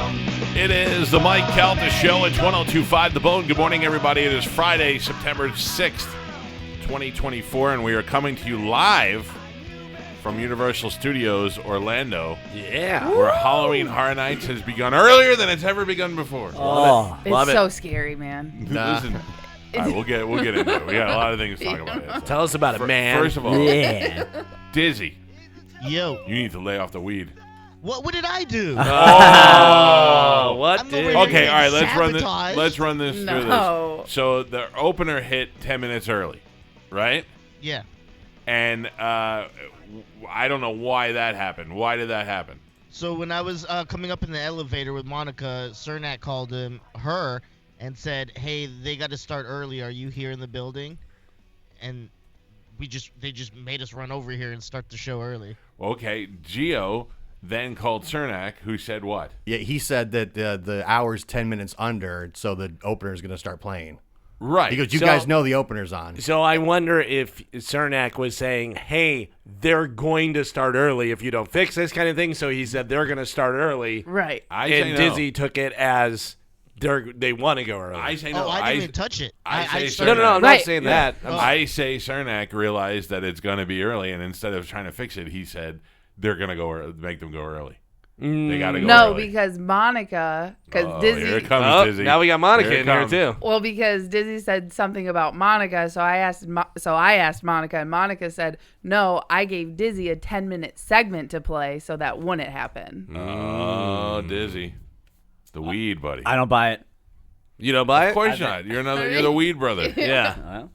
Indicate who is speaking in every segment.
Speaker 1: It is the Mike Calta Show at 102.5 The Bone. Good morning, everybody. It is Friday, September 6th, 2024, and we are coming to you live from Universal Studios, Orlando.
Speaker 2: Yeah.
Speaker 1: Where Halloween Horror Nights has begun earlier than it's ever begun before.
Speaker 2: Oh,
Speaker 3: It's so scary, man.
Speaker 1: Listen, all right, we'll get into it. We got a lot of things to talk about. Here, so.
Speaker 2: Tell us about it, man.
Speaker 1: First of all, Dizzy,
Speaker 4: Yo,
Speaker 1: you need to lay off the weed.
Speaker 4: what did I do?
Speaker 2: Oh, what
Speaker 4: I'm
Speaker 2: did?
Speaker 4: over
Speaker 1: Okay, all right, let's run this.
Speaker 4: Sabotage.
Speaker 1: Let's run this through
Speaker 3: No.
Speaker 1: this. So the opener hit 10 minutes early, right?
Speaker 4: Yeah.
Speaker 1: And I don't know why that happened. Why did that happen?
Speaker 4: So when I was coming up in the elevator with Monica, Cernak called her and said, "Hey, they got to start early. Are you here in the building?" And they just made us run over here and start the show early.
Speaker 1: Okay, Gio then called Cernak, who said what?
Speaker 5: Yeah, he said that the hour's 10 minutes under, so the opener's going to start playing.
Speaker 1: Right.
Speaker 5: He goes, you
Speaker 2: So-
Speaker 5: guys know the opener's on.
Speaker 2: So I wonder if Cernak was saying, "Hey, they're going to start early if you don't fix this," kind of thing. So he said they're going to start early,
Speaker 3: Right.
Speaker 1: I say
Speaker 2: and
Speaker 1: no.
Speaker 2: Dizzy took it as they want to go early.
Speaker 1: I say no.
Speaker 4: Oh, I didn't even touch it.
Speaker 1: I say
Speaker 4: started-
Speaker 2: no, I'm
Speaker 3: Right.
Speaker 2: not saying
Speaker 1: Yeah.
Speaker 2: that.
Speaker 1: I say Cernak realized that it's going to be early, and instead of trying to fix it, he said they're going to make them go early. They got to go
Speaker 3: No,
Speaker 1: early.
Speaker 3: because Monica, because
Speaker 1: Here
Speaker 3: Dizzy.
Speaker 1: it comes,
Speaker 2: Oh,
Speaker 1: Dizzy.
Speaker 2: now we got Monica
Speaker 1: Here it
Speaker 2: in here
Speaker 1: comes.
Speaker 2: too.
Speaker 3: Well, because Dizzy said something about Monica, so I asked Monica, and Monica said, "No, I gave Dizzy a 10-minute segment to play, so that wouldn't happen."
Speaker 1: Oh, Dizzy. The weed, buddy.
Speaker 6: I don't buy it.
Speaker 2: You don't buy it?
Speaker 1: Of course not. You're the weed brother.
Speaker 2: Yeah.
Speaker 6: Well,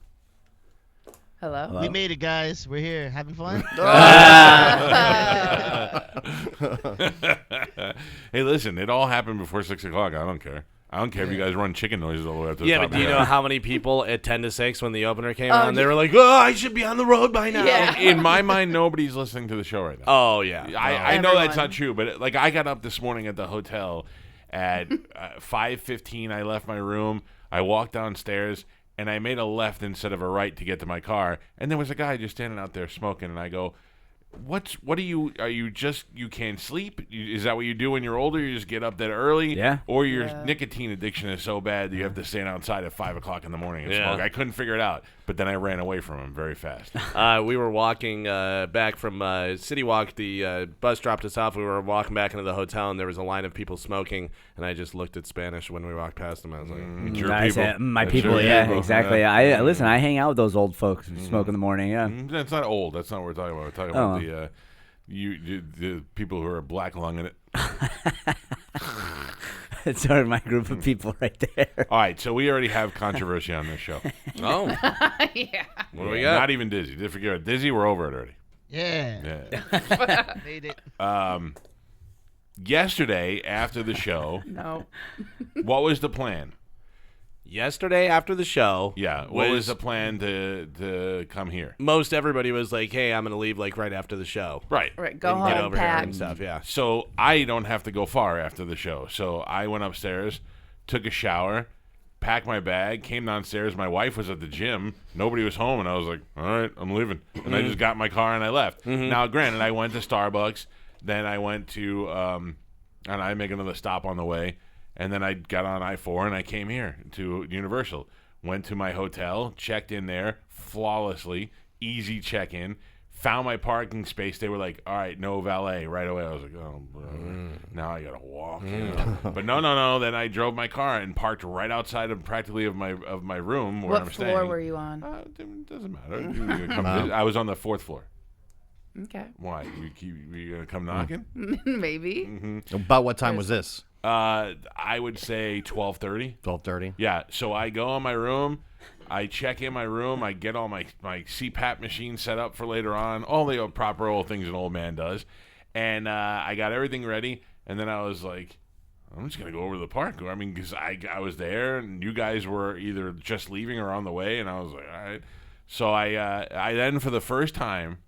Speaker 3: Hello.
Speaker 4: We made it, guys. We're here having fun.
Speaker 1: Hey, listen, it all happened before 6 o'clock. I don't care. I don't care if you guys run chicken noises all the way up to the
Speaker 2: Yeah,
Speaker 1: top
Speaker 2: but do you
Speaker 1: of the
Speaker 2: know
Speaker 1: hour.
Speaker 2: how many people at 10 to 6 when the opener came
Speaker 3: Oh,
Speaker 2: on, they
Speaker 3: yeah.
Speaker 2: were like, "Oh, I should be on the road by now."
Speaker 3: Yeah.
Speaker 1: In my mind, nobody's listening to the show right now.
Speaker 2: Oh, yeah.
Speaker 1: I know that's
Speaker 3: Everyone.
Speaker 1: not true, but like I got up this morning at the hotel at 5:15. I left my room. I walked downstairs and I made a left instead of a right to get to my car. And there was a guy just standing out there smoking. And I go, What are you you can't sleep? Is that what you do when you're older? You just get up that early?
Speaker 6: Yeah.
Speaker 1: Or your nicotine addiction is so bad that you have to stand outside at 5 o'clock in the morning and
Speaker 2: Yeah.
Speaker 1: smoke. I couldn't figure it out, but then I ran away from him very fast.
Speaker 2: We were walking back from City Walk. The bus dropped us off. We were walking back into the hotel, and there was a line of people smoking. And I just looked at Spanish when we walked past them. I was like,
Speaker 1: It's your
Speaker 6: I
Speaker 1: people.
Speaker 6: said, my
Speaker 1: It's
Speaker 6: people,
Speaker 1: your
Speaker 6: yeah,
Speaker 1: people.
Speaker 6: exactly.
Speaker 1: Yeah.
Speaker 6: Listen, I hang out with those old folks who smoke in the morning, yeah.
Speaker 1: That's not old. That's not what we're talking about. We're talking
Speaker 6: Oh.
Speaker 1: about the people who are black lunging it.
Speaker 6: It's sort of my group of people right there.
Speaker 1: All right, so we already have controversy on this show.
Speaker 2: "Oh,
Speaker 3: Yeah.
Speaker 2: what do we got?"
Speaker 1: Not even Dizzy. Just forget it. Dizzy, we're over it already.
Speaker 4: Yeah.
Speaker 1: Yeah.
Speaker 4: Made it.
Speaker 1: Yesterday, after the show,
Speaker 3: No.
Speaker 1: what was the plan?
Speaker 2: Yesterday after the show,
Speaker 1: Yeah, what was the plan to come here?
Speaker 2: most everybody was like, "Hey, I'm going to leave like right after the show."
Speaker 1: Right.
Speaker 3: Right. Go
Speaker 2: And get
Speaker 3: home,
Speaker 2: over here
Speaker 3: pack.
Speaker 2: and stuff. Yeah.
Speaker 1: So I don't have to go far after the show. So I went upstairs, took a shower, packed my bag, came downstairs. My wife was at the gym. Nobody was home, and I was like, all right, I'm leaving. And I just got in my car and I left. Now, granted, I went to Starbucks. Then I went to, and I make another stop on the way. And then I got on I-4 and I came here to Universal. Went to my hotel, checked in there flawlessly, easy check-in. Found my parking space. They were like, all right, no valet right away. I was like, oh, brother. Now I got to walk. But no. Then I drove my car and parked right outside of practically of my room where
Speaker 3: What
Speaker 1: I'm
Speaker 3: floor
Speaker 1: staying.
Speaker 3: were you on?
Speaker 1: It doesn't matter. I was on the 4th floor.
Speaker 3: Okay.
Speaker 1: Why? You going to come knocking?
Speaker 3: Maybe.
Speaker 5: About what time was this?
Speaker 1: I would say 12:30.
Speaker 5: 12:30.
Speaker 1: Yeah, so I go in my room, I check in my room, I get all my CPAP machine set up for later on, all the proper old things an old man does, and I got everything ready, and then I was like, I'm just going to go over to the park. I mean, because I was there, and you guys were either just leaving or on the way, and I was like, all right. So I then, for the first time,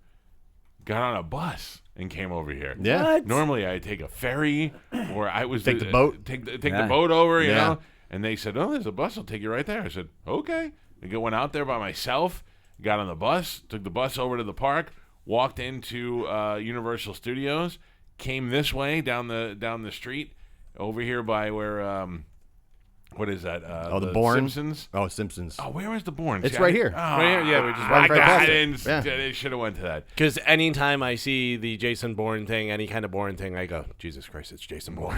Speaker 1: got on a bus and came over here.
Speaker 5: Yeah.
Speaker 6: What?
Speaker 1: Normally, I take a ferry, or I was
Speaker 5: Take the boat?
Speaker 1: take the
Speaker 6: Yeah.
Speaker 1: boat over, you
Speaker 5: Yeah.
Speaker 1: know. And they said, "Oh, there's a bus. I'll take you right there." I said, "Okay." I went out there by myself, got on the bus, took the bus over to the park, walked into Universal Studios, came this way down the street, over here by where what is that?
Speaker 5: The Bourne?
Speaker 1: Simpsons.
Speaker 5: Oh, Simpsons.
Speaker 1: Oh, where was the Bourne?
Speaker 5: It's
Speaker 1: See,
Speaker 5: right here.
Speaker 1: Oh,
Speaker 2: Right here, yeah, we just
Speaker 1: I
Speaker 5: walked right past it.
Speaker 1: didn't.
Speaker 5: Yeah.
Speaker 1: They should have went to that.
Speaker 2: Because anytime I see the Jason Bourne thing, any kind of Bourne thing, I go, Jesus Christ, it's Jason Bourne.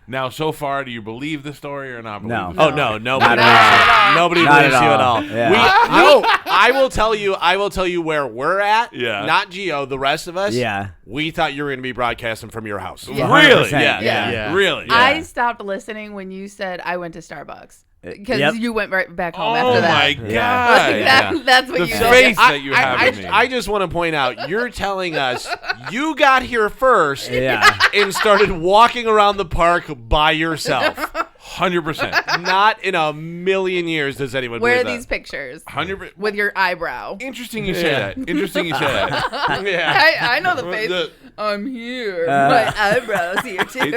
Speaker 1: Now, so far, do you believe the story or not? Believe
Speaker 6: No.
Speaker 1: the story?
Speaker 2: Oh no, nobody,
Speaker 6: Not at all.
Speaker 2: nobody
Speaker 6: Not
Speaker 2: believes
Speaker 6: at
Speaker 2: you at
Speaker 6: all.
Speaker 2: all.
Speaker 6: Yeah.
Speaker 2: I will tell you. I will tell you where we're at.
Speaker 1: Yeah.
Speaker 2: Not Gio. The rest of us.
Speaker 6: Yeah.
Speaker 2: We thought you were going to be broadcasting from your house.
Speaker 3: Yeah.
Speaker 1: Really?
Speaker 6: 100%.
Speaker 2: Yeah.
Speaker 5: Yeah.
Speaker 1: Really?
Speaker 3: I stopped listening when you said I went to Starbucks because
Speaker 6: Yep.
Speaker 3: you went right back home
Speaker 1: Oh
Speaker 3: after that.
Speaker 1: my
Speaker 6: Yeah.
Speaker 1: God!
Speaker 3: Like, that's what
Speaker 1: The
Speaker 3: you
Speaker 1: face
Speaker 3: did.
Speaker 1: that you have in me.
Speaker 2: I just want to point out, you're telling us you got here first
Speaker 6: Yeah.
Speaker 2: and started walking around the park by yourself.
Speaker 1: 100%.
Speaker 2: Not in a million years does anyone
Speaker 3: Where are
Speaker 2: believe
Speaker 3: these pictures
Speaker 1: 100%.
Speaker 3: with your eyebrow?
Speaker 1: Interesting you say that. Interesting you say that.
Speaker 2: that. Yeah.
Speaker 3: I know the face.
Speaker 1: The-
Speaker 3: I'm here. My eyebrow's here too.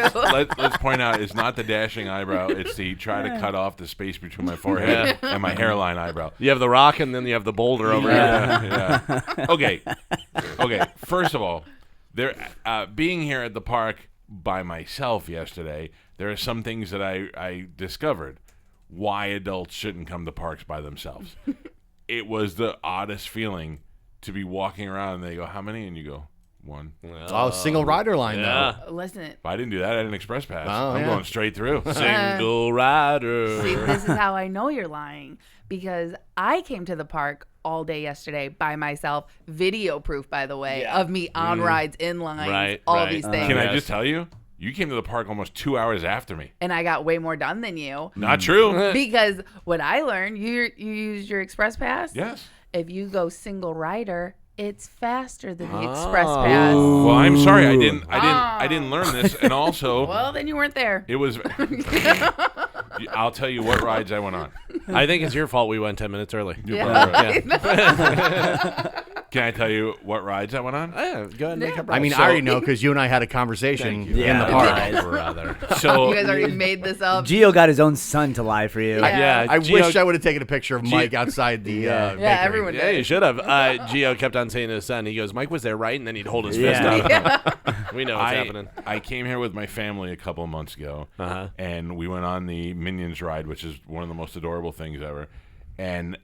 Speaker 1: let's point out, it's not the dashing eyebrow. It's the try to cut off the space between my forehead and my hairline eyebrow.
Speaker 2: You have the rock and then you have the boulder over here.
Speaker 1: Yeah. Okay. First of all, there being here at the park by myself yesterday, there are some things that I discovered why adults shouldn't come to parks by themselves. It was the oddest feeling to be walking around and they go, "How many?" and you go, "1."
Speaker 5: Oh, single rider line
Speaker 2: Yeah.
Speaker 3: Listen,
Speaker 1: If I didn't do that, I had an express pass.
Speaker 5: Oh,
Speaker 1: I'm
Speaker 5: yeah.
Speaker 1: going straight through.
Speaker 2: Single rider.
Speaker 3: see, this is how I know you're lying because I came to the park all day yesterday by myself. Video proof, by the way, of me on rides, in lines,
Speaker 2: Right,
Speaker 3: all
Speaker 2: right.
Speaker 3: these things.
Speaker 1: Can I
Speaker 2: Yes.
Speaker 1: just tell you? You came to the park almost 2 hours after me.
Speaker 3: And I got way more done than you.
Speaker 1: Not true.
Speaker 3: Because what I learned, you used your express pass.
Speaker 1: Yes.
Speaker 3: If you go single rider, it's faster than the express pass.
Speaker 1: Well, I'm sorry, I didn't learn this, and also
Speaker 3: Well, then you weren't there.
Speaker 1: it was. I'll tell you what rides I went on.
Speaker 2: I think it's your fault we went 10 minutes early.
Speaker 1: You're
Speaker 3: Yeah.
Speaker 1: probably right. Can I tell you what rides I went on?
Speaker 2: Yeah, go ahead and make up.
Speaker 5: I mean,
Speaker 1: So-
Speaker 5: I already know because you and I had a conversation in
Speaker 6: Yeah.
Speaker 5: the park.
Speaker 6: Right.
Speaker 2: brother.
Speaker 1: So
Speaker 3: You guys already made this up.
Speaker 6: Gio got his own son to lie for you.
Speaker 3: Yeah.
Speaker 5: I
Speaker 2: Gio-
Speaker 5: wish I would have taken a picture of Mike outside the
Speaker 6: Yeah.
Speaker 5: bakery.
Speaker 3: Yeah, everyone
Speaker 2: Yeah,
Speaker 3: did.
Speaker 2: you should have. Gio kept on saying to his son, he goes, Mike was there, right? And then he'd hold his fist
Speaker 6: Yeah.
Speaker 2: up. We know what's happening.
Speaker 1: I came here with my family a couple of months ago, and we went on the Minions ride, which is one of the most adorable things ever. And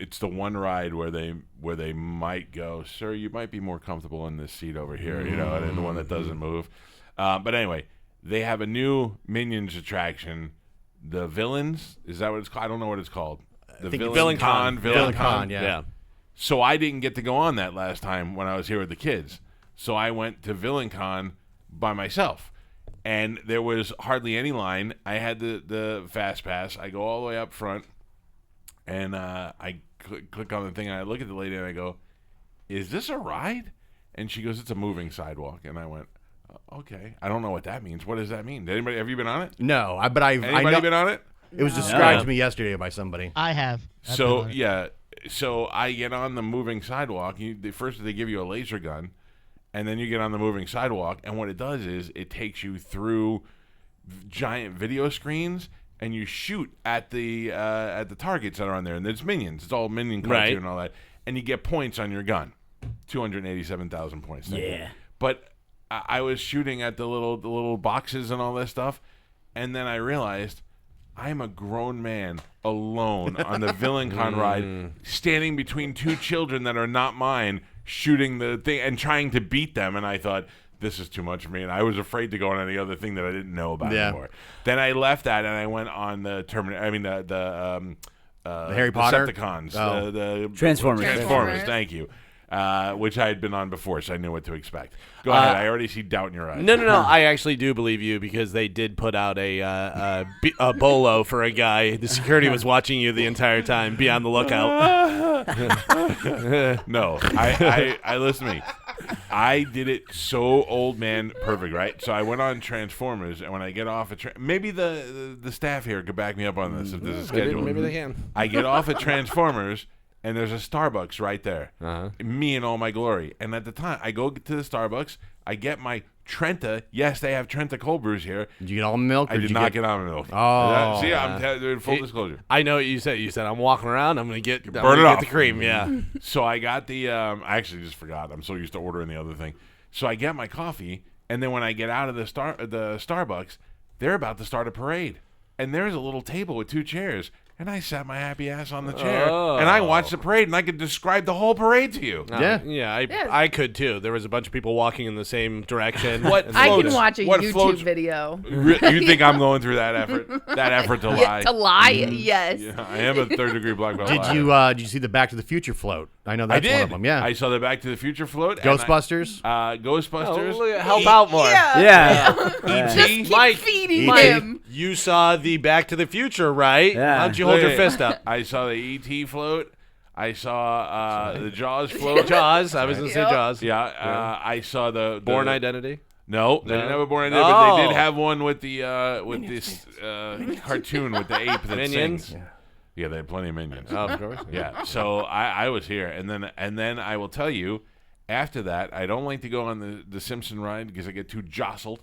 Speaker 1: it's the one ride where they might go, "Sir, you might be more comfortable in this seat over here," you know, and the one that doesn't move. But anyway, they have a new Minions attraction, the Villains. Is that what it's called? I don't know what it's called. The
Speaker 5: think it's
Speaker 2: Villain Con.
Speaker 5: Villain Con, yeah.
Speaker 2: Yeah.
Speaker 1: So I didn't get to go on that last time when I was here with the kids. So I went to Villain Con by myself. And there was hardly any line. I had the fast pass. I go all the way up front, and I click on the thing, and I look at the lady, and I go, "Is this a ride?" And she goes, "It's a moving sidewalk." And I went, "Okay. I don't know what that means. What does that mean? Have you been on it?
Speaker 5: No, but I
Speaker 1: Anybody
Speaker 5: know
Speaker 1: been on it?
Speaker 5: it was described
Speaker 2: No.
Speaker 5: to me yesterday by somebody.
Speaker 4: I have. I've been
Speaker 1: So
Speaker 4: on it.
Speaker 1: yeah, so I get on the moving sidewalk. First they give you a laser gun, and then you get on the moving sidewalk. And what it does is it takes you through giant video screens, and you shoot at the targets that are on there. And it's minions. It's all minion cartoon
Speaker 2: Right.
Speaker 1: and all that. And you get points on your gun, 287,000 points. Thank you.
Speaker 6: Yeah.
Speaker 1: But I was shooting at the little boxes and all that stuff, and then I realized I'm a grown man alone on the Villain Con ride, standing between two children that are not mine, shooting the thing and trying to beat them. And I thought, this is too much for me. And I was afraid to go on any other thing that I didn't know about
Speaker 5: Yeah.
Speaker 1: anymore. Then I left that and I went on the
Speaker 5: Harry Potter?
Speaker 1: Decepticons,
Speaker 5: Oh.
Speaker 1: the
Speaker 6: Transformers.
Speaker 1: Transformers. Thank you. Which I had been on before, so I knew what to expect. Go ahead. I already see doubt in your eyes.
Speaker 2: No. I actually do believe you because they did put out a bolo for a guy. The security was watching you the entire time. Be on the lookout.
Speaker 1: No, I listen to me. I did it so old man perfect, right? So I went on Transformers, and when I get off maybe the staff here could back me up on this if there's a schedule.
Speaker 2: Maybe they can.
Speaker 1: I get off at Transformers, and there's a Starbucks right there.
Speaker 2: Uh-huh.
Speaker 1: Me in all my glory. And at the time, I go to the Starbucks. I get my Trenta. Yes, they have Trenta cold brews here.
Speaker 5: Did you get almond milk? Or
Speaker 1: I did
Speaker 5: you
Speaker 1: not
Speaker 5: get
Speaker 1: get almond milk.
Speaker 5: Oh.
Speaker 1: See, I'm doing full disclosure.
Speaker 2: I know what you said. You said I'm walking around. I'm gonna get
Speaker 1: Burn it
Speaker 2: get
Speaker 1: off.
Speaker 2: the cream. Yeah.
Speaker 1: So I got the. I actually just forgot. I'm so used to ordering the other thing. So I get my coffee, And then when I get out of the Starbucks, they're about to start a parade. And there's a little table with 2 chairs. And I sat my happy ass on the chair. And I watched the parade, and I could describe the whole parade to you.
Speaker 2: I could too. There was a bunch of people walking in the same direction.
Speaker 3: I can watch a
Speaker 1: what
Speaker 3: YouTube
Speaker 1: floats-
Speaker 3: video.
Speaker 1: You think I'm going through that effort? That effort to lie?
Speaker 3: Yeah, to lie, yes.
Speaker 1: Yeah, I am a 3rd-degree black belt.
Speaker 5: Did you see the Back to the Future float? I know that's
Speaker 1: I did.
Speaker 5: one of them. Yeah.
Speaker 1: I saw the Back to the Future float.
Speaker 5: Ghostbusters.
Speaker 1: Ghostbusters.
Speaker 2: Help out more.
Speaker 6: Yeah.
Speaker 3: Just keep
Speaker 2: Mike,
Speaker 3: feeding
Speaker 5: Mike.
Speaker 3: him.
Speaker 2: You saw the Back to the Future, right?
Speaker 6: Yeah.
Speaker 2: Why don't you hold your
Speaker 1: Wait.
Speaker 2: fist up?
Speaker 1: I saw the E.T. float. I saw the Jaws float.
Speaker 2: Jaws. I was going to say
Speaker 3: Yep.
Speaker 2: Jaws.
Speaker 1: Yeah. I saw the
Speaker 2: Born Identity.
Speaker 1: No, they didn't have a Born Identity, but they did have one with the this cartoon with the ape that
Speaker 2: Minions?
Speaker 1: sings. Yeah, they had plenty of minions.
Speaker 2: Oh, of course.
Speaker 1: Yeah, so I was here, and then I will tell you, after that, I don't like to go on the Simpson ride because I get too jostled,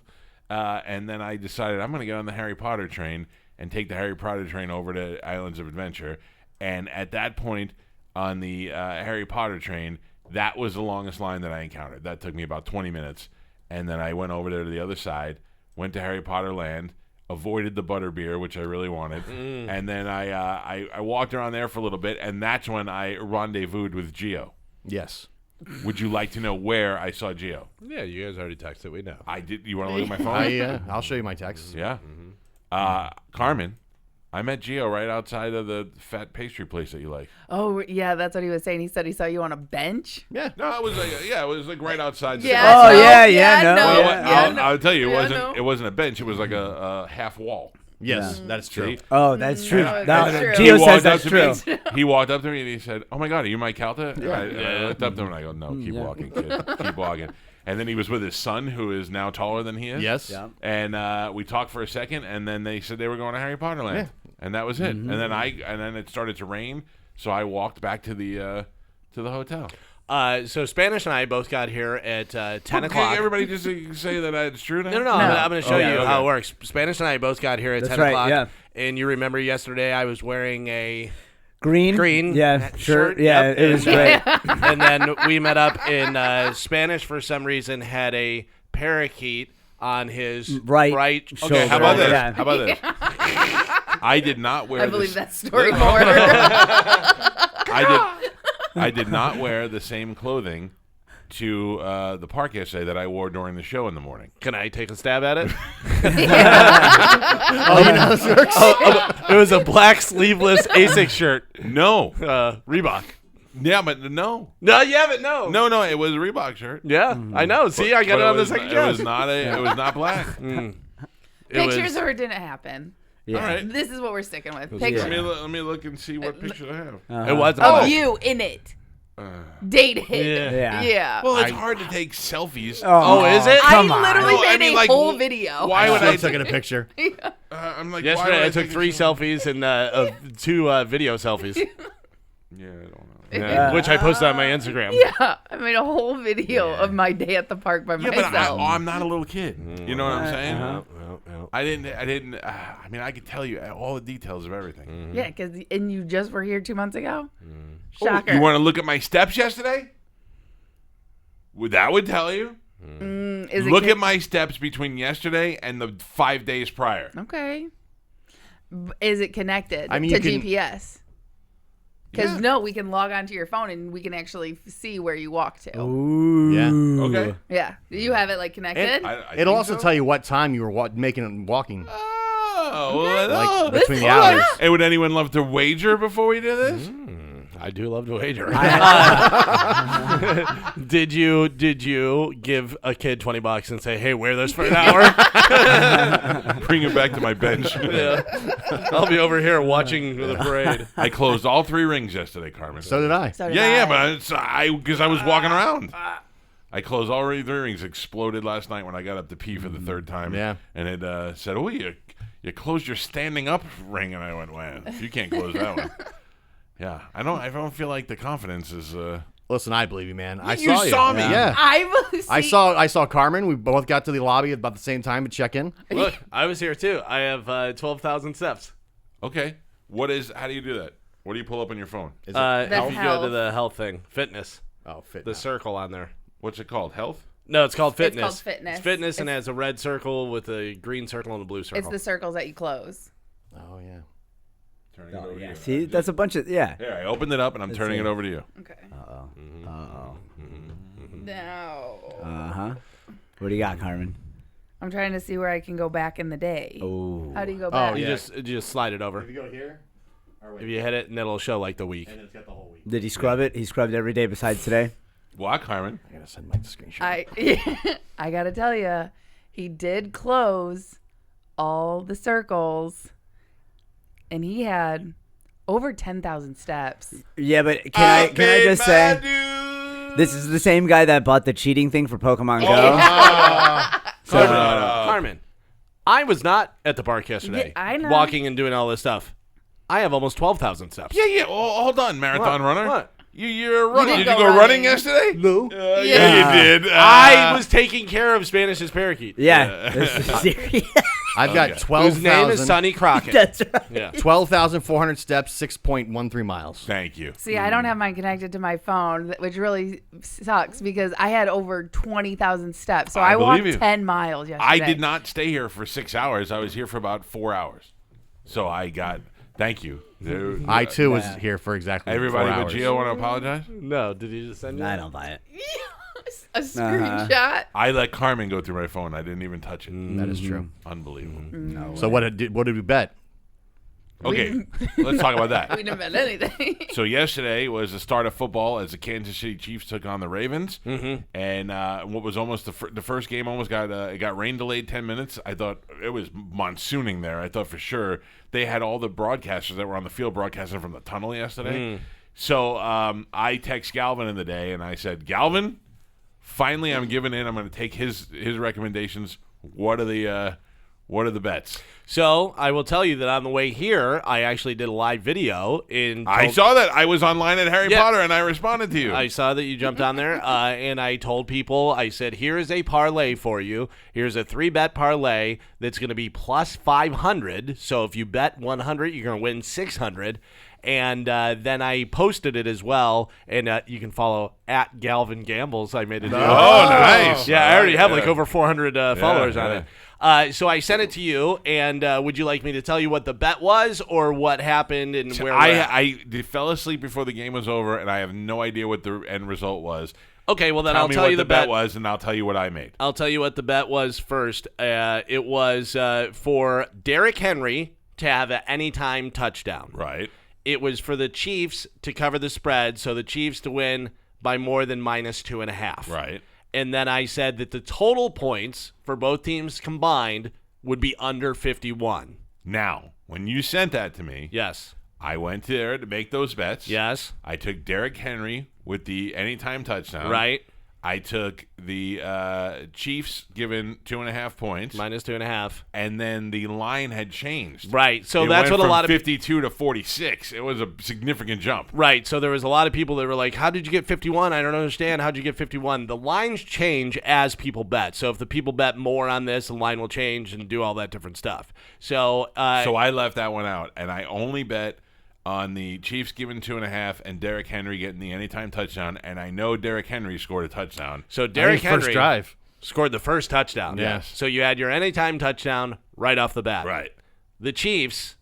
Speaker 1: and then I decided I'm going to get on the Harry Potter train and take the Harry Potter train over to Islands of Adventure, and at that point on the Harry Potter train, that was the longest line that I encountered. That took me about 20 minutes, and then I went over there to the other side, went to Harry Potter Land, avoided the butterbeer, which I really wanted, and then I walked around there for a little bit, and that's when I rendezvoused with Gio.
Speaker 5: Yes.
Speaker 1: Would you like to know where I saw Gio?
Speaker 2: Yeah, you guys already texted. We know.
Speaker 1: I did. You want to look at my phone?
Speaker 5: I'll show you my texts.
Speaker 1: Yeah. Carmen, I met Gio right outside of the fat pastry place that you like.
Speaker 3: Oh, yeah, that's what he was saying. He said he saw you on a bench.
Speaker 5: Yeah.
Speaker 1: No, it was like right outside. the
Speaker 3: Yeah.
Speaker 6: Oh,
Speaker 3: no,
Speaker 6: yeah, no.
Speaker 1: Well,
Speaker 3: yeah,
Speaker 1: I'll tell you,
Speaker 3: no.
Speaker 1: it wasn't a bench. It was like a half wall.
Speaker 5: Yes, that's true.
Speaker 1: See?
Speaker 6: Oh, that's true.
Speaker 3: No,
Speaker 6: No,
Speaker 3: that's true.
Speaker 6: Gio
Speaker 1: He
Speaker 6: says
Speaker 1: walked
Speaker 6: that's
Speaker 1: up
Speaker 6: true.
Speaker 1: to me. He walked up to me and he said, "Oh my God, are you Mike Calta?" I looked up to him and I go, "No, keep walking, kid. Keep walking." And then he was with his son, who is now taller than he is.
Speaker 5: Yes.
Speaker 6: Yeah.
Speaker 1: And we talked for a second, and then they said they were going to Harry Potter Land, and that was it. And then it started to rain, so I walked back to the hotel.
Speaker 2: So Spanish and I both got here at 10
Speaker 1: Okay,
Speaker 2: o'clock.
Speaker 1: everybody just say that it's true now?
Speaker 2: No. I'm going to show
Speaker 1: Okay,
Speaker 2: you
Speaker 1: okay.
Speaker 2: how it works. Spanish and I both got here at
Speaker 6: That's
Speaker 2: 10
Speaker 6: right,
Speaker 2: o'clock.
Speaker 6: yeah.
Speaker 2: And you remember yesterday I was wearing a
Speaker 6: Green. Yeah,
Speaker 2: shirt.
Speaker 6: sure. Yeah,
Speaker 2: Yep.
Speaker 6: it was great.
Speaker 2: And then we met up in Spanish for some reason, had a parakeet on his
Speaker 6: Right
Speaker 2: right
Speaker 6: shoulder.
Speaker 1: Okay, how about this?
Speaker 6: Yeah.
Speaker 1: How about this? I did not wear
Speaker 3: I believe
Speaker 1: this.
Speaker 3: that story more.
Speaker 1: I did not wear the same clothing to the park yesterday that I wore during the show in the morning.
Speaker 2: Can I take a stab at it?
Speaker 5: Oh, you know this works?
Speaker 2: It was a black sleeveless Asics shirt.
Speaker 1: No.
Speaker 2: Reebok.
Speaker 1: Yeah, but no.
Speaker 2: No, you haven't. No.
Speaker 1: No, it was a Reebok shirt.
Speaker 2: Yeah, I know. See, I got
Speaker 1: But
Speaker 2: it on the
Speaker 1: was-
Speaker 2: second
Speaker 1: It
Speaker 2: guess.
Speaker 1: was not it was not black.
Speaker 3: Pictures or it didn't happen.
Speaker 6: Yeah.
Speaker 1: All right.
Speaker 3: This is what we're sticking with.
Speaker 1: Let
Speaker 3: Pictures
Speaker 1: me look and see what picture I have.
Speaker 2: It was
Speaker 3: of
Speaker 2: black.
Speaker 3: you in it. Dated.
Speaker 6: Yeah.
Speaker 3: Yeah.
Speaker 1: Well, it's hard to take selfies.
Speaker 2: Oh, is it?
Speaker 3: I
Speaker 6: Come on.
Speaker 3: literally
Speaker 1: No, I
Speaker 3: made
Speaker 1: mean,
Speaker 3: a
Speaker 1: like,
Speaker 3: whole video.
Speaker 1: Why would
Speaker 5: I
Speaker 1: I
Speaker 5: took a picture.
Speaker 1: I'm like, why
Speaker 2: Yesterday
Speaker 1: would
Speaker 2: I took
Speaker 1: take
Speaker 2: 3
Speaker 1: a selfie?
Speaker 2: selfies and 2 video selfies.
Speaker 1: Yeah, I don't know.
Speaker 2: Which I posted on my Instagram.
Speaker 3: Yeah, I made a whole video of my day at the park by
Speaker 1: Yeah, but
Speaker 3: myself.
Speaker 1: I'm not a little kid. You know what I'm saying?
Speaker 2: Uh-huh.
Speaker 1: I didn't. I mean, I could tell you all the details of everything.
Speaker 3: Yeah, and you just were here 2 months ago.
Speaker 1: Oh,
Speaker 3: Shocker.
Speaker 1: you want to look at my steps yesterday? That would tell you.
Speaker 3: Is it
Speaker 1: Look at my steps between yesterday and the 5 days prior.
Speaker 3: Okay. Is it connected
Speaker 5: I mean,
Speaker 3: to
Speaker 5: you can-
Speaker 3: GPS? Because
Speaker 1: Yeah.
Speaker 3: no, we can log onto your phone and we can actually see where you walk to.
Speaker 6: Ooh.
Speaker 5: Yeah.
Speaker 1: Okay.
Speaker 3: Yeah. Do you have it like connected?
Speaker 1: I
Speaker 5: It'll
Speaker 1: think
Speaker 5: also
Speaker 1: so.
Speaker 5: tell you what time you were walking.
Speaker 1: Oh, well,
Speaker 5: Like,
Speaker 1: oh,
Speaker 5: between the
Speaker 1: all right.
Speaker 5: hours.
Speaker 1: Hey, would anyone love to wager before we do this?
Speaker 2: I do love to wager. Did you give a kid $20 and say, "Hey, wear this for an hour"?
Speaker 1: Bring it back to my bench.
Speaker 2: Yeah. I'll be over here watching the parade.
Speaker 1: I closed all 3 rings yesterday, Carmen.
Speaker 5: So did I.
Speaker 3: So did
Speaker 1: Yeah,
Speaker 3: I.
Speaker 1: but because I was walking around. I closed all 3 rings. Exploded last night when I got up to pee for the 3rd time.
Speaker 5: Yeah.
Speaker 1: And it said, "Oh, you closed your standing up ring," and I went, "Well, you can't close that one." Yeah, I don't feel like the confidence is.
Speaker 5: Listen, I believe you, man. I
Speaker 1: You
Speaker 5: saw you.
Speaker 1: saw me.
Speaker 5: Yeah.
Speaker 3: I
Speaker 5: I saw Carmen. We both got to the lobby at about the same time to check in.
Speaker 2: Look, I was here too. I have 12,000 steps.
Speaker 1: Okay, how do you do that? What do you pull up on your phone?
Speaker 5: Is it
Speaker 2: If you go to
Speaker 3: health.
Speaker 2: the health thing, fitness,
Speaker 5: fit.
Speaker 2: the circle on there.
Speaker 1: What's it called? Health?
Speaker 2: No, it's called fitness.
Speaker 3: called fitness.
Speaker 2: It's fitness and has a red circle with a green circle and a blue circle.
Speaker 3: It's the circles that you close.
Speaker 5: Oh yeah.
Speaker 1: Turning it over to you.
Speaker 6: See, that's a bunch of
Speaker 1: Here, I opened it up and I'm turning it over to you.
Speaker 3: Okay.
Speaker 6: Uh-oh.
Speaker 3: No.
Speaker 6: Uh-huh. What do you got, Carmen?
Speaker 3: I'm trying to see where I can go back in the day.
Speaker 6: Oh.
Speaker 3: How do you go back?
Speaker 2: You just slide it over.
Speaker 5: If you go here,
Speaker 2: If you hit it, and it'll show like the week.
Speaker 5: and it's got the whole week.
Speaker 6: Did he scrub it? He scrubbed every day besides today?
Speaker 1: What, Carmen?
Speaker 5: I gotta send Mike the screenshot.
Speaker 3: I gotta tell you, he did close all the circles, and he had over 10,000 steps.
Speaker 6: Yeah, but can I just say, this is the same guy that bought the cheating thing for Pokemon Go.
Speaker 2: Carmen, I was not at the park yesterday.
Speaker 3: Yeah, I know.
Speaker 2: Walking and doing all this stuff. I have almost 12,000 steps.
Speaker 1: Yeah. Oh, hold on, marathon runner.
Speaker 2: What?
Speaker 1: You're running.
Speaker 3: did
Speaker 1: Did you
Speaker 3: go
Speaker 1: go running
Speaker 3: running.
Speaker 1: yesterday?
Speaker 6: No.
Speaker 1: Yeah, you did.
Speaker 2: I was taking care of Spanish's parakeet.
Speaker 6: Yeah. This is serious.
Speaker 5: I've got
Speaker 2: Whose name is
Speaker 5: 12,000
Speaker 2: Sonny Crockett.
Speaker 6: That's right.
Speaker 2: Yeah.
Speaker 5: 12,400 steps, 6.13 miles.
Speaker 1: Thank you.
Speaker 3: See, I don't have mine connected to my phone, which really sucks because I had over 20,000 steps. So
Speaker 1: I
Speaker 3: I walked
Speaker 1: believe you.
Speaker 3: 10 miles yesterday.
Speaker 1: I did not stay here for 6 hours. I was here for about 4 hours. So I got. Thank you.
Speaker 5: I too was here for exactly
Speaker 1: Everybody
Speaker 5: 4
Speaker 1: but
Speaker 5: hours.
Speaker 1: Gio want to apologize?
Speaker 2: No, did he just send you?
Speaker 6: I don't buy it.
Speaker 3: A screenshot.
Speaker 1: I let Carmen go through my phone. I didn't even touch it.
Speaker 5: That is true.
Speaker 1: Unbelievable.
Speaker 3: Mm-hmm.
Speaker 5: So what did we bet?
Speaker 1: Okay, let's talk about that.
Speaker 3: We didn't bet anything.
Speaker 1: So yesterday was the start of football as the Kansas City Chiefs took on the Ravens, and what was almost the first game almost got it got rain delayed 10 minutes. I thought it was monsooning there. I thought for sure they had all the broadcasters that were on the field broadcasting from the tunnel yesterday. So I text Galvin in the day and I said, Galvin, finally I'm giving in. I'm going to take his recommendations. What are the bets?
Speaker 2: So I will tell you that on the way here, I actually did a live video.
Speaker 1: I saw that. I was online at Harry
Speaker 2: Yeah.
Speaker 1: Potter, and I responded to you.
Speaker 2: I saw that you jumped on there, and I told people, I said, here is a parlay for you. Here's a 3-bet parlay that's going to be plus 500. So if you bet 100, you're going to win 600. And then I posted it as well, and you can follow at Galvin Gambles. I made it.
Speaker 1: Oh, nice.
Speaker 2: Yeah, I already have
Speaker 1: Yeah.
Speaker 2: like over 400 followers on
Speaker 1: yeah.
Speaker 2: it. So I sent it to you, and would you like me to tell you what the bet was or what happened and where we're at?
Speaker 1: I fell asleep before the game was over, and I have no idea what the end result was.
Speaker 2: Okay, well, then
Speaker 1: Tell
Speaker 2: I'll
Speaker 1: me
Speaker 2: tell
Speaker 1: what
Speaker 2: you
Speaker 1: the
Speaker 2: the
Speaker 1: bet was, and I'll tell you what I made.
Speaker 2: I'll tell you what the bet was first. It was for Derrick Henry to have an anytime touchdown.
Speaker 1: Right.
Speaker 2: It was for the Chiefs to cover the spread, so the Chiefs to win by more than -2.5.
Speaker 1: Right.
Speaker 2: And then I said that the total points for both teams combined would be under 51.
Speaker 1: Now, when you sent that to me,
Speaker 2: Yes.
Speaker 1: I went there to make those bets.
Speaker 2: Yes.
Speaker 1: I took Derrick Henry with the anytime touchdown.
Speaker 2: Right.
Speaker 1: I took the Chiefs given 2.5 points.
Speaker 2: -2.5.
Speaker 1: And then the line had changed.
Speaker 2: Right. So
Speaker 1: It
Speaker 2: that's
Speaker 1: went
Speaker 2: what a
Speaker 1: from
Speaker 2: lot of
Speaker 1: 52 to 46. It was a significant jump.
Speaker 2: Right. So there was a lot of people that were like, how did you get 51? I don't understand. How'd you get 51? The lines change as people bet. So if the people bet more on this, the line will change and do all that different stuff. So
Speaker 1: So I left that one out, and I only bet on the Chiefs giving 2.5 and Derrick Henry getting the anytime touchdown, and I know Derrick Henry scored a touchdown.
Speaker 2: So Derrick Henry
Speaker 5: first drive.
Speaker 2: scored the first touchdown.
Speaker 1: Yes.
Speaker 2: So you had your anytime touchdown right off the bat.
Speaker 1: Right.
Speaker 2: The Chiefs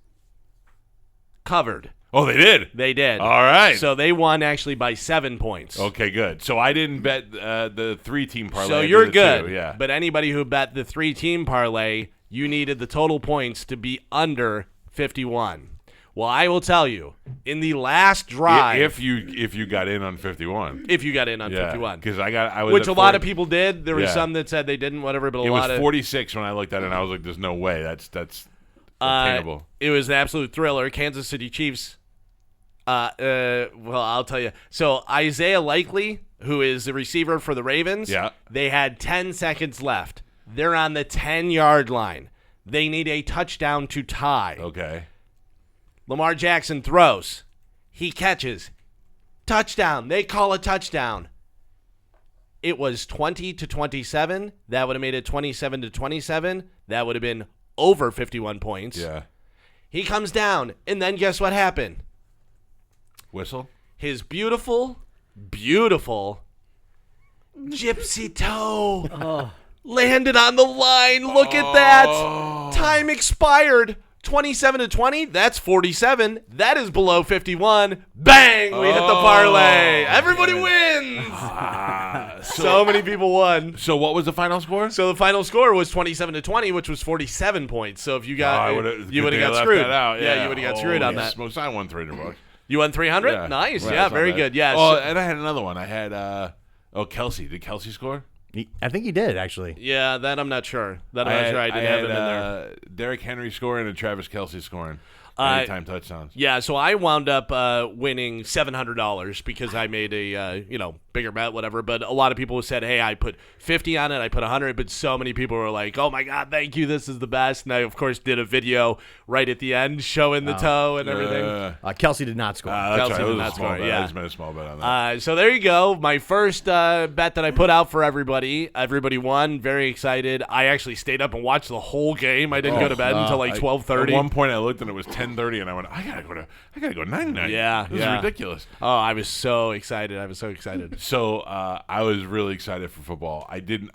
Speaker 2: covered.
Speaker 1: Oh, they did?
Speaker 2: They did.
Speaker 1: All right.
Speaker 2: So they won actually by 7 points.
Speaker 1: Okay, good. So I didn't bet the 3-team parlay.
Speaker 2: So
Speaker 1: I did
Speaker 2: you're
Speaker 1: the
Speaker 2: good.
Speaker 1: 2, yeah.
Speaker 2: But anybody who bet the 3-team parlay, you needed the total points to be under 51. Well, I will tell you, in the last drive,
Speaker 1: if you got in on 51.
Speaker 2: if you got in on
Speaker 1: Yeah,
Speaker 2: 51,
Speaker 1: because I was
Speaker 2: which
Speaker 1: at
Speaker 2: a lot
Speaker 1: 40
Speaker 2: of people did. There was
Speaker 1: Yeah.
Speaker 2: some that said they didn't, whatever, but a
Speaker 1: It
Speaker 2: lot
Speaker 1: was
Speaker 2: of
Speaker 1: 46 when I looked at it, and I was like, "There's no way. That's attainable."
Speaker 2: It was an absolute thriller. Kansas City Chiefs. Well, I'll tell you. So Isaiah Likely, who is the receiver for the Ravens,
Speaker 1: Yeah.
Speaker 2: they had 10 seconds left. They're on the 10-yard line. They need a touchdown to tie.
Speaker 1: Okay.
Speaker 2: Lamar Jackson throws. He catches. Touchdown. They call a touchdown. It was 20-27. That would have made it 27-27. That would have been over 51 points.
Speaker 1: Yeah.
Speaker 2: He comes down, and then guess what happened?
Speaker 1: Whistle.
Speaker 2: His beautiful Gypsy toe. Landed on the line. Look at that. Time expired. 27-20. That's 47. That is below 51. Bang! We hit the parlay. Everybody wins. So many people won.
Speaker 1: So what was the final score?
Speaker 2: So the final score was 27-20, which was 47 points. So if you got, you would have got screwed.
Speaker 1: Yeah,
Speaker 2: you would have got screwed on that.
Speaker 1: Smokes, I won $300.
Speaker 2: You won 300?
Speaker 1: Yeah.
Speaker 2: Nice.
Speaker 1: Right,
Speaker 2: Yeah,
Speaker 1: that's not
Speaker 2: very
Speaker 1: bad.
Speaker 2: good. Yeah.
Speaker 1: Oh,
Speaker 2: so-
Speaker 1: and I had another one. I had Kelsey. Did Kelsey score?
Speaker 5: I think he did, actually.
Speaker 2: yeah, that I'm not sure. That I'm not sure. I didn't have him in there.
Speaker 1: Derrick Henry scoring and Travis Kelsey scoring. Anytime touchdowns.
Speaker 2: Yeah, so I wound up winning $700 because I made a bigger bet, whatever. But a lot of people said, "Hey, I put 50 on it. I put 100." But so many people were like, "Oh my God, thank you! This is the best!" And I, of course, did a video right at the end showing the toe and everything.
Speaker 5: Kelsey did not score.
Speaker 1: That's
Speaker 2: Kelsey
Speaker 1: right. It
Speaker 2: did
Speaker 1: was
Speaker 2: not
Speaker 1: a small
Speaker 2: score,
Speaker 1: bet.
Speaker 2: yeah.
Speaker 1: I just made a small bet on that.
Speaker 2: So there you go. My first bet that I put out for everybody. Everybody won. Very excited. I actually stayed up and watched the whole game. I didn't go to bed until like 12:30.
Speaker 1: At one point, I looked and it was 10:30, and I went, I gotta go 99.
Speaker 2: Yeah,
Speaker 1: this
Speaker 2: yeah.
Speaker 1: is ridiculous.
Speaker 2: Oh, I was so excited.
Speaker 1: So I was really excited for football. I did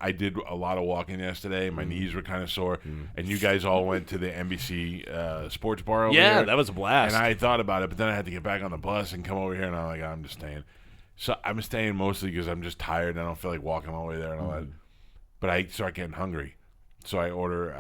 Speaker 1: a lot of walking yesterday. My knees were kind of sore, and you guys all went to the NBC sports bar over
Speaker 2: Yeah,
Speaker 1: here.
Speaker 2: that was a blast.
Speaker 1: And I thought about it, but then I had to get back on the bus and come over here, and I'm like, I'm just staying. So I'm staying mostly because I'm just tired and I don't feel like walking all the way there and all that. But I start getting hungry, so I order.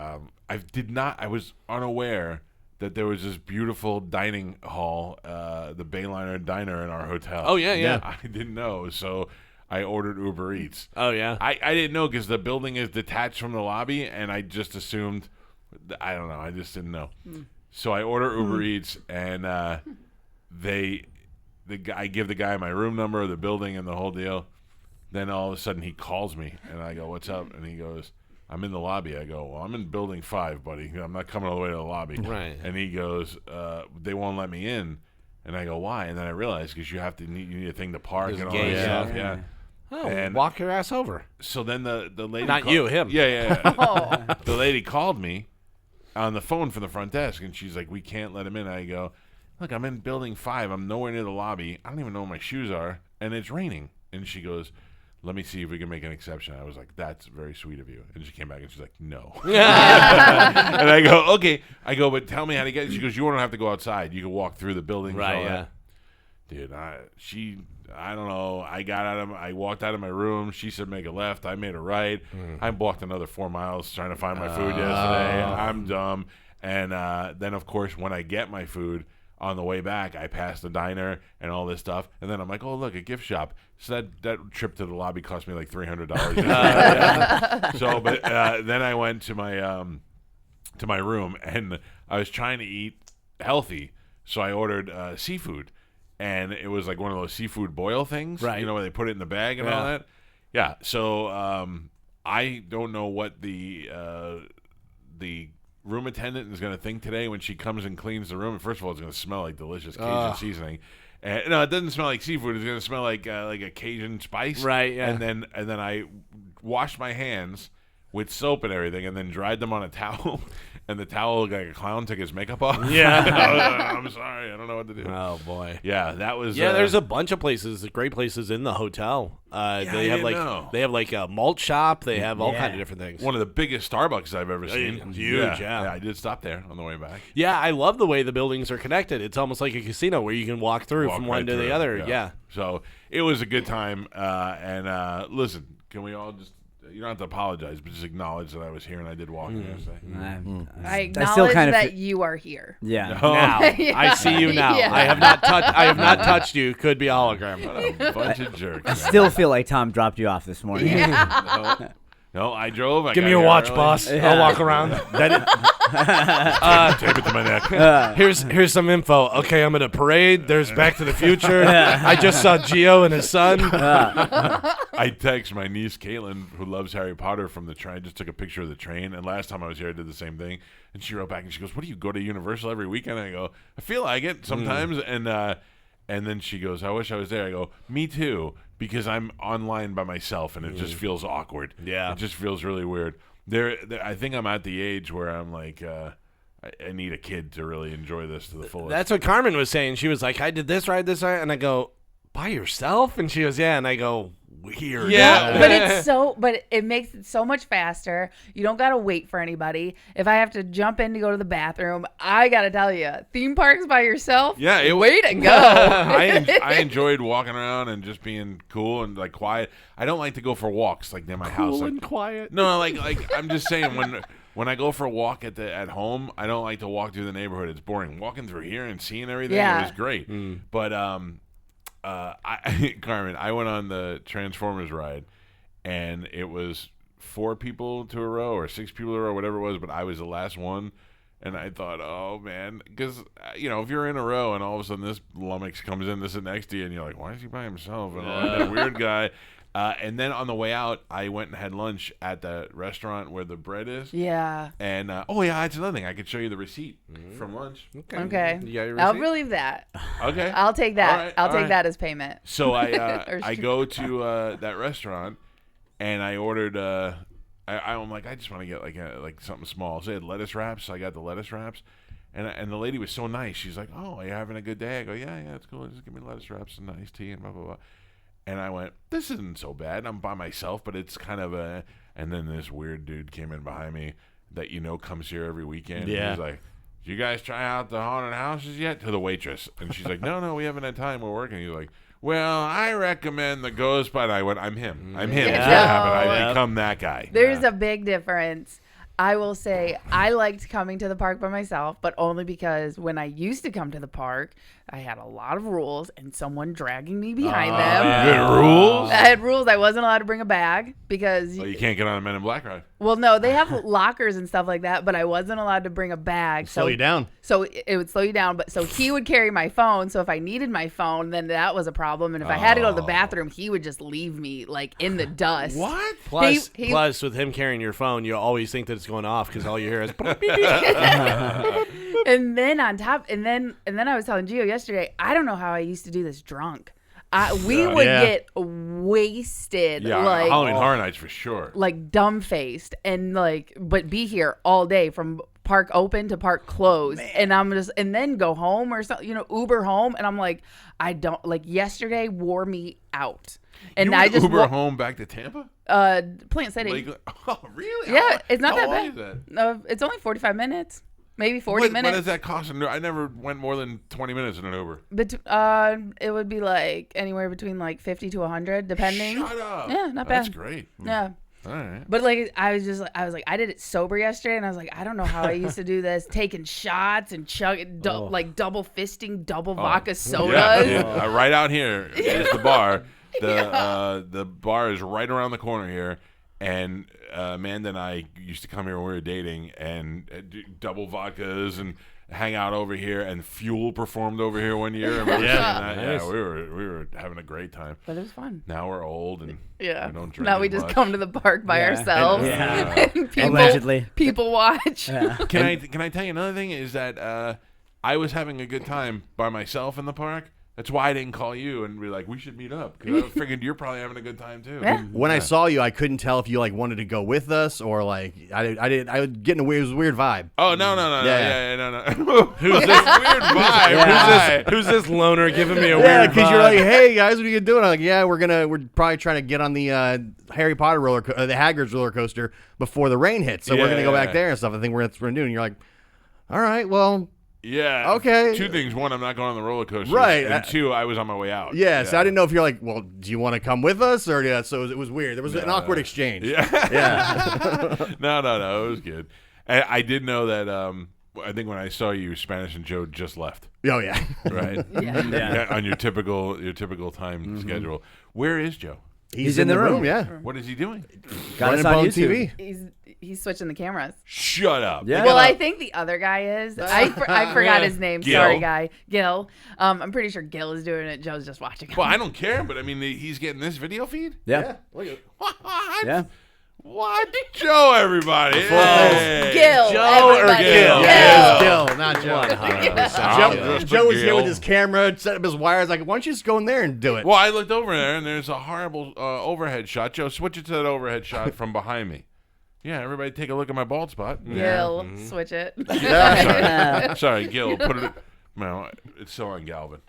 Speaker 1: I was unaware that there was this beautiful dining hall, the Bayliner Diner in our hotel.
Speaker 2: Oh, yeah.
Speaker 1: I didn't know, so I ordered Uber Eats.
Speaker 2: Oh, yeah.
Speaker 1: I didn't know because the building is detached from the lobby, and I just assumed. I don't know. I just didn't know. So I order Uber Eats, and I give the guy my room number, the building, and the whole deal. Then all of a sudden he calls me, and I go, "What's up?" And he goes, "I'm in the lobby." I go, "Well, I'm in building 5, buddy. I'm not coming all the way to the lobby."
Speaker 2: Right.
Speaker 1: And he goes, "They won't let me in." And I go, "Why?" And then I realized because you need a thing to park
Speaker 2: There's
Speaker 1: and all
Speaker 2: gates,
Speaker 1: that stuff.
Speaker 2: yeah.
Speaker 1: Yeah.
Speaker 2: Oh,
Speaker 1: And-
Speaker 2: walk your ass over.
Speaker 1: So then the lady
Speaker 2: Not you, him.
Speaker 1: Yeah.
Speaker 3: Oh.
Speaker 1: The lady called me on the phone from the front desk, and she's like, "We can't let him in." I go, "Look, I'm in building 5. I'm nowhere near the lobby. I don't even know where my shoes are, and it's raining." And she goes, "Let me see if we can make an exception." I was like, "That's very sweet of you." And she came back and she's like, "No." And I go, "Okay." I go, "But tell me how to get it." She goes, "You don't have to go outside. You can walk through the buildings." and
Speaker 2: Right,
Speaker 1: all
Speaker 2: yeah.
Speaker 1: that. Dude, I don't know. I walked out of my room. She said make a left. I made a right. I walked another 4 miles trying to find my food yesterday. I'm dumb. And then, of course, when I get my food on the way back, I pass the diner and all this stuff. And then I'm like, oh, look, a gift shop. So that trip to the lobby cost me like $300. So, but then I went to my room, and I was trying to eat healthy. So I ordered seafood. And it was like one of those seafood boil things,
Speaker 2: Right.
Speaker 1: You know, where they put it in the bag and all that. Yeah. So I don't know what the room attendant is going to think today when she comes and cleans the room. First of all, it's going to smell like delicious Cajun seasoning. And, no, it doesn't smell like seafood. It's going to smell like a Cajun spice.
Speaker 2: Right, yeah.
Speaker 1: And then I washed my hands with soap and everything, and then dried them on a towel. And the towel looked like a clown took his makeup off.
Speaker 2: Yeah.
Speaker 1: I'm sorry. I don't know what to do.
Speaker 2: Oh, boy.
Speaker 1: Yeah, that was.
Speaker 2: Yeah, there's a bunch of places, great places in the hotel.
Speaker 1: I
Speaker 2: They have
Speaker 1: didn't know.
Speaker 2: they have like a malt shop. They have all kinds of different things.
Speaker 1: one of the biggest Starbucks I've ever seen.
Speaker 2: It's huge, yeah.
Speaker 1: I did stop there on the way back.
Speaker 2: Yeah, I love the way the buildings are connected. It's almost like a casino where you can walk through
Speaker 1: Walk
Speaker 2: from
Speaker 1: right
Speaker 2: one to
Speaker 1: through
Speaker 2: the
Speaker 1: it,
Speaker 2: other. Yeah.
Speaker 1: So it was a good time. And listen, can we all just. You don't have to apologize, but just acknowledge that I was here and I did walk in yesterday.
Speaker 3: I
Speaker 6: still
Speaker 3: acknowledge
Speaker 6: kind of
Speaker 3: that you are here.
Speaker 6: Yeah.
Speaker 2: Now I see you now.
Speaker 3: Yeah.
Speaker 2: I have not touched you. Could be a hologram.
Speaker 1: What a bunch of jerks.
Speaker 6: I still feel like Tom dropped you off this morning.
Speaker 1: No, I drove. I
Speaker 2: Give
Speaker 1: got
Speaker 2: me your
Speaker 1: here
Speaker 2: watch,
Speaker 1: early.
Speaker 2: boss. I'll walk around.
Speaker 1: Tape it to my neck.
Speaker 2: Here's some info. Okay, I'm at a parade. There's Back to the Future. I just saw Gio and his son.
Speaker 1: I text my niece Caitlin, who loves Harry Potter, from the train. I just took a picture of the train, and last time I was here, I did the same thing. And she wrote back, and she goes, "What do you go to Universal every weekend?" I go, "I feel like it sometimes." And then she goes, "I wish I was there." I go, "Me too," because I'm online by myself, and it just feels awkward.
Speaker 2: Yeah.
Speaker 1: It just feels really weird. I think I'm at the age where I'm like, I need a kid to really enjoy this to the fullest.
Speaker 2: That's what Carmen was saying. She was like, I did this right, and I go, by yourself? And she goes, yeah. And I go, weird.
Speaker 1: Yeah.
Speaker 3: But it makes it so much faster. You don't got to wait for anybody. If I have to jump in to go to the bathroom, I got to tell you, theme parks by yourself,
Speaker 1: Yeah,
Speaker 3: way to go.
Speaker 1: I enjoyed walking around and just being cool and like quiet. I don't like to go for walks like near my house.
Speaker 2: Cool
Speaker 1: Like,
Speaker 2: and quiet.
Speaker 1: no, like I'm just saying when I go for a walk at home, I don't like to walk through the neighborhood. It's boring. Walking through here and seeing everything,
Speaker 3: Yeah.
Speaker 1: it was great. But Carmen, I went on the Transformers ride, and it was 4 people to a row or 6 people to a row, whatever it was. But I was the last one, and I thought, oh man, because if you're in a row and all of a sudden this lummox comes in to sit next to you, and you're like, why is he by himself? And that weird guy. And then on the way out, I went and had lunch at the restaurant where the bread is.
Speaker 3: Yeah.
Speaker 1: And that's another thing. I could show you the receipt from lunch.
Speaker 3: Okay.
Speaker 2: You got your
Speaker 3: I'll
Speaker 2: receipt?
Speaker 3: believe that.
Speaker 1: Okay.
Speaker 3: I'll take that.
Speaker 1: All right,
Speaker 3: I'll
Speaker 1: all
Speaker 3: take
Speaker 1: right.
Speaker 3: that as payment.
Speaker 1: So I
Speaker 3: Or
Speaker 1: go to that restaurant, and I ordered. I'm like, I just want to get like something small. So they had lettuce wraps. So I got the lettuce wraps, and the lady was so nice. She's like, "Oh, are you having a good day?" I go, "Yeah, it's cool. Just give me lettuce wraps and iced tea and blah blah blah." And I went, this isn't so bad. I'm by myself, but it's kind of a. And then this weird dude came in behind me that comes here every weekend.
Speaker 5: Yeah.
Speaker 1: He's like, did you guys try out the haunted houses yet? To the waitress. And she's like, no, we haven't had time. We're working. He's like, well, I recommend the Ghost, but I went, I'm him. That's what happened. I become that guy.
Speaker 3: There's a big difference. I will say I liked coming to the park by myself, but only because when I used to come to the park, I had a lot of rules and someone dragging me behind them.
Speaker 1: Good rules.
Speaker 3: I had rules. I wasn't allowed to bring a bag because
Speaker 1: Well, you can't get on a Men in Black ride.
Speaker 3: well, no, they have lockers and stuff like that, but I wasn't allowed to bring a bag.
Speaker 5: Slow you down.
Speaker 3: So it would slow you down. But so he would carry my phone. So if I needed my phone, then that was a problem. And if I had to go to the bathroom, he would just leave me like in the dust.
Speaker 1: What?
Speaker 2: Plus, with him carrying your phone, you always think that it's going off because all you hear is.
Speaker 3: And then on top, and then I was telling Gio yesterday, I don't know how I used to do this drunk. We would get wasted,
Speaker 1: Yeah,
Speaker 3: like
Speaker 1: Halloween Horror Nights for sure.
Speaker 3: like dumb faced, and but be here all day from park open to park closed, and and then go home or something, Uber home, and I'm like, I don't yesterday wore me out, and
Speaker 1: You
Speaker 3: I
Speaker 1: would
Speaker 3: just
Speaker 1: Uber home back to Tampa?
Speaker 3: Plant City.
Speaker 1: Lakeland? Oh, really?
Speaker 3: Yeah, it's not
Speaker 1: how
Speaker 3: that
Speaker 1: long
Speaker 3: bad.
Speaker 1: is that?
Speaker 3: No, it's only 45 minutes, maybe 40
Speaker 1: What
Speaker 3: minutes.
Speaker 1: does that cost? I never went more than 20 minutes in an Uber.
Speaker 3: It would be like anywhere between like 50 to 100, depending.
Speaker 1: Shut up.
Speaker 3: Yeah, not
Speaker 1: That's
Speaker 3: bad.
Speaker 1: great.
Speaker 3: Yeah.
Speaker 1: All right.
Speaker 3: But I was like, I did it sober yesterday, and I was like, I don't know how I used to do this, taking shots and chugging, double fisting, double vodka sodas.
Speaker 1: Yeah. Right out here is the bar. The bar is right around the corner here, and Amanda and I used to come here when we were dating and do double vodkas and hang out over here. And Fuel performed over here one year. Remember seeing that?
Speaker 2: Nice.
Speaker 1: Yeah, we were having a great time.
Speaker 3: But it was fun.
Speaker 1: Now we're old and
Speaker 3: Yeah.
Speaker 1: we don't drink
Speaker 3: Now we
Speaker 1: as
Speaker 3: just
Speaker 1: much.
Speaker 3: come to the park by ourselves.
Speaker 6: Yeah.
Speaker 3: And people,
Speaker 6: Allegedly.
Speaker 3: people watch.
Speaker 1: Can I tell you another thing? Is that I was having a good time by myself in the park. That's why I didn't call you and be like, we should meet up, because I figured you're probably having a good time too.
Speaker 3: Yeah.
Speaker 5: When I saw you, I couldn't tell if you wanted to go with us or I was getting a weird, it was a weird vibe.
Speaker 1: Oh no!
Speaker 5: Yeah.
Speaker 1: No! Who's this weird vibe?
Speaker 2: Who's this loner giving me a
Speaker 5: Yeah,
Speaker 2: weird
Speaker 5: because you're
Speaker 2: vibe?
Speaker 5: like, hey guys, what are you doing? I'm like, yeah, we're probably trying to get on the Harry Potter the Hagrid's roller coaster before the rain hits, so we're gonna go back there and stuff. I think we're gonna do. And you're like, all right, well.
Speaker 1: Yeah.
Speaker 5: Okay.
Speaker 1: 2 things. 1, I'm not going on the roller coaster.
Speaker 5: Right.
Speaker 1: And 2, I was on my way out.
Speaker 5: Yeah, so I didn't know if you're like, well, do you want to come with us? Or so it was weird. There was an awkward exchange.
Speaker 1: Yeah.
Speaker 5: Yeah.
Speaker 1: No. It was good. And I did know that. I think when I saw you, Spanish and Joe just left.
Speaker 5: Oh yeah.
Speaker 1: Right.
Speaker 3: Yeah.
Speaker 1: On your typical time schedule. Where is Joe?
Speaker 5: He's
Speaker 6: in the room.
Speaker 5: Yeah.
Speaker 1: What is he doing?
Speaker 6: Got us
Speaker 5: Running
Speaker 6: on
Speaker 5: on
Speaker 6: YouTube.
Speaker 5: TV.
Speaker 3: He's switching the cameras.
Speaker 1: Shut up.
Speaker 6: Yeah.
Speaker 3: Well, I think the other guy is. I forgot his name.
Speaker 1: Gil.
Speaker 3: Sorry, guy. Gil. I'm pretty sure Gil is doing it. Joe's just watching.
Speaker 1: Well, I don't care, but I mean, he's getting this video feed.
Speaker 6: Yeah.
Speaker 5: Look at
Speaker 1: What?
Speaker 6: Yeah.
Speaker 1: What? Joe, everybody.
Speaker 3: Gil.
Speaker 2: Joe or
Speaker 3: everybody.
Speaker 2: Gil?
Speaker 5: Yeah, it's Gil, not Joe.
Speaker 1: 100%.
Speaker 5: Joe was here
Speaker 1: Gil.
Speaker 5: with his camera, set up his wires. Like, why don't you just go in there and do it?
Speaker 1: Well, I looked over there, and there's a horrible overhead shot. Joe, switch it to that overhead shot from behind me. Yeah, everybody take a look at my bald spot.
Speaker 3: Gil, switch it.
Speaker 1: Sorry, Gil. Put it. No, it's still on Galvin.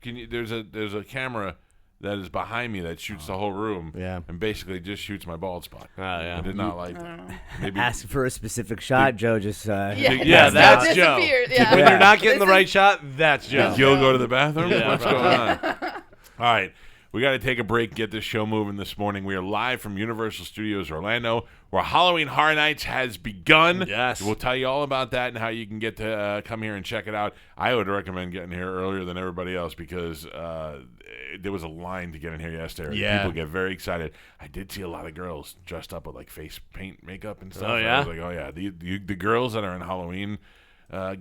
Speaker 1: Can you? There's a camera that is behind me that shoots the whole room.
Speaker 5: Yeah.
Speaker 1: And basically just shoots my bald spot.
Speaker 2: Oh, yeah.
Speaker 1: I did not like that. Maybe
Speaker 6: Ask for a specific shot, Joe. Just
Speaker 2: Yeah, that's Joe.
Speaker 3: disappeared. Yeah.
Speaker 2: When you're not getting the right shot, that's Joe.
Speaker 1: Did Gil go to the bathroom?
Speaker 2: Yeah,
Speaker 1: What's going on? All right. We got to take a break, get this show moving this morning. We are live from Universal Studios Orlando, where Halloween Horror Nights has begun.
Speaker 2: Yes.
Speaker 1: We'll tell you all about that and how you can get to come here and check it out. I would recommend getting here earlier than everybody else because there was a line to get in here yesterday.
Speaker 5: Yeah.
Speaker 1: People get very excited. I did see a lot of girls dressed up with like face paint, makeup, and stuff.
Speaker 2: Oh,
Speaker 1: I
Speaker 2: yeah?
Speaker 1: was like, oh, yeah. The girls that are in Halloween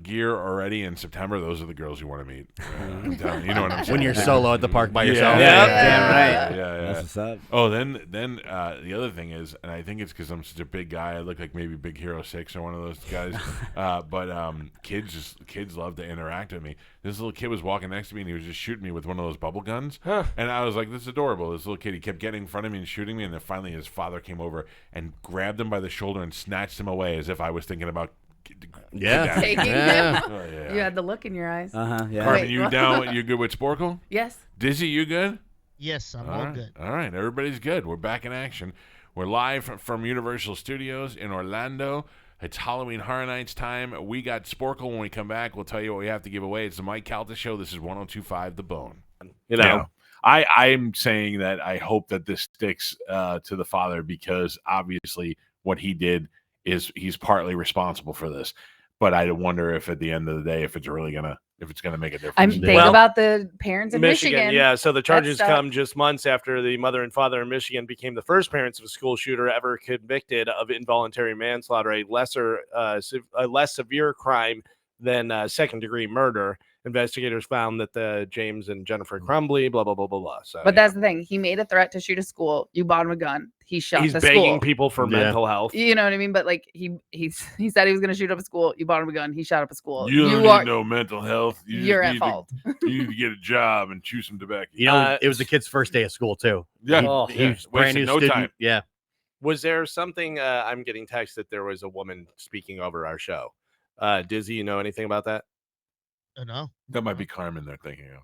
Speaker 1: gear already in September, those are the girls you want to meet. I'm telling you, you know what I'm saying?
Speaker 5: When you're solo at the park by yourself.
Speaker 2: Yeah.
Speaker 6: damn right.
Speaker 1: Yeah.
Speaker 6: That's what's up.
Speaker 1: Oh, then the other thing is, and I think it's because I'm such a big guy. I look like maybe Big Hero 6 or one of those guys. But kids love to interact with me. This little kid was walking next to me, and he was just shooting me with one of those bubble guns.
Speaker 2: Huh.
Speaker 1: And I was like, this is adorable. This little kid, he kept getting in front of me and shooting me, and then finally his father came over and grabbed him by the shoulder and snatched him away as if I was thinking about
Speaker 5: Yeah.
Speaker 3: Taking
Speaker 5: Yeah.
Speaker 3: him.
Speaker 1: Oh, yeah.
Speaker 3: You had the look in your eyes.
Speaker 6: Yeah.
Speaker 1: Carmen,
Speaker 3: Wait,
Speaker 1: you
Speaker 3: what?
Speaker 1: down? You good with Sporkle?
Speaker 3: Yes.
Speaker 1: Dizzy, you good?
Speaker 4: Yes, I'm
Speaker 1: All
Speaker 4: all
Speaker 1: right.
Speaker 4: good.
Speaker 1: All right, everybody's good. We're back in action. We're live from Universal Studios in Orlando. It's Halloween Horror Nights time. We got Sporkle. When we come back, we'll tell you what we have to give away. It's the Mike Calta Show. This is 102.5 The Bone.
Speaker 2: You know.
Speaker 1: I'm saying that I hope that this sticks to the father because obviously what he did is he's partly responsible for this. But I wonder if at the end of the day, if it's gonna make a difference.
Speaker 3: Think
Speaker 2: Well,
Speaker 3: about the parents in Michigan.
Speaker 2: Yeah. So the charges
Speaker 3: That's,
Speaker 2: come just months after the mother and father in Michigan became the first parents of a school shooter ever convicted of involuntary manslaughter, a less severe crime than second-degree murder. Investigators found that the James and Jennifer Crumbly, blah blah blah blah blah. So,
Speaker 3: But that's the thing. He made a threat to shoot a school. You bought him a gun. He shot
Speaker 2: he's
Speaker 3: the
Speaker 2: begging
Speaker 3: school.
Speaker 2: people for
Speaker 5: Yeah.
Speaker 2: mental health.
Speaker 3: You know what I mean? But like he said he was going to shoot up a school. You bought him a gun. He shot up a school.
Speaker 1: You don't
Speaker 3: are
Speaker 1: need no mental health.
Speaker 3: you're at fault.
Speaker 1: You need to get a job and chew some tobacco.
Speaker 5: You know, it was the kid's first day of school too.
Speaker 1: Yeah,
Speaker 6: Oh,
Speaker 5: He was brand new
Speaker 1: no
Speaker 5: student.
Speaker 1: time.
Speaker 5: Yeah.
Speaker 2: Was there something? I'm getting text that there was a woman speaking over our show. Dizzy, you know anything about that?
Speaker 4: No.
Speaker 1: That might be Carmen they're thinking of.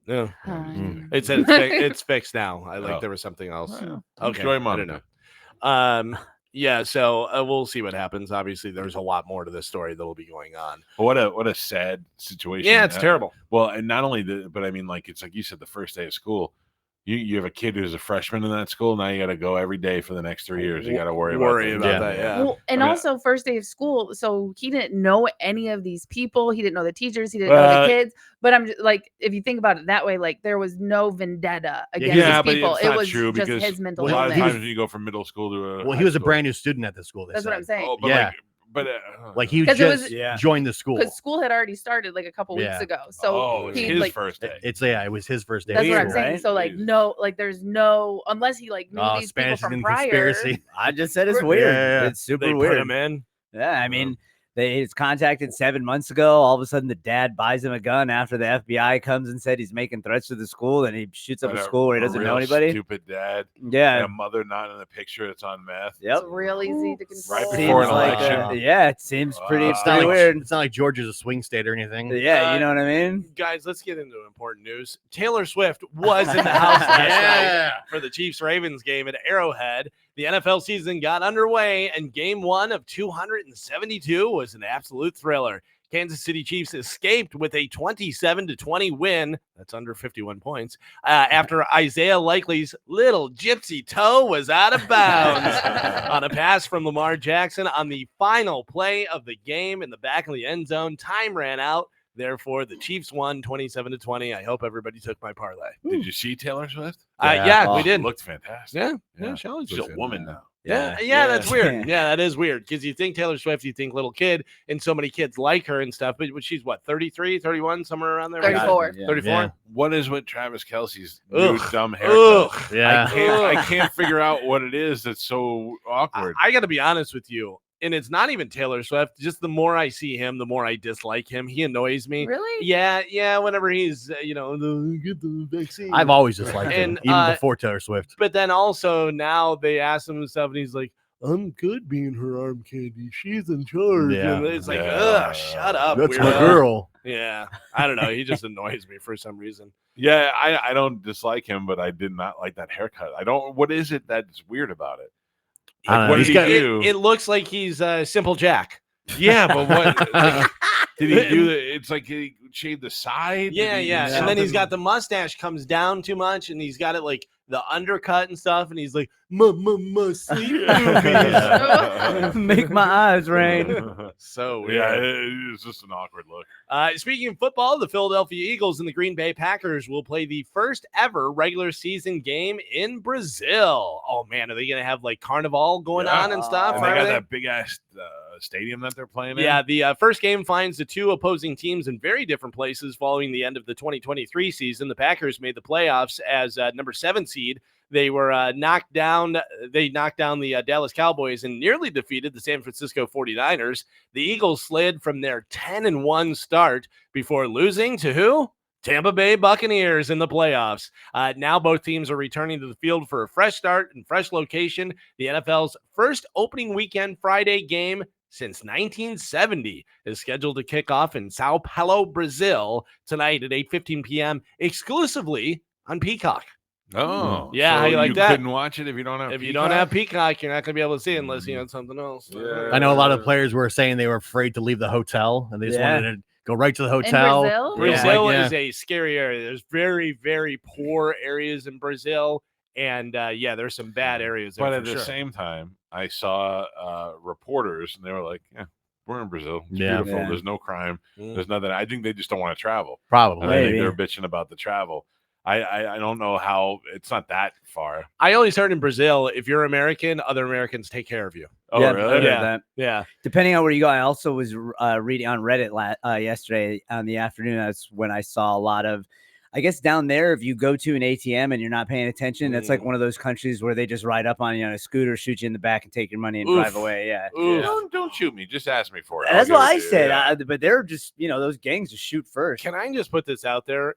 Speaker 2: No.
Speaker 3: Um,
Speaker 2: It said it's fixed now.
Speaker 1: Oh.
Speaker 2: There was something else.
Speaker 1: Well,
Speaker 2: Okay,
Speaker 1: enjoy
Speaker 2: I don't
Speaker 1: Monica.
Speaker 2: know. Yeah. So we'll see what happens. Obviously, there's a lot more to this story that will be going on.
Speaker 1: What a sad situation.
Speaker 2: Yeah, it's terrible.
Speaker 1: Well, and not only but I mean, like it's like you said, the first day of school. You have a kid who's a freshman in that school. Now you got to go every day for the next 3 years. You got to worry about
Speaker 2: that. Yeah.
Speaker 3: Well, and
Speaker 1: I mean,
Speaker 3: also first day of school, so he didn't know any of these people. He didn't know the teachers. He didn't know the kids. But I'm just, like, if you think about it that way, like there was no vendetta against
Speaker 1: Yeah, but
Speaker 3: these people.
Speaker 1: it's
Speaker 3: It
Speaker 1: not
Speaker 3: was
Speaker 1: true
Speaker 3: just
Speaker 1: because
Speaker 3: his mental
Speaker 1: a lot of
Speaker 3: illness.
Speaker 1: times when you go from middle school to a
Speaker 5: Well,
Speaker 1: high
Speaker 5: he was a
Speaker 1: school-
Speaker 5: brand new student at the school. They
Speaker 3: That's what
Speaker 5: said.
Speaker 3: I'm saying.
Speaker 1: Oh, but
Speaker 5: Yeah.
Speaker 1: like, but
Speaker 5: Like he
Speaker 3: 'Cause it was-
Speaker 5: just
Speaker 1: Yeah.
Speaker 5: joined the school.
Speaker 3: Because school had already started like a couple weeks
Speaker 5: Yeah.
Speaker 3: ago. So
Speaker 1: it's
Speaker 3: he
Speaker 1: his
Speaker 3: like
Speaker 1: first day.
Speaker 5: It was his first day.
Speaker 3: that's
Speaker 5: of
Speaker 3: what I'm
Speaker 5: school.
Speaker 3: saying.
Speaker 6: right?
Speaker 3: So like
Speaker 1: Jesus.
Speaker 3: no, like there's no unless he like knew
Speaker 5: Oh,
Speaker 3: these
Speaker 5: Spanish
Speaker 3: people
Speaker 5: is
Speaker 3: from
Speaker 5: in
Speaker 3: prior.
Speaker 5: conspiracy.
Speaker 6: I just said it's
Speaker 3: Yeah,
Speaker 6: weird.
Speaker 5: yeah, yeah.
Speaker 6: It's super
Speaker 2: They put
Speaker 6: weird.
Speaker 2: him in.
Speaker 6: Yeah, I mean, it's contacted 7 months ago. All of a sudden, the dad buys him a gun after the FBI comes and said he's making threats to the school, and he shoots up a school where he doesn't know
Speaker 1: real
Speaker 6: anybody.
Speaker 1: Stupid dad.
Speaker 6: Yeah.
Speaker 1: And a mother not in the picture. It's on meth.
Speaker 6: Yep.
Speaker 3: It's real easy to control.
Speaker 1: Right
Speaker 6: Seems
Speaker 1: before an
Speaker 6: like,
Speaker 1: election.
Speaker 6: yeah, it seems pretty,
Speaker 1: It's
Speaker 5: It's not
Speaker 6: pretty
Speaker 5: like
Speaker 6: weird.
Speaker 5: It's not like Georgia's a swing state or anything.
Speaker 6: Yeah, you know what I mean?
Speaker 2: Guys, let's get into important news. Taylor Swift was in the house last night for the Chiefs-Ravens game at Arrowhead. The NFL season got underway, and game 1 of 272 was an absolute thriller. Kansas City Chiefs escaped with a 27-20 win. That's under 51 points. After Isaiah Likely's little gypsy toe was out of bounds on a pass from Lamar Jackson on the final play of the game in the back of the end zone. Time ran out. Therefore, the Chiefs won 27-20. I hope everybody took my parlay.
Speaker 1: Did you see Taylor Swift?
Speaker 2: Yeah,
Speaker 6: Oh,
Speaker 2: we did.
Speaker 1: Looked fantastic.
Speaker 2: Yeah, she always
Speaker 1: She's
Speaker 2: looks
Speaker 1: a
Speaker 2: good.
Speaker 1: woman now.
Speaker 2: Yeah, that's weird. Yeah, that is weird because you think Taylor Swift, you think little kid, and so many kids like her and stuff, but she's what, 33, 31, somewhere around there?
Speaker 3: 34.
Speaker 6: Yeah.
Speaker 2: 34?
Speaker 5: Yeah.
Speaker 1: What is with Travis Kelce's
Speaker 2: Ugh.
Speaker 1: new dumb haircut?
Speaker 2: Ugh.
Speaker 5: Yeah.
Speaker 1: I can't figure out what it is that's so awkward.
Speaker 2: I got to be honest with you, and it's not even Taylor Swift. Just the more I see him, the more I dislike him. He annoys me.
Speaker 3: Really?
Speaker 2: Yeah. Whenever he's, get the vaccine.
Speaker 5: I've always disliked him,
Speaker 2: And,
Speaker 5: even before Taylor Swift.
Speaker 2: But then also now they ask him and stuff, and he's like, I'm good being her arm candy. She's in charge.
Speaker 5: Yeah.
Speaker 2: And it's like,
Speaker 1: Yeah.
Speaker 2: ugh, shut up.
Speaker 5: That's
Speaker 2: weirdo.
Speaker 5: my girl.
Speaker 2: Yeah, I don't know. He just annoys me for some reason.
Speaker 1: Yeah, I don't dislike him, but I did not like that haircut. I don't. What is it that's weird about it?
Speaker 5: I don't know.
Speaker 1: What did
Speaker 5: He's
Speaker 1: he
Speaker 5: got-
Speaker 1: do?
Speaker 2: It looks like he's Simple Jack.
Speaker 1: Yeah, but what? Like, did he do? It's like he shaved the side.
Speaker 2: Yeah,
Speaker 1: Did he
Speaker 2: yeah.
Speaker 1: do
Speaker 2: And then he's
Speaker 1: something?
Speaker 2: got the mustache comes down too much, and he's got it like the undercut and stuff, and he's like, sleep movies.
Speaker 6: Make my eyes rain.
Speaker 2: So weird.
Speaker 1: Yeah, it's just an awkward look.
Speaker 2: Speaking of football, the Philadelphia Eagles and the Green Bay Packers will play the first ever regular season game in Brazil. Oh man, are they gonna have like carnival going on and stuff?
Speaker 1: And they got
Speaker 2: Are they?
Speaker 1: that big ass stadium that they're playing in.
Speaker 2: Yeah, the first game finds the two opposing teams in very different places following the end of the 2023 season. The Packers made the playoffs as number 7 seed. They were knocked down. They knocked down the Dallas Cowboys and nearly defeated the San Francisco 49ers. The Eagles slid from their 10-1 start before losing to who? Tampa Bay Buccaneers in the playoffs. Now both teams are returning to the field for a fresh start and fresh location. The NFL's first opening weekend Friday game since 1970 is scheduled to kick off in Sao Paulo, Brazil tonight at 8:15 p.m. exclusively on Peacock.
Speaker 1: Oh,
Speaker 2: Yeah,
Speaker 1: so
Speaker 2: how you like that?
Speaker 1: Couldn't watch it if you don't have.
Speaker 2: If you don't have Peacock, you're not going to be able to see it unless you have something else.
Speaker 1: Yeah.
Speaker 5: I know a lot of players were saying they were afraid to leave the hotel and they just
Speaker 6: Yeah.
Speaker 5: wanted to go right to the hotel.
Speaker 3: Brazil?
Speaker 2: Brazil
Speaker 5: Yeah.
Speaker 2: is a scary area. There's very, very poor areas in Brazil. And there's some bad areas there.
Speaker 1: But
Speaker 2: for
Speaker 1: at the
Speaker 2: sure.
Speaker 1: same time, I saw reporters, and they were like, "Yeah, we're in Brazil. It's
Speaker 5: Yeah.
Speaker 1: beautiful.
Speaker 6: Yeah.
Speaker 1: There's no crime.
Speaker 2: Mm.
Speaker 1: There's nothing." I think they just don't want to travel.
Speaker 5: Probably.
Speaker 1: And I think
Speaker 6: Maybe.
Speaker 1: they're bitching about the travel. I don't know how. It's not that far.
Speaker 2: I always heard in Brazil, if you're American, other Americans take care of you.
Speaker 1: Oh,
Speaker 6: Yeah, I
Speaker 1: really?
Speaker 6: heard
Speaker 2: Yeah.
Speaker 6: that.
Speaker 2: Yeah.
Speaker 6: Depending on where you go, I also was reading on Reddit yesterday on the afternoon. That's when I saw a lot of, I guess down there, if you go to an ATM and you're not paying attention, that's like one of those countries where they just ride up on you on a scooter, shoot you in the back, and take your money and drive
Speaker 2: Oof.
Speaker 6: away. Yeah.
Speaker 2: Oof.
Speaker 1: Don't shoot me. Just ask me for it.
Speaker 6: That's
Speaker 1: I'll
Speaker 6: what
Speaker 1: give
Speaker 6: I
Speaker 1: it to you.
Speaker 6: said.
Speaker 1: Yeah.
Speaker 6: But they're just, those gangs just shoot first.
Speaker 2: Can I just put this out there?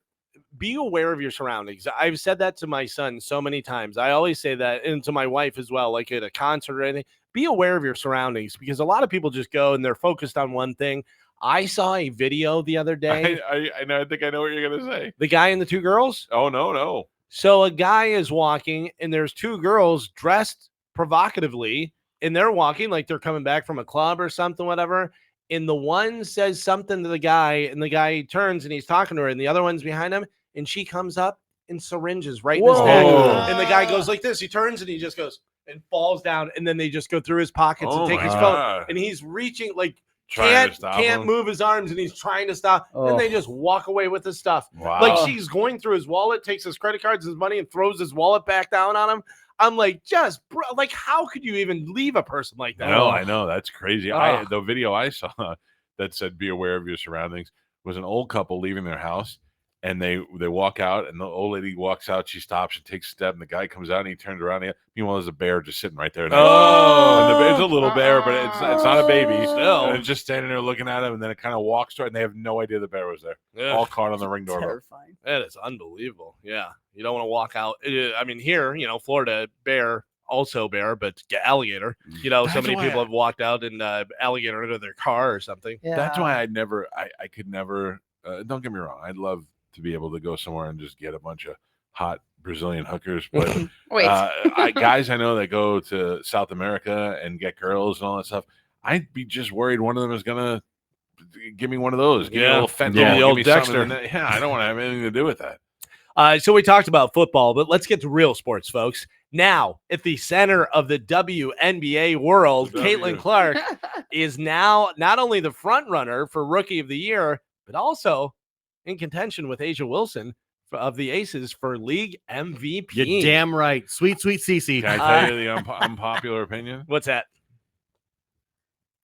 Speaker 2: Be aware of your surroundings. I've said that to my son so many times. I always say that, and to my wife as well, like at a concert or anything. Be aware of your surroundings because a lot of people just go and they're focused on one thing. I saw a video the other day.
Speaker 1: I know. I think I know what you're gonna say.
Speaker 2: The guy and the two girls.
Speaker 1: Oh no.
Speaker 2: So a guy is walking and there's two girls dressed provocatively and they're walking like they're coming back from a club or something, whatever. And the one says something to the guy and the guy turns and he's talking to her and the other one's behind him and she comes up and syringes right in his neck.
Speaker 1: Whoa.
Speaker 2: And the guy goes like this. He turns and he just goes and falls down and then they just go through his pockets and take his phone
Speaker 1: God.
Speaker 2: and he's reaching like
Speaker 1: Trying to stop
Speaker 2: can't
Speaker 1: him.
Speaker 2: move his arms and he's trying to stop.
Speaker 6: Oh.
Speaker 2: And they just walk away with his stuff.
Speaker 1: Wow.
Speaker 2: Like she's going through his wallet, takes his credit cards, his money, and throws his wallet back down on him. I'm like, bro, like, how could you even leave a person like that?
Speaker 1: No, I know that's crazy.
Speaker 2: Ugh.
Speaker 1: The video I saw that said "Be aware of your surroundings" was an old couple leaving their house, and they walk out, and the old lady walks out. She stops and takes a step, and the guy comes out, and he turns around. Meanwhile, there's a bear just sitting right there. And the bear's a little bear, but it's not a baby.
Speaker 2: Still.
Speaker 1: And it's just standing there looking at him, and then it kind of walks toward, and they have no idea the bear was there.
Speaker 2: Yeah.
Speaker 1: All caught on the ring doorbell.
Speaker 6: Terrifying.
Speaker 2: That is unbelievable. Yeah. You don't want to walk out. I mean, here, Florida, bear, also bear, but alligator. So
Speaker 1: That's
Speaker 2: many
Speaker 1: why
Speaker 2: people have walked out in alligator into their car or something.
Speaker 3: Yeah.
Speaker 1: That's why I could never. Don't get me wrong. I'd love to be able to go somewhere and just get a bunch of hot Brazilian hookers, but
Speaker 3: Wait.
Speaker 1: guys I know that go to South America and get girls and all that stuff, I'd be just worried one of them is gonna give me one of those. Give me a little fentanyl.
Speaker 2: Yeah, the
Speaker 1: give
Speaker 2: old
Speaker 1: me
Speaker 2: Dexter.
Speaker 1: something. Yeah, I don't want to have anything to do with that.
Speaker 2: So we talked about football, but let's get to real sports, folks. Now, at the center of the WNBA world,
Speaker 1: W.
Speaker 2: Caitlin Clark is now not only the front runner for Rookie of the Year, but also in contention with Asia Wilson of the Aces for league MVP.
Speaker 5: You're damn right. Sweet Cece.
Speaker 1: Can I tell you the unpopular opinion?
Speaker 2: What's that?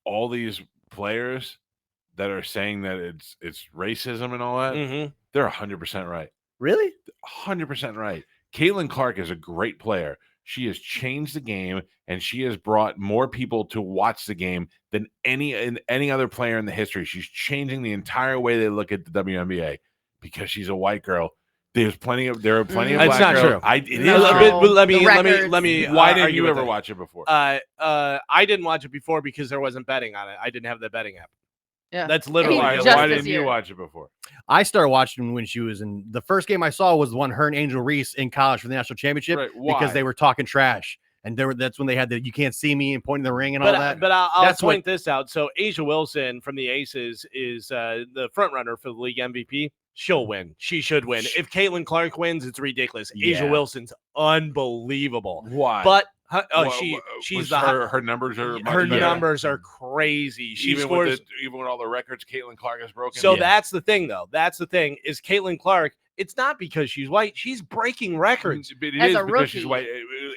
Speaker 1: All these players that are saying that it's racism and all that,
Speaker 2: Mm-hmm.
Speaker 1: they're 100% right.
Speaker 6: Really?
Speaker 1: 100% right. Caitlin Clark is a great player. She has changed the game, and she has brought more people to watch the game than any other player in the history. She's changing the entire way they look at the WNBA because she's a white girl. There are plenty of
Speaker 2: It's
Speaker 1: black
Speaker 2: not
Speaker 1: girls.
Speaker 2: true.
Speaker 1: It is
Speaker 3: No.
Speaker 1: true.
Speaker 2: But let
Speaker 3: The
Speaker 2: me
Speaker 3: records.
Speaker 1: Why didn't
Speaker 2: argue
Speaker 1: you
Speaker 2: with
Speaker 1: ever
Speaker 2: it.
Speaker 1: watch it before?
Speaker 2: I didn't watch it before because there wasn't betting on it. I didn't have the betting app.
Speaker 3: Yeah.
Speaker 2: That's literally
Speaker 3: He
Speaker 1: Why,
Speaker 3: just
Speaker 1: why
Speaker 3: this
Speaker 1: didn't
Speaker 3: year.
Speaker 1: you watch it before?
Speaker 5: I started watching when she was in the first game I saw was the one her and Angel Reese in college for the national championship
Speaker 1: Right, why?
Speaker 5: because they were talking trash. And that's when they had the "you can't see me" and pointing the ring and all that.
Speaker 2: But I'll
Speaker 5: That's what-
Speaker 2: point this out. So Asia Wilson from the Aces is the front runner for the league MVP. She'll win. She should win. If Caitlin Clark wins, it's ridiculous. Asia
Speaker 5: Yeah.
Speaker 2: Wilson's unbelievable.
Speaker 1: Why?
Speaker 2: But she's
Speaker 1: was
Speaker 2: the
Speaker 1: her numbers are much
Speaker 2: her
Speaker 1: better?
Speaker 2: numbers are crazy. She
Speaker 1: even
Speaker 2: scores.
Speaker 1: even with all the records Caitlin Clark has broken.
Speaker 2: So that's the thing, though. That's the thing is Caitlin Clark. It's not because she's white. She's breaking records.
Speaker 1: But it
Speaker 3: As
Speaker 1: is
Speaker 3: a
Speaker 1: because she's
Speaker 3: rookie.
Speaker 1: white.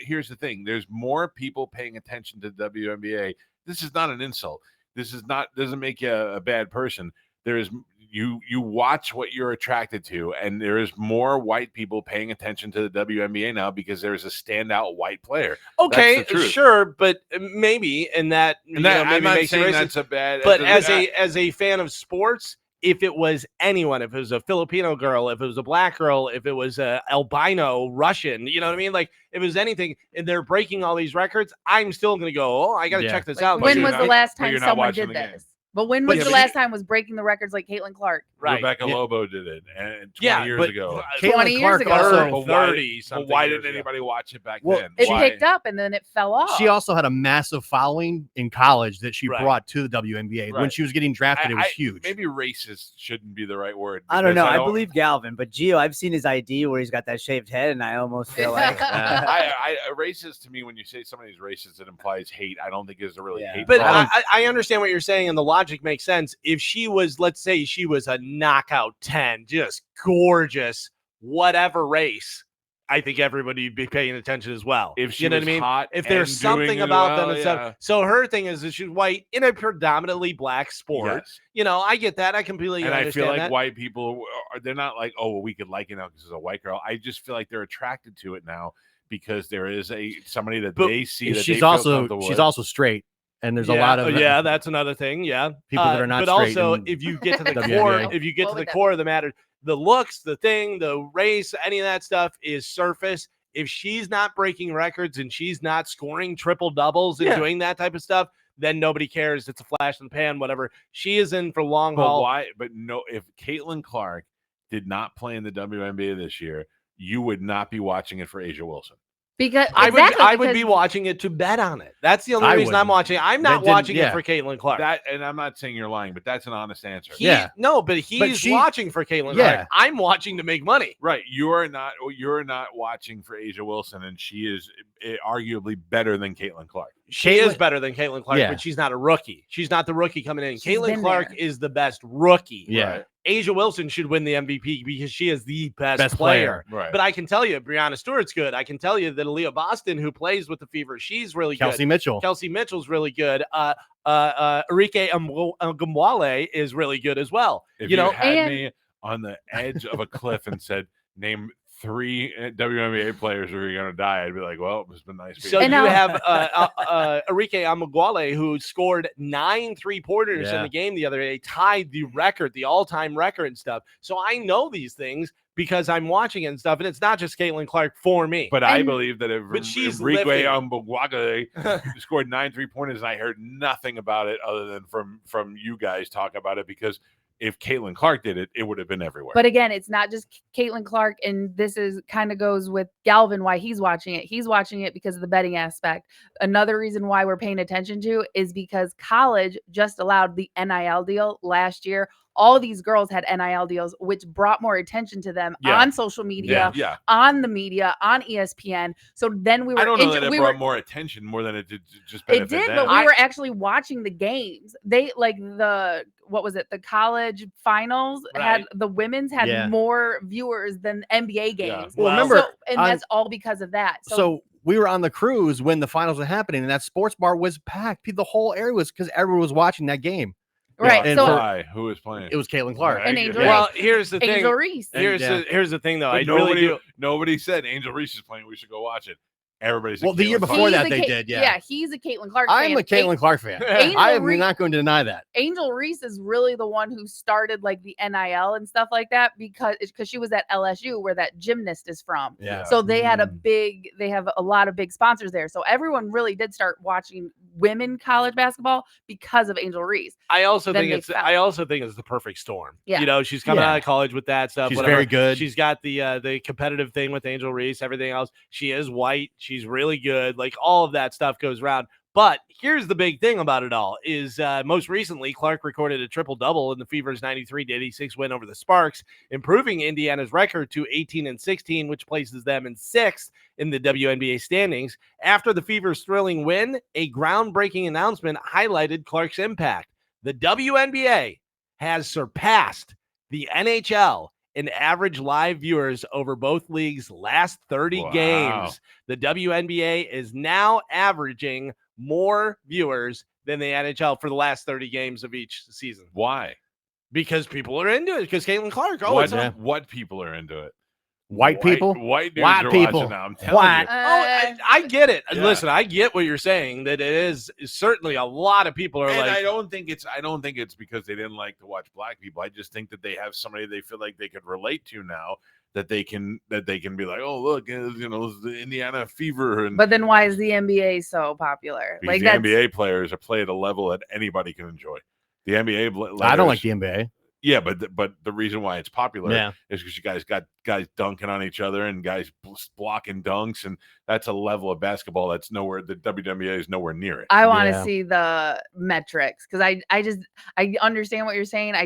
Speaker 1: Here's the thing: there's more people paying attention to the WNBA. This is not an insult. This is not doesn't make you a bad person. There is you watch what you're attracted to, and there is more white people paying attention to the WNBA now because there is a standout white player.
Speaker 2: Okay,
Speaker 1: That's the truth.
Speaker 2: sure, but maybe, and that
Speaker 1: And that,
Speaker 2: maybe
Speaker 1: I'm not
Speaker 2: makes you
Speaker 1: saying
Speaker 2: racist.
Speaker 1: that's a bad.
Speaker 2: But
Speaker 1: that-
Speaker 2: as a fan of sports, if it was anyone, if it was a Filipino girl, if it was a black girl, if it was a albino Russian, you know what I mean? Like if it was anything, and they're breaking all these records, I'm still gonna go. Oh, I got to
Speaker 5: Yeah.
Speaker 2: check this
Speaker 3: Like,
Speaker 2: out.
Speaker 3: when
Speaker 1: you're
Speaker 3: was
Speaker 1: not-
Speaker 3: the last
Speaker 1: but
Speaker 3: time
Speaker 1: you're not
Speaker 3: someone
Speaker 1: watching
Speaker 3: did
Speaker 1: the game.
Speaker 3: this? But when
Speaker 1: But
Speaker 3: was the
Speaker 1: yeah,
Speaker 3: last time was breaking the records like Caitlin Clark?
Speaker 2: Right?
Speaker 1: Rebecca
Speaker 5: Yeah.
Speaker 1: Lobo did it, and 20
Speaker 2: Yeah,
Speaker 1: years
Speaker 2: but
Speaker 1: ago.
Speaker 5: Caitlin
Speaker 3: 20 years
Speaker 5: Clark
Speaker 3: ago.
Speaker 5: also
Speaker 1: But why-
Speaker 2: 30
Speaker 1: but
Speaker 2: something
Speaker 1: why
Speaker 2: years
Speaker 1: didn't
Speaker 2: ago.
Speaker 1: anybody watch it back
Speaker 5: Well,
Speaker 1: then?
Speaker 3: It
Speaker 1: Why?
Speaker 3: picked up and then it fell off.
Speaker 5: She also had a massive following in college that she
Speaker 2: Right.
Speaker 5: brought to the WNBA. When
Speaker 1: Right.
Speaker 5: she was getting drafted, it was huge.
Speaker 1: Maybe racist shouldn't be the right word.
Speaker 6: I don't
Speaker 1: because
Speaker 6: know. I believe Galvin, but Gio, I've seen his ID where he's got that shaved head, and I almost feel like
Speaker 1: racist to me, when you say somebody's racist, it implies hate. I don't think it's a really
Speaker 6: Yeah.
Speaker 1: hate.
Speaker 2: But
Speaker 1: problem.
Speaker 2: I understand what you're saying, and the logic makes sense. If she was, let's say, she was a knockout 10, just gorgeous, whatever race, I think everybody would be paying attention as well.
Speaker 1: If she
Speaker 2: you know
Speaker 1: was
Speaker 2: what I mean?
Speaker 1: hot
Speaker 2: If
Speaker 1: and
Speaker 2: there's
Speaker 1: doing
Speaker 2: something
Speaker 1: it
Speaker 2: about them
Speaker 1: well,
Speaker 2: and stuff. So her thing is that she's white in a predominantly black sport.
Speaker 1: Yes.
Speaker 2: You know, I get that. I completely
Speaker 1: And I
Speaker 2: understand
Speaker 1: feel like
Speaker 2: that.
Speaker 1: white people they're not like, oh, well, we could like it now because it's a white girl. I just feel like they're attracted to it now because there is somebody that
Speaker 5: But
Speaker 1: they see that they
Speaker 5: she's
Speaker 1: feel
Speaker 5: also
Speaker 1: comfortable
Speaker 5: she's
Speaker 1: with.
Speaker 5: also straight, and there's a lot of
Speaker 2: yeah, that's another thing. Yeah,
Speaker 5: People that are not
Speaker 2: But
Speaker 5: straight
Speaker 2: also,
Speaker 5: in
Speaker 2: if you get to the
Speaker 5: WNBA.
Speaker 2: core, if you get
Speaker 3: What
Speaker 2: to the
Speaker 3: would that
Speaker 2: core
Speaker 3: be?
Speaker 2: of the matter, the looks, the thing, the race, any of that stuff is surface. If she's not breaking records and she's not scoring triple doubles and
Speaker 1: Yeah.
Speaker 2: doing that type of stuff, then nobody cares. It's a flash in the pan, whatever. She is in for long
Speaker 1: But
Speaker 2: haul.
Speaker 1: why? But no, if Caitlin Clark did not play in the WNBA this year, you would not be watching it for Asia Wilson.
Speaker 3: because
Speaker 2: I would
Speaker 3: because
Speaker 2: be watching it to bet on it. That's the only
Speaker 5: I
Speaker 2: reason I'm
Speaker 5: wouldn't.
Speaker 2: watching it. I'm
Speaker 5: That
Speaker 2: not
Speaker 5: didn't-
Speaker 2: watching
Speaker 5: yeah.
Speaker 2: it for Caitlin Clark.
Speaker 1: That, and I'm not saying you're lying, but that's an honest answer.
Speaker 5: Yeah.
Speaker 2: No, but he's
Speaker 5: she-
Speaker 2: watching for Caitlin
Speaker 5: Yeah.
Speaker 2: Clark. I'm watching to make money.
Speaker 1: Right, you're not watching for Asia Wilson, and she is arguably better than Caitlin Clark.
Speaker 2: She
Speaker 5: Caitlin-
Speaker 2: is better than Caitlin Clark,
Speaker 5: Yeah.
Speaker 2: but she's not a rookie. She's not the rookie coming in.
Speaker 3: She's
Speaker 2: Caitlin
Speaker 3: been
Speaker 2: Clark
Speaker 3: there.
Speaker 2: is the best rookie.
Speaker 5: Yeah.
Speaker 1: Right.
Speaker 2: Asia Wilson should win the MVP because she is the best,
Speaker 5: Best
Speaker 2: player.
Speaker 5: player.
Speaker 1: Right.
Speaker 2: But I can tell you, Brianna Stewart's good. I can tell you that Aaliyah Boston, who plays with the Fever, she's really
Speaker 5: Kelsey
Speaker 2: good.
Speaker 5: Mitchell.
Speaker 2: Kelsey Mitchell's really good. Enrique Amwale is really good as well.
Speaker 1: If
Speaker 2: you know,
Speaker 1: had
Speaker 3: and-
Speaker 1: me on the edge of a cliff and said, name 3 WNBA players who are going to die, I'd be like, well, it's been nice.
Speaker 2: so
Speaker 1: being
Speaker 2: you
Speaker 3: And
Speaker 1: here.
Speaker 3: now-
Speaker 2: have Enrique Amwale, who scored 9 3-pointers in
Speaker 5: Yeah.
Speaker 2: the game the other day, tied the record, the all-time record and stuff. So I know these things because I'm watching it and stuff, and it's not just Caitlin Clark for me.
Speaker 1: But I
Speaker 3: And-
Speaker 1: believe that if
Speaker 2: But she's
Speaker 1: Enrique
Speaker 2: lifting.
Speaker 1: Ambogwagale scored 9 3-pointers, and I heard nothing about it other than from you guys talk about it, because if Caitlin Clark did it, it would have been everywhere.
Speaker 3: But again, it's not just Caitlin Clark, and this is kind of goes with Galvin why he's watching it. He's watching it because of the betting aspect. Another reason why we're paying attention to is because college just allowed the NIL deal last year. All these girls had NIL deals, which brought more attention to them
Speaker 1: Yeah.
Speaker 3: on social media,
Speaker 1: yeah.
Speaker 3: on the media, on ESPN. So then we were
Speaker 1: I don't know that it
Speaker 3: we
Speaker 1: brought
Speaker 3: were
Speaker 1: more attention more than it did just
Speaker 3: it
Speaker 1: benefit
Speaker 3: did,
Speaker 1: them.
Speaker 3: but we were actually watching the games. They like what was it? The college finals had
Speaker 2: Right.
Speaker 3: the women's had
Speaker 5: Yeah.
Speaker 3: more viewers than NBA
Speaker 1: Yeah.
Speaker 3: games.
Speaker 5: Well,
Speaker 2: Well,
Speaker 5: remember,
Speaker 3: and
Speaker 5: on-
Speaker 3: that's all because of that.
Speaker 5: so we were on the cruise when the finals were happening, and that sports bar was packed. The whole area was because everyone was watching that game.
Speaker 3: right.
Speaker 5: and
Speaker 3: So
Speaker 5: for-
Speaker 1: Why? Who was playing?
Speaker 5: It was Caitlin Clark.
Speaker 3: And
Speaker 1: Right,
Speaker 3: Angel
Speaker 1: yeah.
Speaker 2: Well, here's the thing.
Speaker 3: Angel Reese.
Speaker 2: Here's
Speaker 5: Yeah.
Speaker 2: here's the thing, though.
Speaker 1: But
Speaker 2: I really do.
Speaker 1: nobody said Angel Reese is playing. We should go watch it. Everybody's
Speaker 5: Well, the year
Speaker 1: Caitlin Clark.
Speaker 5: before that
Speaker 3: He's a
Speaker 5: they
Speaker 3: Ca-
Speaker 5: did, yeah.
Speaker 3: he's a Caitlin Clark
Speaker 5: I'm
Speaker 3: fan.
Speaker 5: a Caitlin Clark fan.
Speaker 3: Angel
Speaker 5: I am
Speaker 3: Reese-
Speaker 5: not going to deny that.
Speaker 3: Angel Reese is really the one who started like the NIL and stuff like that because she was at LSU where that gymnast is from.
Speaker 5: Yeah.
Speaker 3: So they had
Speaker 5: Mm.
Speaker 3: they have a lot of big sponsors there. So everyone really did start watching women college basketball because of Angel Reese.
Speaker 2: I also
Speaker 3: Then
Speaker 2: think
Speaker 3: they
Speaker 2: it's
Speaker 3: found-
Speaker 2: I also think it's the perfect storm.
Speaker 3: Yeah.
Speaker 2: You know, she's coming
Speaker 5: Yeah.
Speaker 2: out of college with that stuff.
Speaker 5: She's
Speaker 2: whatever.
Speaker 5: very good.
Speaker 2: She's got the competitive thing with Angel Reese, everything else. She is white. She's really good. Like all of that stuff goes around. But here's the big thing about it all is most recently, Clark recorded a triple-double in the Fever's 93-86 win over the Sparks, improving Indiana's record to 18-16, which places them in 6th in the WNBA standings. After the Fever's thrilling win, a groundbreaking announcement highlighted Clark's impact. The WNBA has surpassed the NHL in average live viewers over both leagues' last 30
Speaker 1: Wow.
Speaker 2: games. The WNBA is now averaging more viewers than the NHL for the last 30 games of each season.
Speaker 1: Why?
Speaker 2: Because people are into it. Because Caitlin Clark. Oh,
Speaker 1: what,
Speaker 2: it's
Speaker 5: yeah.
Speaker 1: what people are into it?
Speaker 5: White people?
Speaker 1: White dudes
Speaker 5: White
Speaker 1: are
Speaker 5: people.
Speaker 1: watching now. I'm telling
Speaker 5: White.
Speaker 1: you.
Speaker 2: I get it.
Speaker 1: Yeah.
Speaker 2: Listen, I get what you're saying. That it is certainly a lot of people are
Speaker 1: And
Speaker 2: like.
Speaker 1: I don't think it's because they didn't like to watch black people. I just think that they have somebody they feel like they could relate to now, that they can be like, oh look, you know, the Indiana Fever, and
Speaker 3: But then why is the NBA so popular?
Speaker 1: because
Speaker 3: Like
Speaker 1: the
Speaker 3: that's
Speaker 1: NBA players are play at a level that anybody can enjoy. The NBA players,
Speaker 5: I don't like the NBA.
Speaker 1: Yeah, but the reason why it's popular
Speaker 5: Yeah.
Speaker 1: is because you guys got guys dunking on each other and guys blocking dunks, and that's a level of basketball that's nowhere. The WNBA is nowhere near it.
Speaker 3: I want to
Speaker 5: Yeah.
Speaker 3: see the metrics because I understand what you're saying.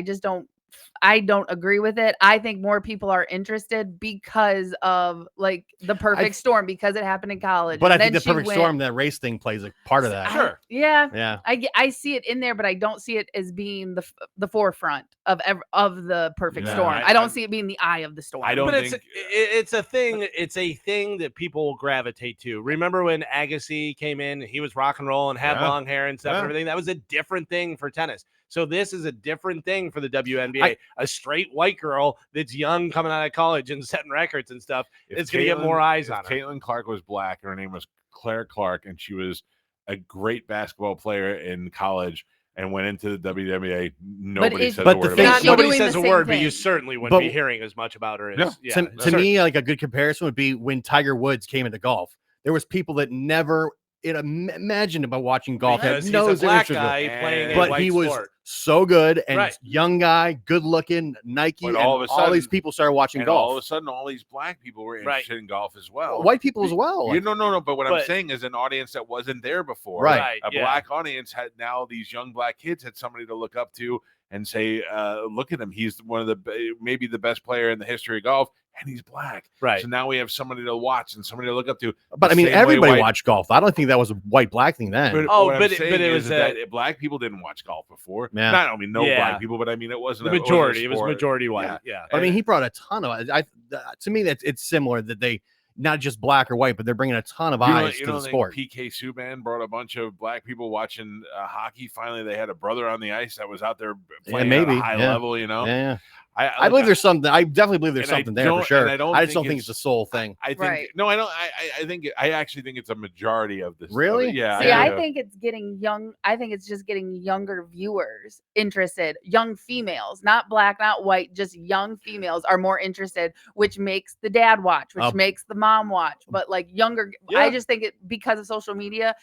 Speaker 3: I don't agree with it. I think more people are interested because of like the perfect storm, because it happened in college.
Speaker 5: But I
Speaker 3: and
Speaker 5: think
Speaker 3: then
Speaker 5: the perfect
Speaker 3: she
Speaker 5: storm, that race thing plays a part of that.
Speaker 2: Sure.
Speaker 3: Yeah,
Speaker 5: Yeah.
Speaker 3: I see it in there, but I don't see it as being the forefront of the perfect
Speaker 1: Yeah,
Speaker 3: storm.
Speaker 1: I-
Speaker 3: I don't
Speaker 1: I-
Speaker 3: see it being the eye of the storm.
Speaker 1: I don't
Speaker 2: But
Speaker 1: think
Speaker 2: it's a thing. It's a thing that people gravitate to. Remember when Agassi came in? He was rock and roll and had
Speaker 1: Yeah.
Speaker 2: long hair and stuff and
Speaker 1: Yeah.
Speaker 2: everything. That was a different thing for tennis. So this is a different thing for the WNBA. A straight white girl that's young, coming out of college and setting records and stuff.
Speaker 1: if
Speaker 2: It's going to get more eyes
Speaker 1: if
Speaker 2: on her.
Speaker 1: Caitlin Clark was black, her name was Claire Clark, and she was a great basketball player in college and went into the WNBA. Nobody
Speaker 3: is-
Speaker 1: says
Speaker 5: but
Speaker 1: a
Speaker 5: the
Speaker 1: word
Speaker 5: thing-
Speaker 1: about
Speaker 3: Is
Speaker 1: it.
Speaker 3: she
Speaker 2: Nobody
Speaker 3: doing
Speaker 2: says
Speaker 3: the
Speaker 2: a
Speaker 3: same
Speaker 2: word, but you
Speaker 3: thing?
Speaker 2: certainly wouldn't
Speaker 5: But-
Speaker 2: be hearing as much about her as
Speaker 1: Yeah.
Speaker 2: yeah.
Speaker 5: To me, like a good comparison would be when Tiger Woods came into golf. There was people that never imagined about watching golf.
Speaker 2: because
Speaker 5: Had no
Speaker 2: he's a black
Speaker 5: interest with it.
Speaker 2: guy playing a
Speaker 5: But
Speaker 2: white
Speaker 5: he was
Speaker 2: sport.
Speaker 5: so good and
Speaker 2: Right.
Speaker 5: young guy, good looking, Nike,
Speaker 1: But
Speaker 5: and
Speaker 1: all of a sudden-
Speaker 5: these people started watching
Speaker 1: And
Speaker 5: golf.
Speaker 1: all of a sudden, all these black people were
Speaker 2: Right.
Speaker 1: interested in golf as well.
Speaker 5: White people as well.
Speaker 1: You no. But what I'm
Speaker 2: But-
Speaker 1: saying is an audience that wasn't there before.
Speaker 5: Right.
Speaker 1: A
Speaker 2: yeah.
Speaker 1: black audience had now these young black kids had somebody to look up to and say, look at him. He's one of maybe the best player in the history of golf, and he's black.
Speaker 2: Right.
Speaker 1: So now we have somebody to watch and somebody to look up to.
Speaker 5: But I
Speaker 1: The
Speaker 5: mean,
Speaker 1: same way
Speaker 5: everybody
Speaker 1: white-
Speaker 5: watched golf. I don't think that was a white black thing then.
Speaker 1: But,
Speaker 2: Oh,
Speaker 1: what I'm
Speaker 2: but it
Speaker 1: saying
Speaker 2: was
Speaker 1: is that black people didn't watch golf before.
Speaker 5: Yeah.
Speaker 1: Not, I mean, no
Speaker 2: Yeah.
Speaker 1: black people, but I mean, it wasn't
Speaker 2: The
Speaker 1: it wasn't a
Speaker 2: majority. It was
Speaker 1: sport.
Speaker 2: majority white.
Speaker 1: Yeah.
Speaker 2: Yeah.
Speaker 5: But I mean, he brought a ton of. To me, it's similar that they not just black or white, but they're bringing a ton of eyes to the sport.
Speaker 1: PK Subban brought a bunch of black people watching hockey. Finally, they had a brother on the ice that was out there playing at
Speaker 5: maybe,
Speaker 1: a high
Speaker 5: yeah.
Speaker 1: level. You know,
Speaker 5: Yeah,
Speaker 1: I
Speaker 5: I believe there's something. I definitely believe there's
Speaker 1: and I
Speaker 5: something there for
Speaker 1: don't-
Speaker 5: sure.
Speaker 1: and I don't
Speaker 5: just don't
Speaker 1: think
Speaker 5: think it's a sole thing.
Speaker 1: I think
Speaker 3: Right.
Speaker 1: no, I don't. I think I actually think it's a majority of this.
Speaker 5: Really?
Speaker 1: Yeah.
Speaker 3: See, I
Speaker 1: do.
Speaker 3: think it's getting young. I think it's just getting younger viewers interested. Young females, not black, not white, just young females are more interested, which makes the dad watch, which makes the mom watch. But like younger,
Speaker 1: Yeah.
Speaker 3: I just think it because of social media,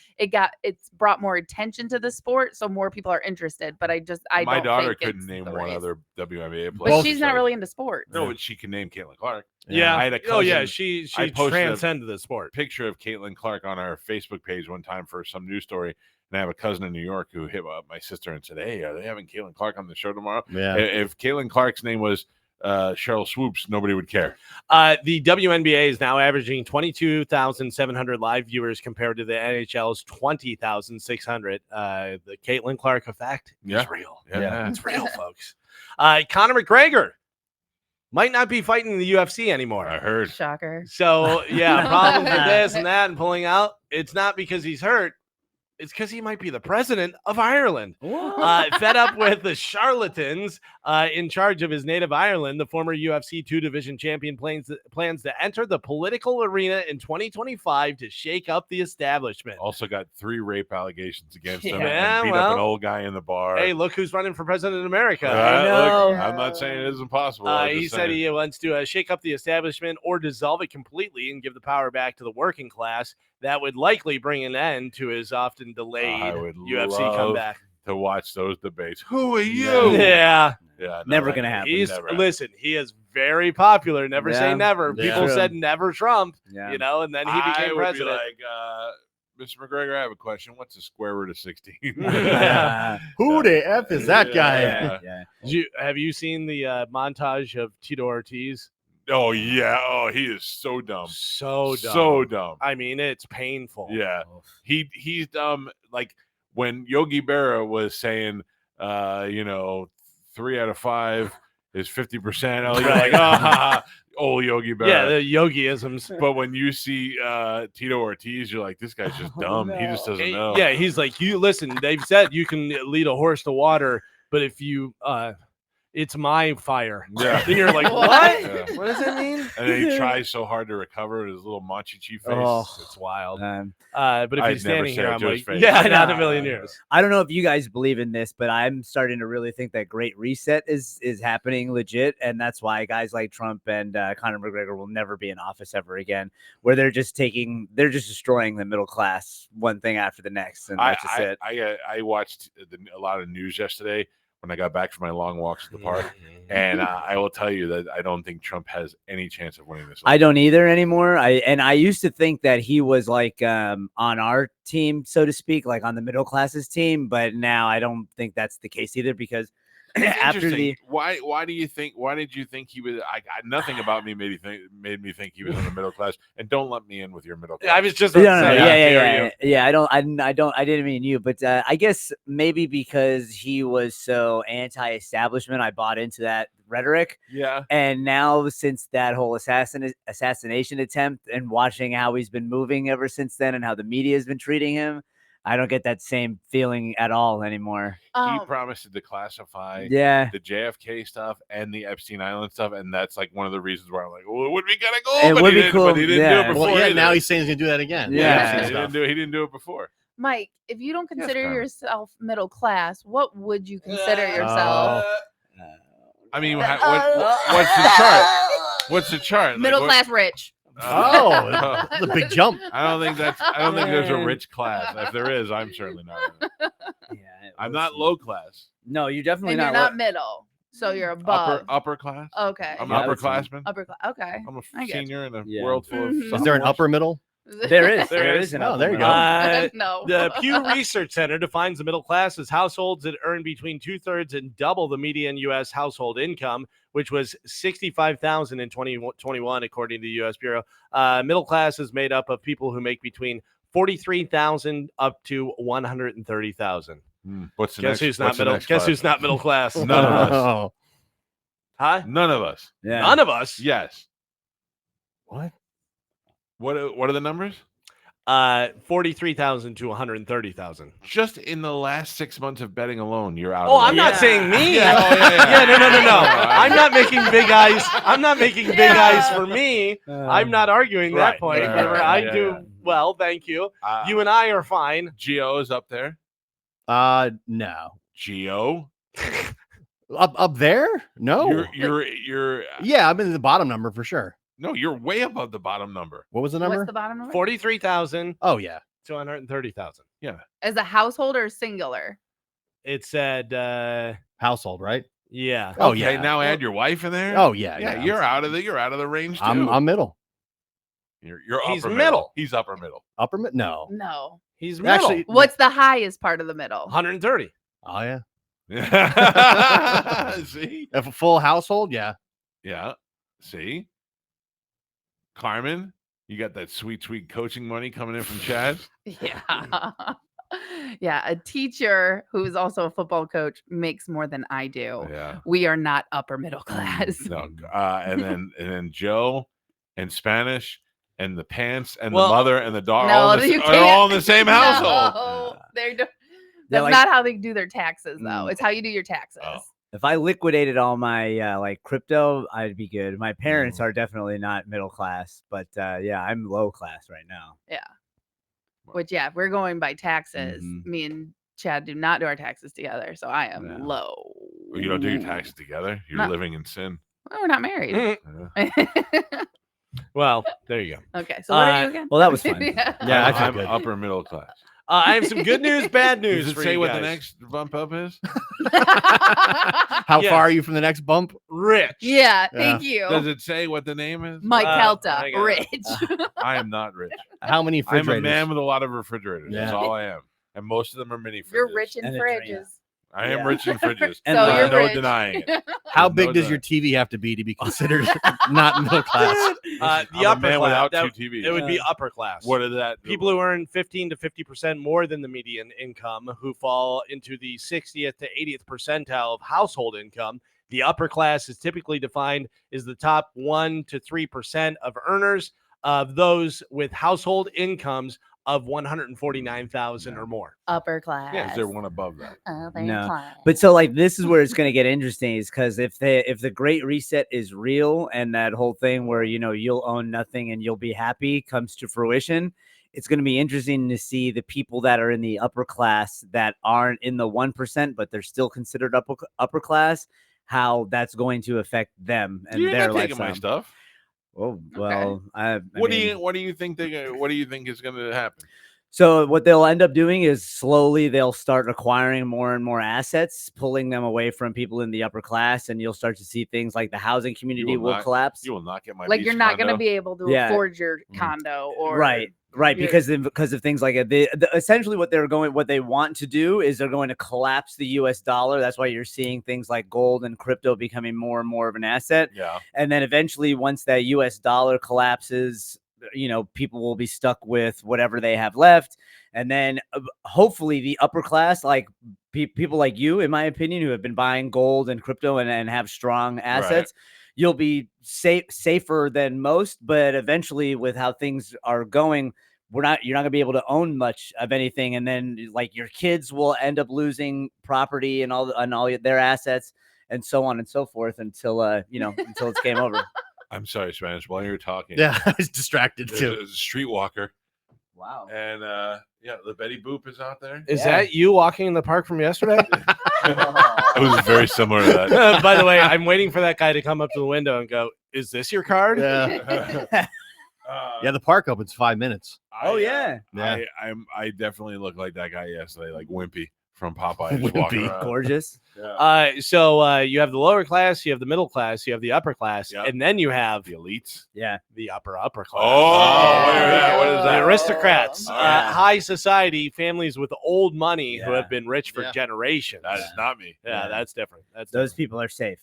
Speaker 3: it's brought more attention to the sport, so more people are interested. But I
Speaker 1: My
Speaker 3: don't
Speaker 1: daughter
Speaker 3: think
Speaker 1: couldn't
Speaker 3: it's
Speaker 1: name
Speaker 3: the
Speaker 1: one
Speaker 3: race.
Speaker 1: other WNBA player.
Speaker 3: But
Speaker 5: Both
Speaker 3: she's not really into sports.
Speaker 1: No, but she can name Caitlin Clark.
Speaker 2: Yeah.
Speaker 1: I had a
Speaker 2: Oh yeah.
Speaker 1: cousin-
Speaker 2: She
Speaker 1: I posted a
Speaker 2: transcended the sport.
Speaker 1: picture of Caitlin Clark on our Facebook page one time for some news story. And I have a cousin in New York who hit up my sister and said, "Hey, are they having Caitlin Clark on the show tomorrow?"
Speaker 5: Yeah.
Speaker 1: If Caitlin Clark's name was Cheryl Swoops, nobody would care.
Speaker 2: The WNBA is now averaging 22,700 live viewers compared to the NHL's 20,600. The Caitlin Clark effect
Speaker 1: Yeah.
Speaker 2: is real.
Speaker 1: Yeah.
Speaker 2: It's real, folks. Conor McGregor might not be fighting in the UFC anymore.
Speaker 1: I heard.
Speaker 3: Shocker.
Speaker 2: So, yeah, problems with this and that and pulling out. It's not because he's hurt. It's because he might be the president of Ireland. Fed up with the charlatans in charge of his native Ireland, the former UFC 2 division champion plans to enter the political arena in 2025 to shake up the establishment.
Speaker 1: Also got 3 rape allegations against him
Speaker 2: Yeah,
Speaker 1: and beat
Speaker 2: well,
Speaker 1: up an old guy in the bar.
Speaker 2: Hey, look who's running for president of America.
Speaker 1: Look, I'm not saying it isn't possible. I'm
Speaker 2: He
Speaker 1: just
Speaker 2: said
Speaker 1: saying.
Speaker 2: he wants to shake up the establishment or dissolve it completely and give the power back to the working class. that would likely bring an end to his often delayed
Speaker 1: I would
Speaker 2: UFC
Speaker 1: love
Speaker 2: comeback.
Speaker 1: to watch those debates. Who are you?
Speaker 2: Yeah.
Speaker 1: Yeah, no,
Speaker 6: Never
Speaker 1: right.
Speaker 6: gonna happen.
Speaker 2: Listen, he is very popular. Never say
Speaker 6: Yeah.
Speaker 2: never.
Speaker 5: Yeah.
Speaker 2: People
Speaker 6: True.
Speaker 2: said never Trump,
Speaker 6: Yeah.
Speaker 2: and then he
Speaker 1: I
Speaker 2: became
Speaker 1: would
Speaker 2: president.
Speaker 1: be like, Mr. McGregor, I have a question. What's the square root of 16?
Speaker 5: Who the F is that guy?
Speaker 1: Yeah.
Speaker 6: Yeah.
Speaker 2: Have you seen the montage of Tito Ortiz?
Speaker 1: Oh, yeah. Oh, he is so dumb.
Speaker 2: So dumb.
Speaker 1: So dumb.
Speaker 2: I mean, it's painful.
Speaker 1: Yeah. He's dumb. Like when Yogi Berra was saying, 3 out of 5 is 50%. Oh, you're like, old Yogi Berra.
Speaker 2: Yeah, the yogiisms.
Speaker 1: But when you see Tito Ortiz, you're like, this guy's just dumb. He just doesn't know.
Speaker 2: Yeah, he's like, you listen, they've said you can lead a horse to water, but if you it's my fire.
Speaker 1: Yeah.
Speaker 2: Then you're like, what?
Speaker 1: Yeah.
Speaker 2: What does that mean?
Speaker 1: And then he tries so hard to recover his little Machichi face.
Speaker 6: Oh.
Speaker 1: It's wild.
Speaker 2: But if
Speaker 1: I'd
Speaker 2: he's
Speaker 1: never
Speaker 2: standing
Speaker 1: say
Speaker 2: here,
Speaker 1: it
Speaker 2: I'm
Speaker 1: to his
Speaker 2: like,
Speaker 1: face.
Speaker 2: yeah,
Speaker 6: No.
Speaker 2: not a million years.
Speaker 6: I don't know if you guys believe in this, but I'm starting to really think that Great Reset is happening legit, and that's why guys like Trump and Conor McGregor will never be in office ever again. Where they're just destroying the middle class one thing after the next, and that's just it.
Speaker 1: I watched a lot of news yesterday when I got back from my long walks to the park, and I will tell you that I don't think Trump has any chance of winning this.
Speaker 6: I don't either anymore. I used to think that he was like on our team, so to speak, like on the middle classes team, but now I don't think that's the case either because after the
Speaker 1: why did you think he was? Nothing about me made me think he was in the middle class, and don't let me in with your middle class.
Speaker 2: Yeah, I was just
Speaker 6: No,
Speaker 2: about to say, how dare
Speaker 6: yeah.
Speaker 2: you.
Speaker 6: I didn't mean you, but I guess maybe because he was so anti-establishment, I bought into that rhetoric.
Speaker 1: Yeah.
Speaker 6: And now, since that whole assassination attempt, and watching how he's been moving ever since then, and how the media has been treating him, I don't get that same feeling at all anymore.
Speaker 1: He promised to declassify
Speaker 6: Yeah.
Speaker 1: the JFK stuff and the Epstein Island stuff, and that's like one of the reasons why I'm like, well, it would be kind of cool.
Speaker 6: It
Speaker 1: but
Speaker 6: would
Speaker 1: he
Speaker 6: be
Speaker 1: didn't,
Speaker 6: cool,
Speaker 1: But he didn't do
Speaker 6: yeah.
Speaker 1: it before.
Speaker 5: Well, yeah,
Speaker 1: either.
Speaker 5: now he's saying he's gonna do that again.
Speaker 6: Yeah.
Speaker 1: He didn't do it before.
Speaker 3: Mike, if you don't consider
Speaker 1: Carmen.
Speaker 3: yourself middle class, what would you consider yourself?
Speaker 1: I mean, what's the chart? What's the chart? Like,
Speaker 3: Middle
Speaker 1: what-
Speaker 3: class rich.
Speaker 5: Oh, that's a big jump.
Speaker 1: I don't think there's a rich class. If there is, I'm certainly not.
Speaker 6: Yeah,
Speaker 1: I'm not low class.
Speaker 6: No, you're definitely
Speaker 3: And you're not middle. So you're above.
Speaker 1: Upper class.
Speaker 3: Okay.
Speaker 1: I'm
Speaker 6: Yeah, I would say
Speaker 1: upperclassman.
Speaker 3: Upper class. Okay.
Speaker 1: I'm a
Speaker 3: I get
Speaker 1: senior in a
Speaker 6: Yeah.
Speaker 1: world full of.
Speaker 3: Mhm.
Speaker 5: Is there an upper middle?
Speaker 6: There is.
Speaker 2: There
Speaker 6: There
Speaker 2: is.
Speaker 6: is an
Speaker 5: Oh, there you go.
Speaker 3: No.
Speaker 2: The Pew Research Center defines the middle class as households that earn between 2/3 and double the median U.S. household income, which was $65,000 in 2021, according to the U.S. Bureau. Middle class is made up of people who make between $43,000 up to $130,000.
Speaker 1: What's the
Speaker 2: Guess
Speaker 1: next?
Speaker 2: who's not
Speaker 1: what's the
Speaker 2: middle?
Speaker 1: next
Speaker 2: Guess
Speaker 1: class?
Speaker 2: who's not middle class?
Speaker 1: None of us.
Speaker 5: Oh.
Speaker 2: Huh?
Speaker 1: None of us.
Speaker 6: Yeah.
Speaker 2: None of us.
Speaker 1: Yes.
Speaker 5: What?
Speaker 1: What are the numbers?
Speaker 2: 43,000 to 130,000.
Speaker 1: Just in the last 6 months of betting alone, you're out.
Speaker 2: Oh,
Speaker 1: of
Speaker 2: I'm
Speaker 1: the
Speaker 2: not saying me.
Speaker 1: Yeah, oh,
Speaker 2: Yeah, no.
Speaker 1: I-
Speaker 2: I'm not making big eyes. I'm not making big eyes for me. I'm not arguing that
Speaker 1: Right,
Speaker 2: point.
Speaker 1: right, right,
Speaker 2: I
Speaker 1: yeah,
Speaker 2: do
Speaker 1: yeah.
Speaker 2: well, thank you.
Speaker 1: Uh,
Speaker 2: You and I are fine.
Speaker 1: Geo is up there.
Speaker 5: No.
Speaker 1: Geo.
Speaker 5: Up there? No.
Speaker 1: You're
Speaker 5: Yeah, I'm in the bottom number for sure.
Speaker 1: no, you're way above the bottom number.
Speaker 5: What was the number?
Speaker 3: What's the bottom number?
Speaker 2: 43,000
Speaker 5: Oh yeah.
Speaker 2: to 130,000.
Speaker 3: As a household or singular?
Speaker 2: It said,
Speaker 5: Household, right?
Speaker 2: yeah.
Speaker 5: Oh
Speaker 1: Okay,
Speaker 5: yeah.
Speaker 1: now add your wife in there.
Speaker 5: Oh yeah.
Speaker 1: yeah, you're out of the range too.
Speaker 5: I'm middle.
Speaker 1: You're
Speaker 2: He's
Speaker 1: upper
Speaker 2: middle.
Speaker 1: He's upper middle.
Speaker 5: Upper mid. No.
Speaker 3: No.
Speaker 2: He's middle.
Speaker 5: Actually-
Speaker 3: What's the highest part of the middle?
Speaker 2: 130.
Speaker 5: Oh yeah.
Speaker 1: See?
Speaker 5: If a full household, yeah.
Speaker 1: Yeah. See? Carmen, you got that sweet coaching money coming in from Chad.
Speaker 3: Yeah. Yeah. A teacher who is also a football coach makes more than I do.
Speaker 1: Yeah.
Speaker 3: We are not upper middle class.
Speaker 1: No. And then Joe and Spanish and the pants and
Speaker 2: Well,
Speaker 1: the mother and the dog
Speaker 3: No,
Speaker 1: all in the,
Speaker 3: you
Speaker 1: are all in
Speaker 3: can't.
Speaker 1: the same household.
Speaker 3: No, they're that's
Speaker 6: They're like-
Speaker 3: not how they do their taxes, though.
Speaker 6: Mm.
Speaker 3: It's how you do your taxes.
Speaker 1: Oh.
Speaker 6: If I liquidated all my like crypto, I'd be good. My parents are definitely not middle class, but yeah, I'm low class right now.
Speaker 3: Which, yeah, if we're going by taxes,
Speaker 6: Mhm.
Speaker 3: me and Chad do not do our taxes together. So I am
Speaker 6: Yeah.
Speaker 3: low.
Speaker 1: You don't do your taxes together. You're
Speaker 3: No.
Speaker 1: living in sin.
Speaker 3: Well, we're not married.
Speaker 1: Yeah.
Speaker 2: Well, there you go.
Speaker 3: Okay, so what are you again?
Speaker 6: Well, that was fun.
Speaker 3: Yeah.
Speaker 5: Yeah, I feel
Speaker 1: I'm
Speaker 5: good.
Speaker 1: upper middle class.
Speaker 2: I have some good news, bad news
Speaker 1: Does it
Speaker 2: for
Speaker 1: say
Speaker 2: you
Speaker 1: what
Speaker 2: guys.
Speaker 1: the next bump up is?
Speaker 5: How
Speaker 2: Yes.
Speaker 5: far are you from the next bump?
Speaker 2: Rich.
Speaker 3: Yeah, thank you.
Speaker 1: Does it say what the name is?
Speaker 3: Mike Calta,
Speaker 2: hang on.
Speaker 3: rich.
Speaker 1: I am not rich.
Speaker 5: How many
Speaker 1: I'm a
Speaker 5: refrigerators?
Speaker 1: man with a lot of refrigerators. That's
Speaker 5: Yeah.
Speaker 1: all I am. And most of them are mini fridges.
Speaker 3: You're rich in
Speaker 6: And a drink.
Speaker 3: fridges.
Speaker 1: I am
Speaker 6: Yeah.
Speaker 1: rich in fridges.
Speaker 6: And
Speaker 3: So
Speaker 6: like-
Speaker 3: you're
Speaker 1: no
Speaker 3: rich.
Speaker 1: denying it.
Speaker 5: How
Speaker 1: There's
Speaker 5: big
Speaker 1: no
Speaker 5: does your
Speaker 1: denying.
Speaker 5: TV have to be considered not middle class?
Speaker 2: The
Speaker 1: I'm a
Speaker 2: upper
Speaker 1: man
Speaker 2: class.
Speaker 1: without
Speaker 2: that-
Speaker 1: two TVs.
Speaker 2: It would be upper class.
Speaker 1: What is that?
Speaker 2: People who earn 15 to 50% more than the median income, who fall into the 60th to 80th percentile of household income. The upper class is typically defined as the top 1 to 3% of earners of those with household incomes of 149,000 or more.
Speaker 3: Upper class.
Speaker 1: Is there one above that?
Speaker 3: Upper
Speaker 6: No.
Speaker 3: class.
Speaker 6: But so like this is where it's going to get interesting is because if the Great Reset is real and that whole thing where you'll own nothing and you'll be happy comes to fruition, it's going to be interesting to see the people that are in the upper class that aren't in the 1%, but they're still considered upper class, how that's going to affect them and
Speaker 1: You're
Speaker 6: their
Speaker 1: not taking my
Speaker 6: lifestyle.
Speaker 1: stuff.
Speaker 6: Oh well,
Speaker 1: What do you think what do you think is going to happen?
Speaker 6: So what they'll end up doing is slowly they'll start acquiring more and more assets, pulling them away from people in the upper class, and you'll start to see things like the housing community will
Speaker 1: not-
Speaker 6: collapse.
Speaker 1: You will not get my
Speaker 3: Like
Speaker 1: beach
Speaker 3: you're not going to
Speaker 1: condo.
Speaker 3: be able to
Speaker 6: Yeah.
Speaker 3: afford your
Speaker 1: Mhm.
Speaker 3: condo or
Speaker 6: Right,
Speaker 3: your-
Speaker 6: because of things like it. Essentially, what they want to do is they're going to collapse the U.S. dollar. That's why you're seeing things like gold and crypto becoming more and more of an asset.
Speaker 1: Yeah.
Speaker 6: And then eventually, once that U.S. dollar collapses, people will be stuck with whatever they have left. And then hopefully the upper class, like people like you, in my opinion, who have been buying gold and crypto and have strong assets, you'll be safer than most. But eventually, with how things are going, you're not going to be able to own much of anything. And then like your kids will end up losing property and all their assets and so on and so forth until until it's game over.
Speaker 1: I'm sorry, Spanish. While you're talking,
Speaker 5: Yeah, I was distracted
Speaker 1: there's
Speaker 5: too.
Speaker 1: a streetwalker,
Speaker 6: Wow.
Speaker 1: and the Betty Boop is out there.
Speaker 2: Is
Speaker 6: Yeah.
Speaker 2: that you walking in the park from yesterday?
Speaker 1: It was very similar to that.
Speaker 2: By the way, I'm waiting for that guy to come up to the window and go, "Is this your card?"
Speaker 5: Yeah. Yeah, the park opens 5 minutes.
Speaker 6: Oh, yeah.
Speaker 5: Yeah.
Speaker 1: I definitely looked like that guy yesterday, like Wimpy from Popeye. Just walking
Speaker 5: Wimpy.
Speaker 1: around.
Speaker 6: Gorgeous.
Speaker 1: Yeah.
Speaker 2: So you have the lower class, you have the middle class, you have the upper class,
Speaker 1: Yep.
Speaker 2: and then you have
Speaker 1: The elites.
Speaker 6: Yeah.
Speaker 2: the upper class.
Speaker 1: Oh, what is
Speaker 2: The
Speaker 1: that?
Speaker 2: aristocrats,
Speaker 1: Oh, yeah.
Speaker 2: high society, families with old money who
Speaker 6: Yeah.
Speaker 2: have been rich for
Speaker 4: Yeah.
Speaker 2: generations.
Speaker 1: That is not me.
Speaker 2: yeah,
Speaker 6: Yeah.
Speaker 2: that's different. That's
Speaker 6: Those
Speaker 2: different.
Speaker 6: people are safe.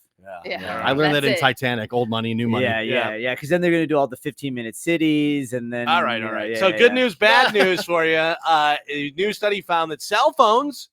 Speaker 3: Yeah.
Speaker 5: I learned
Speaker 3: That's
Speaker 5: that in
Speaker 3: it.
Speaker 5: Titanic, old money, new money.
Speaker 6: Yeah. Because then they're going to do all the 15-minute cities, and then
Speaker 2: All right.
Speaker 6: yeah,
Speaker 2: So
Speaker 6: yeah,
Speaker 2: good
Speaker 6: yeah.
Speaker 2: news, bad news for you. A new study found that cell phones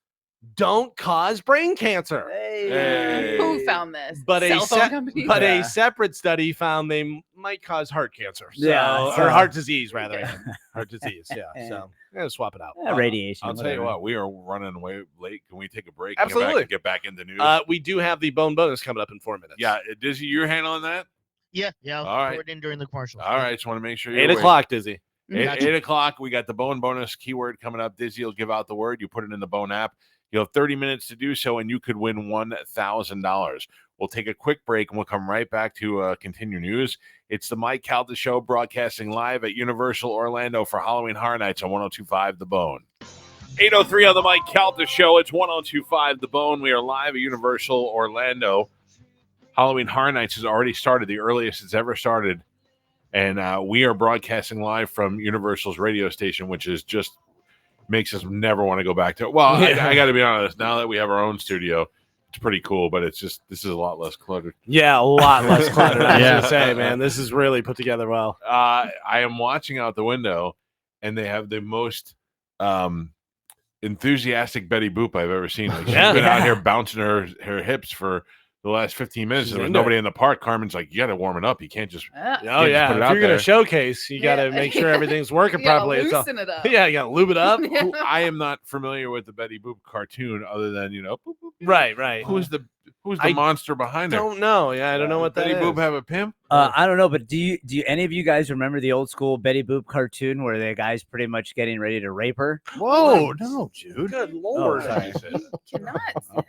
Speaker 2: don't cause brain cancer.
Speaker 1: Hey.
Speaker 3: Who found this?
Speaker 2: But a
Speaker 3: Cell phone
Speaker 2: se-
Speaker 3: company?
Speaker 2: But
Speaker 6: Yeah.
Speaker 2: a separate study found they might cause heart cancer. So,
Speaker 6: Yeah,
Speaker 2: or
Speaker 6: so-
Speaker 2: heart disease rather.
Speaker 3: Okay.
Speaker 2: Heart disease. Yeah. So swap it out.
Speaker 6: Radiation.
Speaker 1: I'll tell you
Speaker 6: whatever.
Speaker 1: what, we are running way late. Can we take a break?
Speaker 2: Absolutely.
Speaker 1: And get back into news.
Speaker 2: We do have the bone bonus coming up in 4 minutes.
Speaker 1: Yeah, Dizzy, you're handling that.
Speaker 4: Yeah, I'll
Speaker 1: All right.
Speaker 4: throw it in during the commercial.
Speaker 1: All right, just want to make sure.
Speaker 2: 8
Speaker 1: you're
Speaker 2: o'clock, Dizzy.
Speaker 1: Eight,
Speaker 4: Gotcha.
Speaker 1: 8 o'clock. We got the bone bonus keyword coming up. Dizzy will give out the word. You put it in the bone app. You'll have 30 minutes to do so, and you could win $1,000. We'll take a quick break, and we'll come right back to continue news. It's the Mike Calta Show, broadcasting live at Universal Orlando for Halloween Horror Nights on 102.5 The Bone. 8:03 on the Mike Calta Show. It's 102.5 The Bone. We are live at Universal Orlando. Halloween Horror Nights has already started, the earliest it's ever started. And we are broadcasting live from Universal's radio station, which is just makes us never want to go back to it. Well,
Speaker 2: Yeah.
Speaker 1: I got to be honest. Now that we have our own studio, it's pretty cool, but it's just this is a lot less cluttered.
Speaker 2: Yeah, a lot less cluttered. I was
Speaker 5: Yeah.
Speaker 2: going to say, man, this is really put together well.
Speaker 1: I am watching out the window, and they have the most enthusiastic Betty Boop I've ever seen. Like, she's
Speaker 2: Yeah.
Speaker 1: been out here bouncing her hips for the last 15 minutes.
Speaker 2: She's
Speaker 1: There was
Speaker 2: into
Speaker 1: nobody in the park. Carmen's like, you got to warm it up. You can't just.
Speaker 3: Ah.
Speaker 2: Oh,
Speaker 1: just
Speaker 2: yeah.
Speaker 1: put it
Speaker 2: If
Speaker 1: out
Speaker 2: you're going
Speaker 1: there.
Speaker 2: to showcase, you got to
Speaker 3: Yeah.
Speaker 2: make sure everything's working
Speaker 3: You gotta
Speaker 2: properly. It's all-
Speaker 3: loosen it up.
Speaker 2: yeah, you got to lube it up.
Speaker 3: Yeah.
Speaker 1: Who, I am not familiar with the Betty Boop cartoon other than, boop, boop, boop.
Speaker 2: Right.
Speaker 1: Who's the Who's the monster behind her?
Speaker 2: Don't know. Yeah, I don't know what that
Speaker 1: Betty
Speaker 2: is.
Speaker 1: Boop have a pimp?
Speaker 6: I don't know, but do you any of you guys remember the old school Betty Boop cartoon where the guy's pretty much getting ready to rape her?
Speaker 5: Whoa, no, dude.
Speaker 2: Good
Speaker 6: Oh,
Speaker 2: lord.
Speaker 6: sorry.
Speaker 3: Cannot.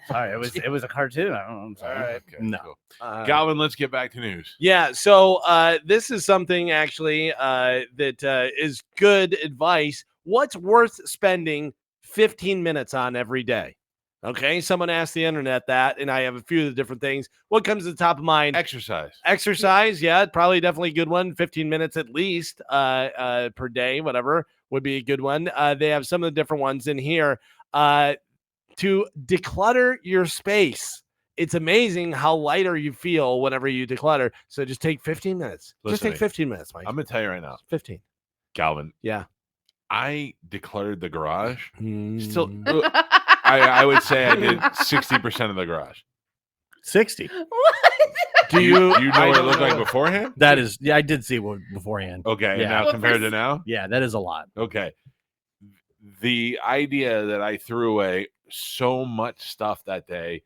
Speaker 6: Sorry, it was a cartoon. I don't know. I'm sorry.
Speaker 2: All right.
Speaker 1: Okay,
Speaker 5: No.
Speaker 1: cool. Galvin, let's get back to news.
Speaker 2: Yeah, so this is something actually that is good advice. What's worth spending 15 minutes on every day? Okay, someone asked the internet that, and I have a few of the different things. What comes to the top of mind?
Speaker 1: Exercise.
Speaker 2: Exercise, yeah, probably definitely a good one. 15 minutes at least per day, whatever, would be a good one. They have some of the different ones in here. To declutter your space. It's amazing how lighter you feel whenever you declutter. So just take 15 minutes.
Speaker 1: Listen
Speaker 2: just
Speaker 1: to
Speaker 2: take
Speaker 1: me.
Speaker 2: 15 minutes, Mike.
Speaker 1: I'm going to tell you right now,
Speaker 2: 15.
Speaker 1: Galvin,
Speaker 2: Yeah.
Speaker 1: I decluttered the garage.
Speaker 2: Hmm.
Speaker 1: Still, I would say I did 60% of the garage.
Speaker 5: 60.
Speaker 3: What?
Speaker 2: Do
Speaker 1: Do
Speaker 2: you
Speaker 1: you know
Speaker 2: I
Speaker 1: what it
Speaker 2: don't
Speaker 1: looked like
Speaker 2: know.
Speaker 1: beforehand?
Speaker 5: That is, yeah, I did see one beforehand.
Speaker 1: Okay, and
Speaker 5: Yeah.
Speaker 1: now
Speaker 3: What
Speaker 1: compared to now?
Speaker 5: Yeah, that is a lot.
Speaker 1: Okay. The idea that I threw away so much stuff that day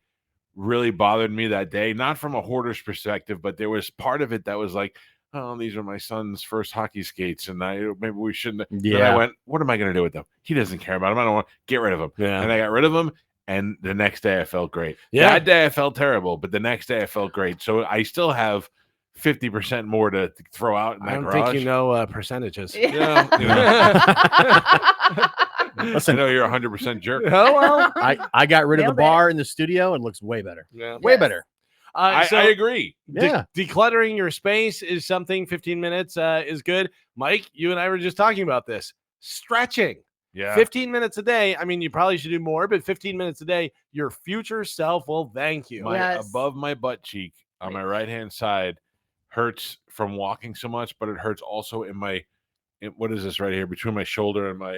Speaker 1: really bothered me that day. Not from a hoarder's perspective, but there was part of it that was like, oh, these are my son's first hockey skates, and maybe we shouldn't. Then I
Speaker 5: Yeah.
Speaker 1: went, what am I going to do with them? He doesn't care about them. I don't want to get rid of them.
Speaker 2: Yeah.
Speaker 1: And I got rid of them, and the next day I felt great.
Speaker 2: Yeah.
Speaker 1: That day I felt terrible, but the next day I felt great. So I still have 50% more to throw out in that
Speaker 2: I don't
Speaker 1: garage.
Speaker 2: think you know percentages.
Speaker 1: Yeah, you know, I
Speaker 5: Listen,
Speaker 1: know you're 100% jerk.
Speaker 2: Oh, well.
Speaker 5: I got rid of the
Speaker 3: Nailed it.
Speaker 5: bar in the studio and looks way better.
Speaker 2: Yeah.
Speaker 5: Way
Speaker 3: Yes.
Speaker 5: better.
Speaker 1: I agree.
Speaker 5: Yeah.
Speaker 2: Decluttering your space is something. 15 minutes is good. Mike, you and I were just talking about this. Stretching.
Speaker 1: Yeah.
Speaker 2: 15 minutes a day. I mean, you probably should do more, but 15 minutes a day, your future self will thank you.
Speaker 1: My
Speaker 3: Yes.
Speaker 1: above my butt cheek on my right hand side hurts from walking so much, but it hurts also in my what is this right here between my shoulder and my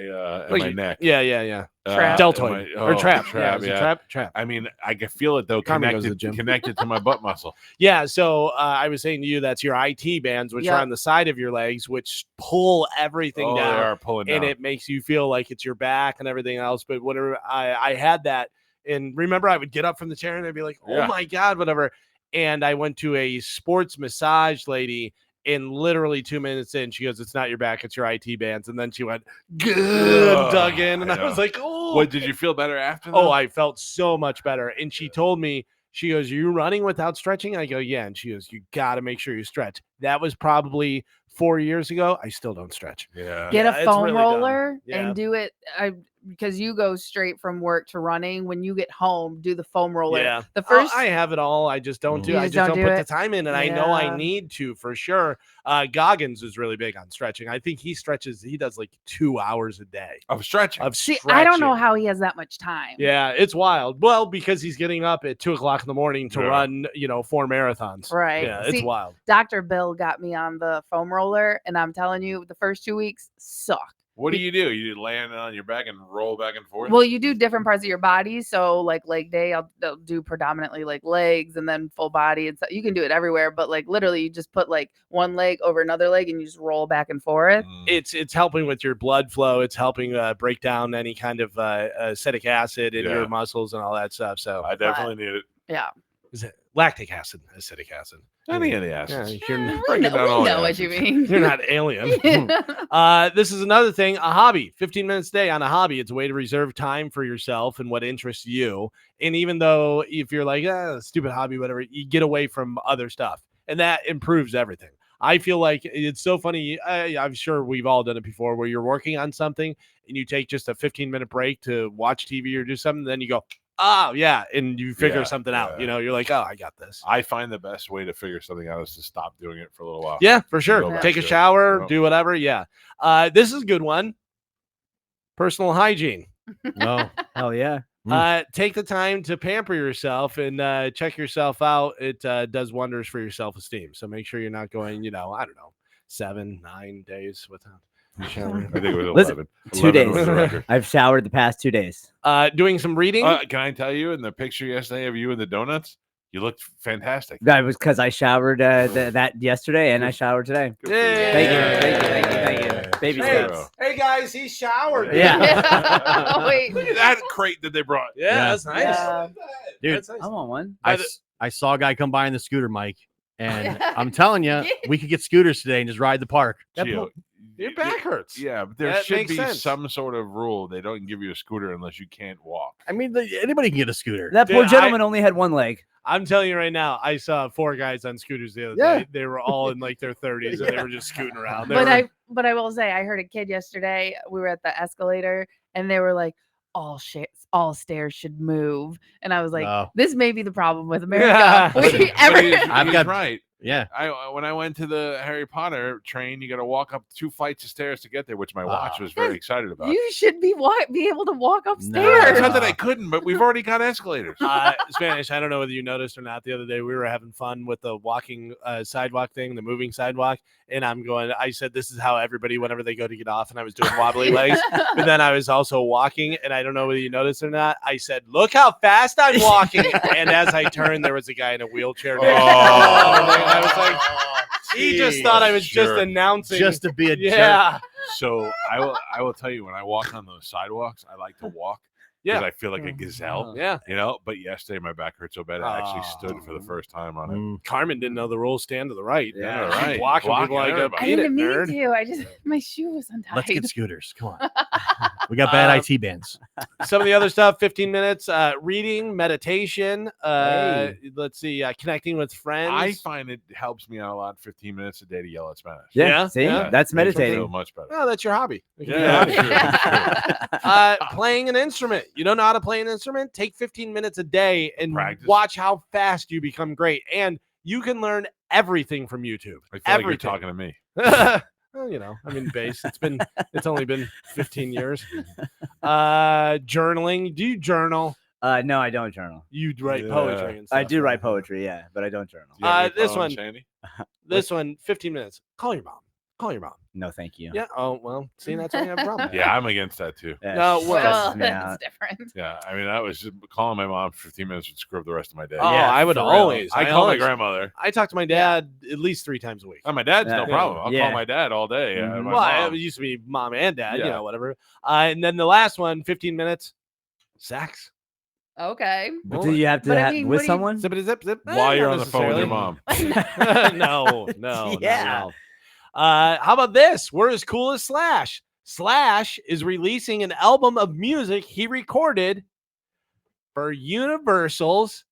Speaker 1: my neck?
Speaker 2: Yeah.
Speaker 3: Trap.
Speaker 2: Deltoid or trap.
Speaker 1: Trap.
Speaker 2: Yeah,
Speaker 1: Yeah.
Speaker 2: Trap.
Speaker 1: I mean, I can feel it though,
Speaker 2: Carmen goes to the gym.
Speaker 1: connected to my butt muscle.
Speaker 2: Yeah, so I was saying to you, that's your IT bands, which
Speaker 3: Yep.
Speaker 2: are on the side of your legs, which pull everything
Speaker 1: Oh, they
Speaker 2: down.
Speaker 1: are pulling down.
Speaker 2: And it makes you feel like it's your back and everything else. But whatever, I had that, and remember, I would get up from the chair and I'd be like, "Oh
Speaker 1: Yeah.
Speaker 2: my god," whatever. And I went to a sports massage lady, and literally 2 minutes in, she goes, "It's not your back, it's your IT bands." And then she went, "Good,"
Speaker 1: Ugh,
Speaker 2: dug in, and
Speaker 1: I
Speaker 2: I was
Speaker 1: know.
Speaker 2: like, "Oh."
Speaker 1: What did you feel better after?
Speaker 2: Oh,
Speaker 1: though?
Speaker 2: I felt so much better. And she told me, she goes, "Are you running without stretching?" I go, "Yeah." And she goes, "You got to make sure you stretch." That was probably 4 years ago. I still don't stretch.
Speaker 1: Yeah.
Speaker 3: Get
Speaker 2: Yeah,
Speaker 3: a
Speaker 2: it's
Speaker 3: foam
Speaker 2: really dumb.
Speaker 3: roller
Speaker 2: Yeah.
Speaker 3: and do it because you go straight from work to running. When you get home, do the foam roller.
Speaker 2: Yeah.
Speaker 3: The first
Speaker 2: I have it all. I just don't do
Speaker 3: You
Speaker 2: I
Speaker 3: just
Speaker 2: just
Speaker 3: don't
Speaker 2: don't
Speaker 3: do
Speaker 2: put the
Speaker 3: it?
Speaker 2: time in, and I know I
Speaker 3: Yeah.
Speaker 2: need to for sure. Goggins is really big on stretching. I think he stretches, he does like 2 hours a day
Speaker 1: Of stretching.
Speaker 2: of
Speaker 3: see,
Speaker 2: stretching.
Speaker 3: I don't know how he has that much time.
Speaker 2: Yeah, it's wild. Well, because he's getting up at 2:00 in the morning to
Speaker 1: Yeah.
Speaker 2: run, 4 marathons.
Speaker 3: Right.
Speaker 2: Yeah, it's
Speaker 3: See,
Speaker 2: wild.
Speaker 3: Dr. Bill got me on the foam roller, and I'm telling you, the first 2 weeks suck.
Speaker 1: What do? You land on your back and roll back and forth?
Speaker 3: Well, you do different parts of your body. So, like leg day, I'll do predominantly like legs and then full body. And so you can do it everywhere, but like literally, you just put like one leg over another leg and you just roll back and forth.
Speaker 2: It's helping with your blood flow. It's helping break down any kind of acetic acid in
Speaker 1: Yeah.
Speaker 2: your muscles and all that stuff. So
Speaker 1: I definitely need it.
Speaker 3: Yeah.
Speaker 2: is it lactic acid, acetic acid?
Speaker 1: Any of the
Speaker 2: Yeah,
Speaker 1: acids.
Speaker 2: you're,
Speaker 3: We
Speaker 1: breaking down all
Speaker 3: know
Speaker 1: the
Speaker 3: what you
Speaker 1: acids.
Speaker 3: mean.
Speaker 2: you're not alien. This is another thing, a hobby. 15 minutes a day on a hobby. It's a way to reserve time for yourself and what interests you. And even though if you're like, stupid hobby, whatever, you get away from other stuff. And that improves everything. I feel like it's so funny. I'm sure we've all done it before where you're working on something and you take just a 15-minute break to watch TV or do something. Then you go, oh, yeah. And you figure
Speaker 1: Yeah,
Speaker 2: something out.
Speaker 1: yeah.
Speaker 2: You're like, oh, I got this.
Speaker 1: I find the best way to figure something out is to stop doing it for a little while.
Speaker 2: Yeah, for sure.
Speaker 1: Go back
Speaker 2: Take a
Speaker 1: to it.
Speaker 2: shower,
Speaker 1: Yep.
Speaker 2: do whatever. Yeah. This is a good one. Personal hygiene.
Speaker 5: No.
Speaker 6: Hell yeah.
Speaker 2: Take the time to pamper yourself and check yourself out. It does wonders for your self-esteem. So make sure you're not going, I don't know, 7, 9 days without showering.
Speaker 1: I think it was 11.
Speaker 6: Listen, 2
Speaker 1: 11 was
Speaker 6: days.
Speaker 1: the record.
Speaker 6: I've showered the past 2 days.
Speaker 2: Doing some reading.
Speaker 1: Can I tell you in the picture yesterday of you and the donuts, You looked fantastic.
Speaker 6: That was because I showered that yesterday and I showered today.
Speaker 1: Good for you.
Speaker 6: Thank you. Baby
Speaker 1: Hey,
Speaker 6: steps.
Speaker 2: Hey guys, he showered.
Speaker 6: Yeah.
Speaker 3: Oh, wait.
Speaker 1: Look at that crate that they brought.
Speaker 2: Yeah, that's nice.
Speaker 6: Yeah.
Speaker 5: Dude,
Speaker 2: That's nice.
Speaker 6: I want one.
Speaker 5: I saw a guy come by in the scooter, Mike, and I'm telling you,
Speaker 3: Yeah.
Speaker 5: we could get scooters today and just ride the park.
Speaker 1: Gio,
Speaker 2: Your back hurts.
Speaker 1: Yeah, but there
Speaker 2: That
Speaker 1: should
Speaker 2: makes
Speaker 1: be
Speaker 2: sense.
Speaker 1: some sort of rule. They don't give you a scooter unless you can't walk.
Speaker 5: I mean, anybody can get a scooter.
Speaker 6: That
Speaker 2: Dude,
Speaker 6: poor gentleman only had one leg.
Speaker 2: I'm telling you right now, I saw 4 guys on scooters the other
Speaker 5: Yeah.
Speaker 2: day. They were all in like their 30s and they were just scooting around. They
Speaker 3: But
Speaker 2: were-
Speaker 3: I will say, I heard a kid yesterday. We were at the escalator, and they were like, all stairs should move. And I was like,
Speaker 5: No.
Speaker 3: this may be the problem with America.
Speaker 2: Yeah.
Speaker 1: But he's
Speaker 5: I've got-
Speaker 1: right.
Speaker 5: Yeah.
Speaker 1: When I went to the Harry Potter train, you got to walk up 2 flights of stairs to get there, which my watch was very excited about.
Speaker 3: You should be able to walk
Speaker 1: It's
Speaker 3: upstairs.
Speaker 1: not that I couldn't, but we've already got escalators.
Speaker 2: Spanish, I don't know whether you noticed or not. The other day, we were having fun with the walking sidewalk thing, the moving sidewalk. And I said, this is how everybody, whenever they go to get off, and I was doing wobbly legs. But then I was also walking, and I don't know whether you noticed or not. I said, look how fast I'm walking. And as I turned, there was a guy in a wheelchair. next to me. I was like, he just thought I was just
Speaker 1: Jerk.
Speaker 2: announcing.
Speaker 5: Just to be a jerk.
Speaker 2: yeah.
Speaker 1: So I will tell you, when I walk on those sidewalks, I like to walk because I feel like a gazelle.
Speaker 2: Yeah.
Speaker 1: But yesterday my back hurt so bad I actually stood for the first time on it.
Speaker 5: Mm.
Speaker 2: Carmen didn't know the rules. Stand to the right.
Speaker 1: Yeah,
Speaker 2: She's
Speaker 1: right.
Speaker 2: Walking
Speaker 1: Walking
Speaker 2: people like a
Speaker 1: everybody.
Speaker 3: I
Speaker 2: beat it,
Speaker 3: didn't mean
Speaker 2: nerd.
Speaker 3: to. I just my shoe was untied.
Speaker 5: Let's get scooters. Come on. We got bad IT bands.
Speaker 2: Some of the other stuff, 15 minutes, reading, meditation, let's see, connecting with friends.
Speaker 1: I find it helps me out a lot. 15 minutes a day to yell at Spanish.
Speaker 2: Yeah,
Speaker 6: See,
Speaker 2: yeah.
Speaker 6: that's
Speaker 1: Makes me
Speaker 6: meditating.
Speaker 1: feel much better.
Speaker 2: Oh, that's your hobby.
Speaker 1: Yeah, that's true.
Speaker 2: Playing an instrument. You don't know how to play an instrument? Take 15 minutes a day and
Speaker 1: Practice.
Speaker 2: watch how fast you become great. And you can learn everything from YouTube.
Speaker 1: I feel like you're
Speaker 2: Everything.
Speaker 1: talking to me.
Speaker 2: Well, I mean, bass. It's only been 15 years. Journaling. Do you journal?
Speaker 6: No, I don't journal.
Speaker 2: You write
Speaker 1: Yeah.
Speaker 2: poetry and stuff.
Speaker 6: I do write poetry, yeah, but I don't journal.
Speaker 1: Do you have any
Speaker 2: This
Speaker 1: poems,
Speaker 2: one-
Speaker 1: Sandy?
Speaker 2: This one, 15 minutes. Call your mom. Call your mom.
Speaker 6: No, thank you.
Speaker 2: Yeah. Oh, well, see, that's why you have a problem.
Speaker 1: Yeah, I'm against that too.
Speaker 6: Yeah,
Speaker 2: No,
Speaker 6: it
Speaker 2: well,
Speaker 6: stresses me
Speaker 3: that's
Speaker 6: out.
Speaker 3: different.
Speaker 1: Yeah, I mean, that was just calling my mom for 15 minutes would screw up the rest of my day.
Speaker 2: Oh,
Speaker 6: Yeah,
Speaker 2: I would
Speaker 6: for real.
Speaker 2: always.
Speaker 1: I call my
Speaker 2: always-
Speaker 1: grandmother.
Speaker 2: I talk to my dad at least 3 times a week.
Speaker 1: Oh, my dad's no
Speaker 6: Yeah.
Speaker 1: problem. I'll
Speaker 6: Yeah.
Speaker 1: call my dad all day.
Speaker 6: Mhm.
Speaker 1: My
Speaker 2: Well,
Speaker 1: mom.
Speaker 2: it used to be mom and dad,
Speaker 1: Yeah.
Speaker 2: whatever. And then the last one, 15 minutes, sex.
Speaker 3: Okay.
Speaker 6: But do you have to
Speaker 3: But I
Speaker 6: have
Speaker 3: mean,
Speaker 6: with
Speaker 3: what do you-
Speaker 6: someone?
Speaker 2: Zip, zip.
Speaker 1: While you're on the phone with your mom.
Speaker 2: No.
Speaker 6: Yeah.
Speaker 2: How about this? We're as cool as Slash. Slash is releasing an album of music he recorded for Universal's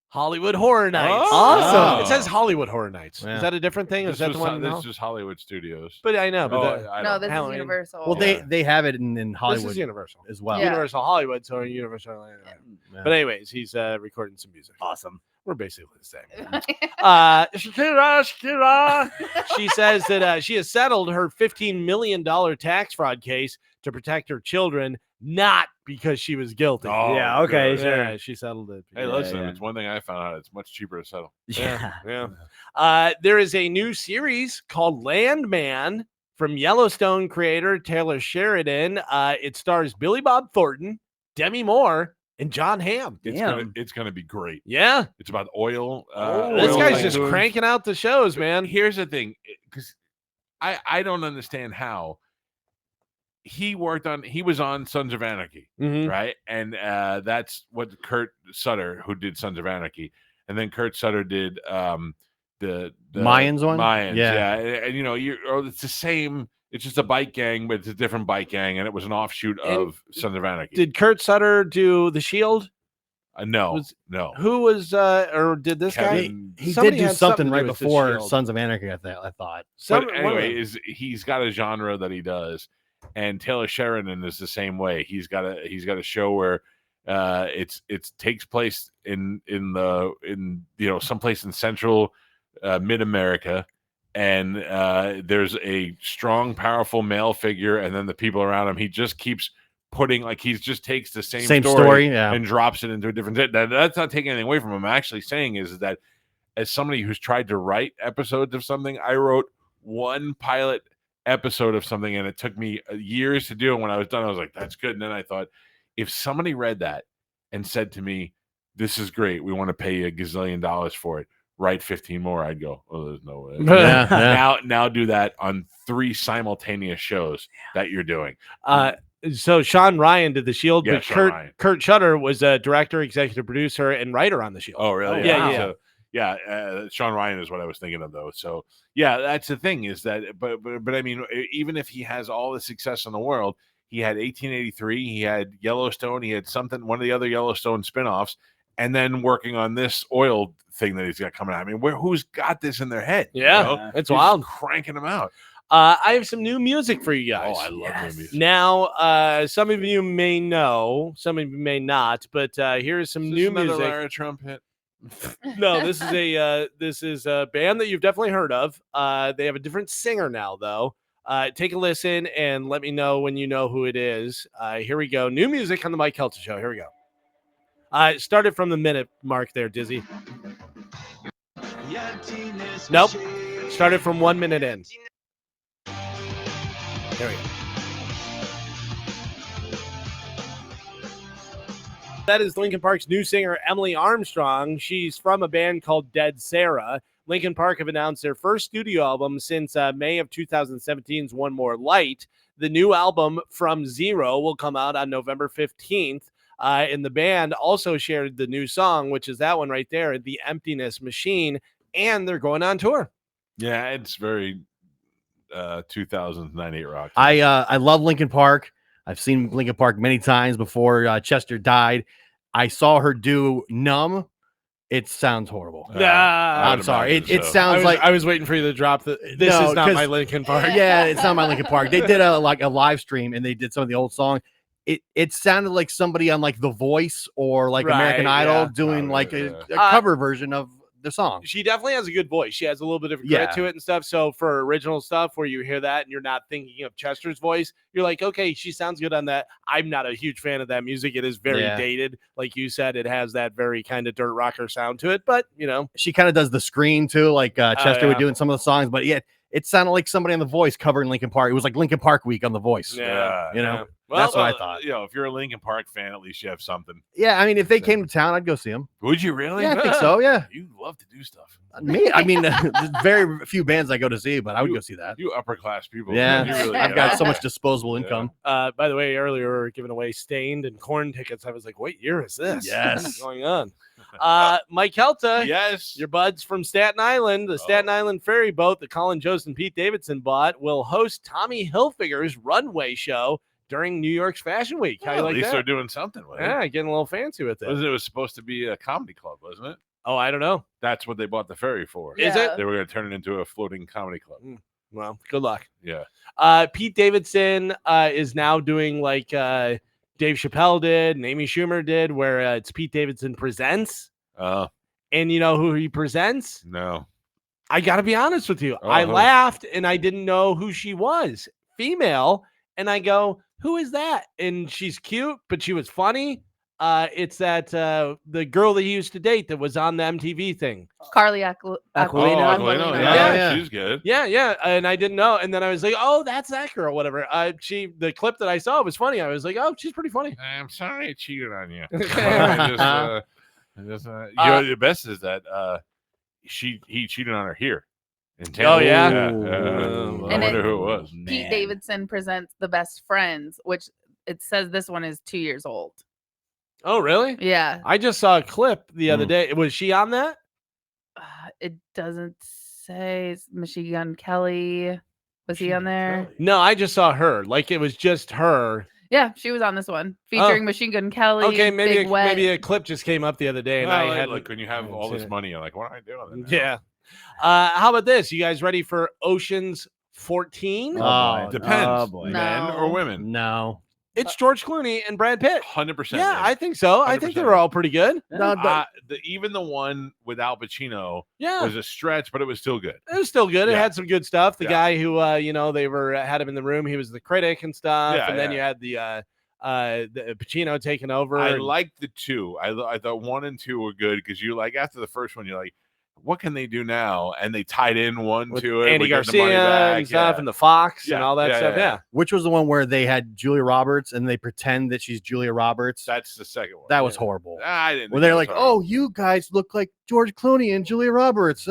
Speaker 2: Hollywood Horror Nights.
Speaker 6: Awesome.
Speaker 2: It says Hollywood Horror Nights.
Speaker 5: Yeah.
Speaker 2: Is that a different thing?
Speaker 1: This
Speaker 2: Is that
Speaker 1: was
Speaker 2: the one?
Speaker 1: this is just Hollywood Studios.
Speaker 2: But I know. But
Speaker 1: Oh,
Speaker 2: that-
Speaker 1: I
Speaker 3: No,
Speaker 1: don't-
Speaker 3: this
Speaker 2: Halloween.
Speaker 3: is Universal.
Speaker 5: Well, they have it in
Speaker 2: this
Speaker 5: Hollywood
Speaker 2: is Universal.
Speaker 5: as well.
Speaker 3: Yeah.
Speaker 2: Universal Hollywood, so Universal.
Speaker 5: Yeah.
Speaker 2: But anyways, he's recording some music.
Speaker 6: Awesome.
Speaker 2: We're basically the same. She says that she has settled her $15 million tax fraud case to protect her children, not because she was guilty.
Speaker 1: Oh,
Speaker 6: Yeah, okay,
Speaker 1: good.
Speaker 6: sure.
Speaker 2: Yeah, she settled it.
Speaker 1: Hey,
Speaker 6: Yeah,
Speaker 1: listen,
Speaker 6: yeah.
Speaker 1: it's one thing I found out. It's much cheaper to settle.
Speaker 6: Yeah.
Speaker 2: Yeah. There is a new series called Landman from Yellowstone creator Taylor Sheridan. It stars Billy Bob Thornton, Demi Moore, and John Hamm.
Speaker 1: It's gonna be great.
Speaker 2: Yeah.
Speaker 1: It's about oil.
Speaker 2: This
Speaker 1: oil
Speaker 2: guy's just
Speaker 1: tycoons.
Speaker 2: cranking out the shows, man.
Speaker 1: Here's the thing, because I don't understand how he was on Sons of Anarchy,
Speaker 2: Mhm.
Speaker 1: right? And that's what Kurt Sutter, who did Sons of Anarchy, and then Kurt Sutter did the
Speaker 5: Mayans one?
Speaker 1: Mayans,
Speaker 5: Yeah.
Speaker 1: and it's the same. It's just a bike gang, but it's a different bike gang, and it was an offshoot of Sons of Anarchy.
Speaker 2: Did Kurt Sutter do The Shield?
Speaker 1: No,
Speaker 2: was-
Speaker 1: no.
Speaker 2: Who was or did this guy?
Speaker 1: Kevin-
Speaker 5: He
Speaker 2: Somebody
Speaker 5: did do
Speaker 2: had something
Speaker 5: something
Speaker 2: to do
Speaker 5: right
Speaker 2: with the
Speaker 5: before
Speaker 2: Shield.
Speaker 5: Sons of Anarchy, I thought.
Speaker 2: Some,
Speaker 1: But anyway, he's got a genre that he does, and Taylor Sheridan is the same way. He's got a show where it takes place in someplace in central mid America, and there's a strong, powerful male figure, and then the people around him. He just keeps putting he just takes the same
Speaker 5: story, yeah.
Speaker 1: and drops it into a different. That's not taking anything away from him. I'm actually saying is that as somebody who's tried to write episodes of something, I wrote one pilot episode of something, and it took me years to do. And when I was done, I was like, "That's good." And then I thought, if somebody read that and said to me, this is great. We want to pay you $1 gazillion for it. Write 15 more. I'd go, oh, there's no way. Now do that on 3 simultaneous shows that you're doing.
Speaker 2: So Sean Ryan did The Shield,
Speaker 1: Yeah,
Speaker 2: but
Speaker 1: Sean Ryan.
Speaker 2: Kurt Schutter was a director, executive producer, and writer on The Shield.
Speaker 1: Oh, really?
Speaker 2: Oh, yeah,
Speaker 1: So, Sean Ryan is what I was thinking of, though. So, yeah, that's the thing is that, but I mean, even if he has all the success in the world, he had 1883, he had Yellowstone, he had one of the other Yellowstone spinoffs, and then working on this oil thing that he's got coming out. I mean, who's got this in their head?
Speaker 2: Yeah, it's
Speaker 1: He's
Speaker 2: wild.
Speaker 1: Cranking them out.
Speaker 2: I have some new music for you guys.
Speaker 1: Oh, I love new music.
Speaker 2: Now, some of you may know, some of you may not, but here's some new music.
Speaker 1: Lara Trump hit?
Speaker 2: No, this is a band that you've definitely heard of. They have a different singer now, though. Take a listen and let me know when you know who it is. Here we go. New music on the Mike Calta Show. Here we go. It started from the minute mark there, Dizzy. Nope. Started from 1 minute in. There we go. That is Linkin Park's new singer, Emily Armstrong. She's from a band called Dead Sarah. Linkin Park have announced their first studio album since May of 2017's One More Light. The new album, From Zero, will come out on November 15th. And the band also shared the new song, which is that one right there, The Emptiness Machine, and they're going on tour.
Speaker 1: Yeah, it's very 2008 rock.
Speaker 5: I love Linkin Park. I've seen Linkin Park many times before Chester died. I saw her do Numb. It sounds horrible. I'm sorry. It sounds like
Speaker 2: I was waiting for you to drop the. This is not my Linkin Park.
Speaker 5: Yeah, it's not my Linkin Park. They did a live stream and they did some of the old songs. It sounded like somebody on like The Voice or like American Idol doing a cover version of the song.
Speaker 2: She definitely has a good voice. She has a little bit of grit to it and stuff. So for original stuff where you hear that and you're not thinking of Chester's voice, you're like, okay, she sounds good on that. I'm not a huge fan of that music. It is very dated. Like you said, it has that very kind of dirt rocker sound to it. But, you know.
Speaker 5: She kind of does the scream too, like Chester would do in some of the songs. But yeah, it sounded like somebody on The Voice covering Linkin Park. It was like Linkin Park week on The Voice.
Speaker 1: Yeah.
Speaker 5: You know?
Speaker 2: Well,
Speaker 5: that's what I thought.
Speaker 1: You know, if you're a Linkin Park fan, at least you have something.
Speaker 5: Yeah, I mean, if they came to town, I'd go see them.
Speaker 1: Would you really?
Speaker 5: Yeah, I think so. Yeah,
Speaker 1: you love to do stuff.
Speaker 5: Me, I mean, there's very few bands I go to see, but I would go see that.
Speaker 1: You upper class people.
Speaker 5: Yeah,
Speaker 1: you really
Speaker 5: I've got so much disposable income.
Speaker 2: By the way, earlier we were giving away Stained and Corn tickets. I was like, what year is this?
Speaker 5: Yes.
Speaker 2: What's going on? Mike Calta.
Speaker 1: Yes.
Speaker 2: Your buds from Staten Island. The Staten Island ferry boat that Colin Jost and Pete Davidson bought will host Tommy Hilfiger's runway show during New York's Fashion Week. How you like
Speaker 1: at least
Speaker 2: that?
Speaker 1: they're doing something with it.
Speaker 2: Yeah, getting a little fancy with it.
Speaker 1: It was supposed to be a comedy club, wasn't it?
Speaker 2: Oh, I don't know.
Speaker 1: That's what they bought the ferry for.
Speaker 2: Is it?
Speaker 1: They were going to turn it into a floating comedy club.
Speaker 2: Well, good luck.
Speaker 1: Yeah.
Speaker 2: Pete Davidson is now doing like Dave Chappelle did and Amy Schumer did, where it's Pete Davidson Presents. And you know who he presents?
Speaker 1: No.
Speaker 2: I got to be honest with you. I laughed and I didn't know who she was. Female. And I go, who is that? And she's cute, but she was funny. It's that the girl that he used to date that was on the MTV thing.
Speaker 3: Carly
Speaker 1: Aquilino.
Speaker 3: Aquilino.
Speaker 1: She's good.
Speaker 2: Yeah. And I didn't know. And then I was like, oh, that's that girl, whatever. The clip that I saw was funny. I was like, oh, she's pretty funny.
Speaker 1: I'm sorry I cheated on you. The best is that he cheated on her here. In Tampa.
Speaker 2: Oh, yeah?
Speaker 1: I wonder who it was.
Speaker 3: Pete Davidson presents The Best Friends, which it says this one is 2 years old.
Speaker 2: Oh, really?
Speaker 3: Yeah.
Speaker 2: I just saw a clip the other day. Was she on that?
Speaker 3: It doesn't say. Machine Gun Kelly. Was he on there?
Speaker 2: No, I just saw her. Like it was just her.
Speaker 3: Yeah, she was on this one featuring Machine Gun Kelly.
Speaker 2: Okay, maybe a clip just came up the other day, and I had
Speaker 1: like when you have all this money, you're like, what am I doing?
Speaker 2: Yeah. How about this? You guys ready for Ocean's 14?
Speaker 1: Depends.
Speaker 3: No.
Speaker 1: Men or women?
Speaker 5: No.
Speaker 2: It's George Clooney and Brad Pitt.
Speaker 1: 100%.
Speaker 2: Yeah, I think so. I think they were all pretty good.
Speaker 1: Even the one with Al Pacino
Speaker 2: Yeah.
Speaker 1: was a stretch, but it was still good.
Speaker 2: It was still good. It
Speaker 1: Yeah.
Speaker 2: had some good stuff. The
Speaker 1: Yeah.
Speaker 2: guy who they had him in the room. He was the critic and stuff.
Speaker 1: Yeah,
Speaker 2: and then
Speaker 1: yeah.
Speaker 2: you had the Pacino taking over.
Speaker 1: I liked the two. I thought 1 and 2 were good because you like after the first one, you're like, what can they do now? And they tied in one
Speaker 2: With
Speaker 1: to it.
Speaker 2: Andy
Speaker 1: We get the money
Speaker 2: Garcia
Speaker 1: back,
Speaker 2: and stuff,
Speaker 1: yeah.
Speaker 2: and the Fox and
Speaker 1: Yeah,
Speaker 2: all that
Speaker 1: yeah,
Speaker 2: stuff.
Speaker 1: yeah.
Speaker 2: Yeah.
Speaker 5: Which was the one where they had Julia Roberts and they pretend that she's Julia Roberts?
Speaker 1: That's the second one.
Speaker 5: That was horrible.
Speaker 1: I didn't.
Speaker 5: When
Speaker 1: think
Speaker 5: they're
Speaker 1: it
Speaker 5: like,
Speaker 1: was
Speaker 5: "Oh,
Speaker 1: horrible.
Speaker 5: you guys look like George Clooney and Julia Roberts.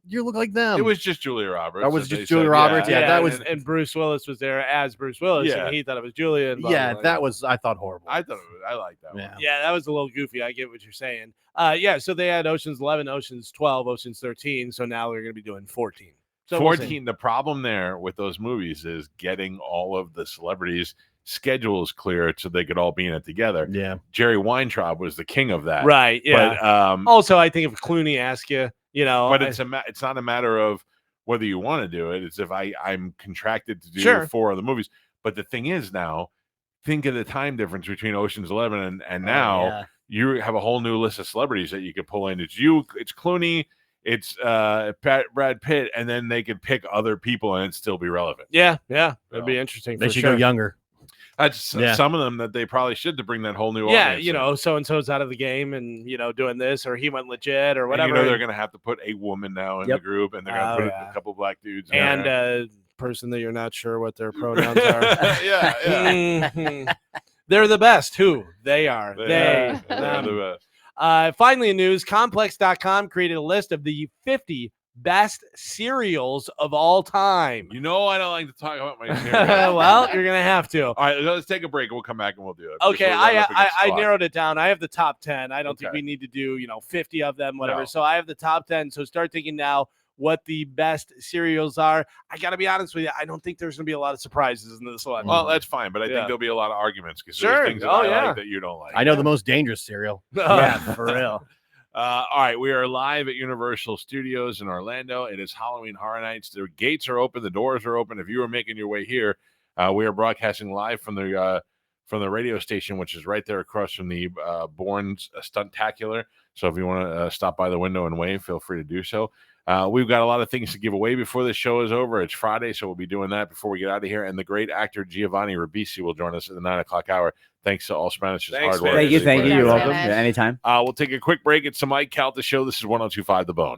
Speaker 5: You look like them."
Speaker 1: It was just Julia Roberts.
Speaker 5: That was
Speaker 1: they
Speaker 5: just Julia
Speaker 1: said,
Speaker 5: Roberts? Yeah, that was-
Speaker 2: and Bruce Willis was there as Bruce Willis,
Speaker 1: Yeah.
Speaker 2: and he thought it was Julia. And blah, blah,
Speaker 5: yeah,
Speaker 2: blah.
Speaker 5: that was I thought horrible.
Speaker 1: I thought I liked that one.
Speaker 2: Yeah, that was a little goofy. I get what you're saying. Yeah, so they had Ocean's 11, Ocean's 12, Ocean's 13. So now they're going to be doing 14. So
Speaker 1: 14. The problem there with those movies is getting all of the celebrities' schedules clear so they could all be in it together.
Speaker 5: Yeah,
Speaker 1: Jerry Weintraub was the king of that.
Speaker 2: Right. Yeah.
Speaker 1: But
Speaker 2: Also, I think if Clooney asked you,
Speaker 1: but it's not a matter of whether you want to do it. It's if I'm contracted to do
Speaker 2: Sure.
Speaker 1: 4 other movies. But the thing is now, think of the time difference between Ocean's 11 and now.
Speaker 6: yeah.
Speaker 1: You have a whole new list of celebrities that you could pull in. It's Clooney, it's Brad Pitt, and then they could pick other people and it'd still be relevant.
Speaker 2: yeah, that'd be interesting.
Speaker 5: they
Speaker 2: for
Speaker 5: should
Speaker 2: sure.
Speaker 5: go younger.
Speaker 1: That's
Speaker 5: Yeah.
Speaker 1: some of them that they probably should to bring that whole new
Speaker 2: Yeah,
Speaker 1: audience.
Speaker 2: so and so's out of the game, and doing this, or he went legit, or
Speaker 1: And
Speaker 2: whatever.
Speaker 1: they're going to have to put a woman now in the group, and they're going to
Speaker 2: Oh,
Speaker 1: put
Speaker 2: yeah.
Speaker 1: a couple black dudes in
Speaker 2: and
Speaker 1: there.
Speaker 2: person that you're not sure what their pronouns are.
Speaker 1: yeah.
Speaker 2: Mhm. They're the best. Who? They are. They.
Speaker 1: They're
Speaker 2: them.
Speaker 1: the best.
Speaker 2: Finally, in news, Complex.com created a list of the 50 best cereals of all time.
Speaker 1: I don't like to talk about my cereal.
Speaker 2: Well, you're going to have to.
Speaker 1: All right, let's take a break and we'll come back and we'll do it.
Speaker 2: Okay,
Speaker 1: Because we're running up
Speaker 2: I
Speaker 1: against the clock.
Speaker 2: narrowed it down. I have the top 10. I don't think
Speaker 1: Okay.
Speaker 2: we need to do, 50 of them, whatever.
Speaker 1: No.
Speaker 2: So I have the top 10. So start thinking now what the best cereals are. I got to be honest with you. I don't think there's going to be a lot of surprises in this one.
Speaker 1: Well, that's fine, but I
Speaker 2: Yeah.
Speaker 1: think there'll be a lot of arguments because
Speaker 2: Sure.
Speaker 1: there's things that
Speaker 2: Oh,
Speaker 1: I
Speaker 2: yeah.
Speaker 1: like that you don't like.
Speaker 5: I know the most dangerous cereal.
Speaker 6: Yeah, for real.
Speaker 1: All right, we are live at Universal Studios in Orlando. It is Halloween Horror Nights. The gates are open, the doors are open. If you are making your way here, we are broadcasting live from the radio station, which is right there across from the Bourne's Stuntacular. So if you want to stop by the window and wave, feel free to do so. We've got a lot of things to give away before the show is over. It's Friday, so we'll be doing that before we get out of here. And the great actor Giovanni Ribisi will join us at the 9 o'clock hour. Thanks to All Spanish's
Speaker 2: Thanks,
Speaker 1: hard work.
Speaker 2: man.
Speaker 6: Thank you.
Speaker 3: Thank
Speaker 6: You're
Speaker 3: you.
Speaker 6: welcome.
Speaker 3: Spanish.
Speaker 6: Yeah, anytime.
Speaker 1: We'll take a quick break. It's the Mike Calta Show. This is 102.5 The Bone.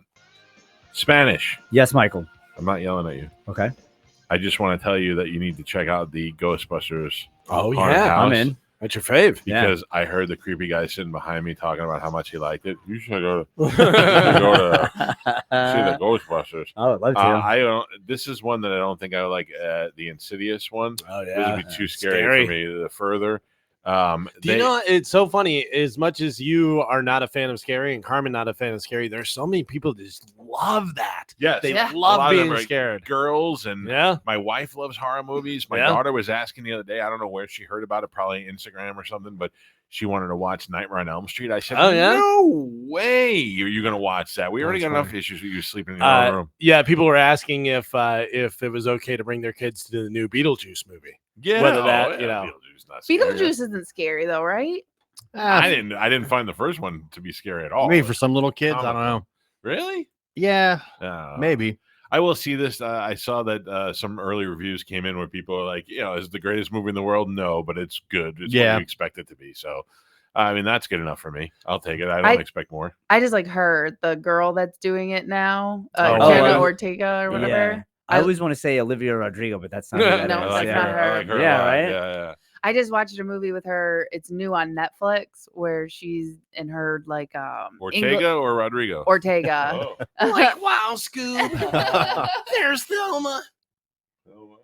Speaker 1: Spanish.
Speaker 6: Yes, Michael.
Speaker 1: I'm not yelling at you.
Speaker 6: Okay.
Speaker 1: I just want to tell you that you need to check out the Ghostbusters.
Speaker 2: Oh,
Speaker 1: haunted
Speaker 2: yeah.
Speaker 1: house
Speaker 6: I'm in.
Speaker 2: That's your fave.
Speaker 6: Yeah.
Speaker 1: because I heard the creepy guy sitting behind me talking about how much he liked it. You should go to see the Ghostbusters.
Speaker 6: I would love to.
Speaker 1: I don't. This is one that I don't think I would like. The Insidious one.
Speaker 2: Oh,
Speaker 1: This
Speaker 2: yeah.
Speaker 1: would be too scary,
Speaker 2: Scary.
Speaker 1: for me. The further.
Speaker 2: Do you know, it's so funny. As much as you are not a fan of scary and Carmen not a fan of scary, there's so many people that just love that.
Speaker 1: Yes,
Speaker 2: They
Speaker 3: Yeah.
Speaker 1: A
Speaker 2: love
Speaker 1: lot of them
Speaker 2: being
Speaker 1: are
Speaker 2: scared.
Speaker 1: girls and
Speaker 2: Yeah.
Speaker 1: my wife loves horror movies. My
Speaker 2: Yeah.
Speaker 1: daughter was asking the other day. I don't know where she heard about it, probably Instagram or something, but she wanted to watch Nightmare on Elm Street. I said,
Speaker 2: Oh, yeah?
Speaker 1: no way you're going to watch that. We already
Speaker 2: That's
Speaker 1: got enough
Speaker 2: funny.
Speaker 1: issues with you sleeping in your own room.
Speaker 2: Yeah, people were asking if it was okay to bring their kids to the new Beetlejuice movie.
Speaker 1: Yeah,
Speaker 2: whether that, you know.
Speaker 1: Beetlejuice, not scary.
Speaker 3: Beetlejuice isn't scary though, right?
Speaker 1: I didn't find the first one to be scary at all.
Speaker 5: Maybe for some little kids, I don't know.
Speaker 1: Really?
Speaker 5: Yeah,
Speaker 1: Uh,
Speaker 5: maybe.
Speaker 1: I will see this. I saw that some early reviews came in where people are like, is it the greatest movie in the world? No, but it's good. It's what
Speaker 5: Yeah.
Speaker 1: you expect it to be. So, I mean, that's good enough for me. I'll take it. I don't expect more.
Speaker 3: I just like her, the girl that's doing it now,
Speaker 1: Oh,
Speaker 3: Jenna
Speaker 6: yeah.
Speaker 3: Ortega or whatever.
Speaker 6: Yeah. I always want to say Olivia Rodrigo, but that's not. who that
Speaker 3: No,
Speaker 1: I
Speaker 6: is.
Speaker 1: like
Speaker 3: it's
Speaker 1: her.
Speaker 3: not
Speaker 1: I
Speaker 3: her.
Speaker 1: like her.
Speaker 6: Yeah,
Speaker 1: a lot.
Speaker 6: right?
Speaker 1: Yeah.
Speaker 3: I just watched a movie with her. It's new on Netflix where she's in her like
Speaker 1: Ortega or Rodrigo?
Speaker 3: Ortega.
Speaker 1: Oh.
Speaker 2: Like, wow, Scoob. There's Thelma.
Speaker 1: Oh, wow.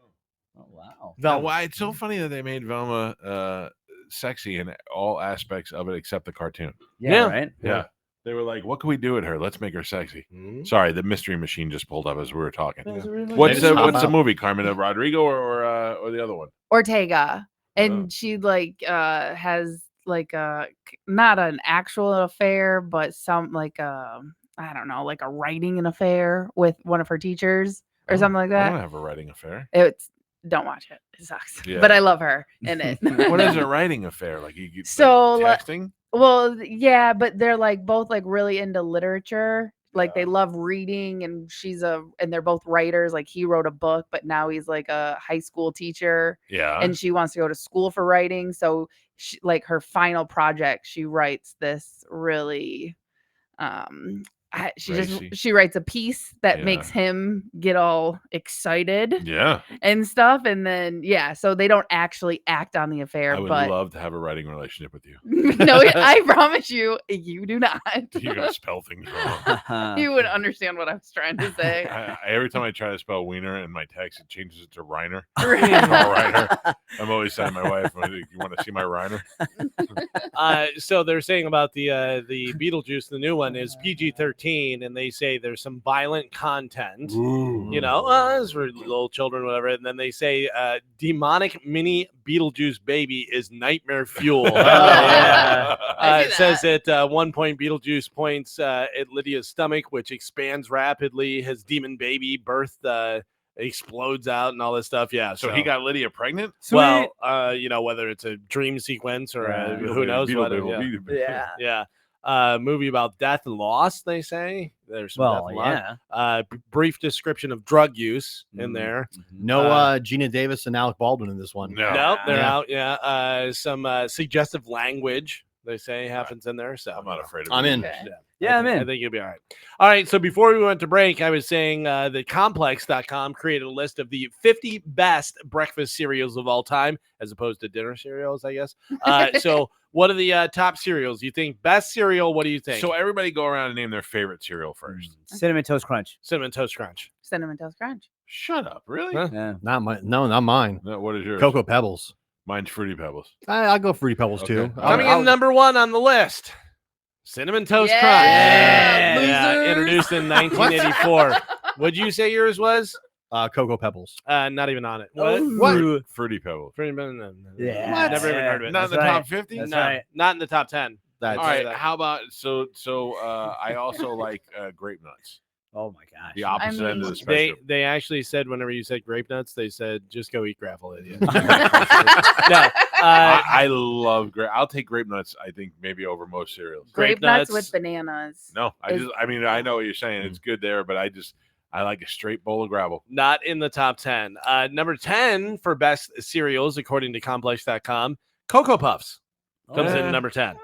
Speaker 6: Oh, wow.
Speaker 1: Now, why it's so funny that they made Velma sexy in all aspects of it except the cartoon.
Speaker 6: Yeah. Right.
Speaker 1: Yeah. They were like, what can we do with her? Let's make her sexy.
Speaker 2: Mhm.
Speaker 1: Sorry, the mystery machine just pulled up as we were talking.
Speaker 2: Yeah.
Speaker 1: What's
Speaker 5: Maybe
Speaker 1: the
Speaker 5: stop
Speaker 1: what's the
Speaker 5: out.
Speaker 1: movie, Carmen? Of Rodrigo or the other one?
Speaker 3: Ortega. And
Speaker 1: Oh.
Speaker 3: she like has like not an actual affair, but some like I don't know, like a writing an affair with one of her teachers or something like
Speaker 1: I
Speaker 3: that.
Speaker 1: don't have a writing affair.
Speaker 3: It's don't watch it. It sucks.
Speaker 1: Yeah.
Speaker 3: But I love her in it.
Speaker 1: What is a writing affair? Like you get
Speaker 3: So,
Speaker 1: like, texting?
Speaker 3: Well, yeah, but they're like both like really into literature. Like
Speaker 1: Yeah.
Speaker 3: they love reading, and and they're both writers. Like he wrote a book, but now he's like a high school teacher,
Speaker 1: Yeah.
Speaker 3: and she wants to go to school for writing. So, like her final project, she writes this really
Speaker 1: Racy.
Speaker 3: She writes a piece that
Speaker 1: Yeah.
Speaker 3: makes him get all excited
Speaker 1: Yeah.
Speaker 3: and stuff, and then so they don't actually act on the affair.
Speaker 1: I would
Speaker 3: but
Speaker 1: love to have a writing relationship with you.
Speaker 3: no, I promise you do not.
Speaker 1: You're gonna spell things wrong.
Speaker 3: You would understand what I was trying to say.
Speaker 1: Every time I try to spell wiener in my text, it changes it to Reiner. Reiner. I'm always saying to my wife, "You want to see my Reiner?"
Speaker 2: So they're saying about the Beetlejuice, the new one is PG-13, and they say there's some violent content.
Speaker 1: Ooh.
Speaker 2: You know, it's for little children, whatever. And then they say demonic mini Beetlejuice baby is nightmare fuel.
Speaker 3: I see
Speaker 2: It says at one point Beetlejuice points at Lydia's stomach, which expands rapidly. His demon baby birth explodes out and all this stuff. Yeah.
Speaker 1: So he got Lydia pregnant?
Speaker 2: Well, you know, whether it's a dream sequence or who knows what. Yeah. Movie about death and loss, they say. There's some death and loss. Brief description of drug use in there.
Speaker 5: No Gina Davis and Alec Baldwin in this one.
Speaker 2: No, they're out. Yeah. Some suggestive language, they say, happens in there. So
Speaker 1: I'm not afraid of it.
Speaker 5: I'm in.
Speaker 6: Yeah, I'm in.
Speaker 2: I think you'll be all right. All right. So before we went to break, I was saying that complex.com created a list of the 50 best breakfast cereals of all time, as opposed to dinner cereals, I guess. So what are the top cereals? You think best cereal? What do you think?
Speaker 1: So everybody go around and name their favorite cereal first.
Speaker 6: Cinnamon Toast Crunch.
Speaker 2: Cinnamon Toast Crunch.
Speaker 3: Cinnamon Toast Crunch.
Speaker 1: Shut up. Really?
Speaker 2: Huh?
Speaker 6: Yeah.
Speaker 5: Not mine.
Speaker 1: No, what is yours?
Speaker 5: Cocoa Pebbles.
Speaker 1: Mine's Fruity Pebbles.
Speaker 5: I'll go Fruity Pebbles too.
Speaker 1: Okay.
Speaker 2: Coming in number one on the list. Cinnamon Toast Crunch.
Speaker 3: Loser.
Speaker 2: Introduced in 1984. What'd you say yours was?
Speaker 5: Cocoa Pebbles.
Speaker 2: Not even on it. What?
Speaker 5: What?
Speaker 1: Fruity Pebbles.
Speaker 6: Yeah.
Speaker 2: Never even heard of it.
Speaker 1: Not in the
Speaker 6: That's
Speaker 1: top
Speaker 6: right.
Speaker 1: 50?
Speaker 6: That's
Speaker 2: No,
Speaker 6: right.
Speaker 2: not in the top 10.
Speaker 5: That's
Speaker 1: All right.
Speaker 2: that.
Speaker 1: How about so I also like grape nuts.
Speaker 6: Oh my gosh.
Speaker 1: The opposite end of the
Speaker 3: mean,
Speaker 1: spectrum.
Speaker 2: They actually said whenever you said grape nuts, they said just go eat gravel, idiot. No,
Speaker 1: I love grape. I'll take grape nuts. I think maybe over most cereals.
Speaker 3: Grape nuts with bananas.
Speaker 1: No, I mean I know what you're saying. It's good there, but I like a straight bowl of gravel.
Speaker 2: not in the top 10. Number 10 for best cereals, according to complex.com, Cocoa Puffs comes in number 10.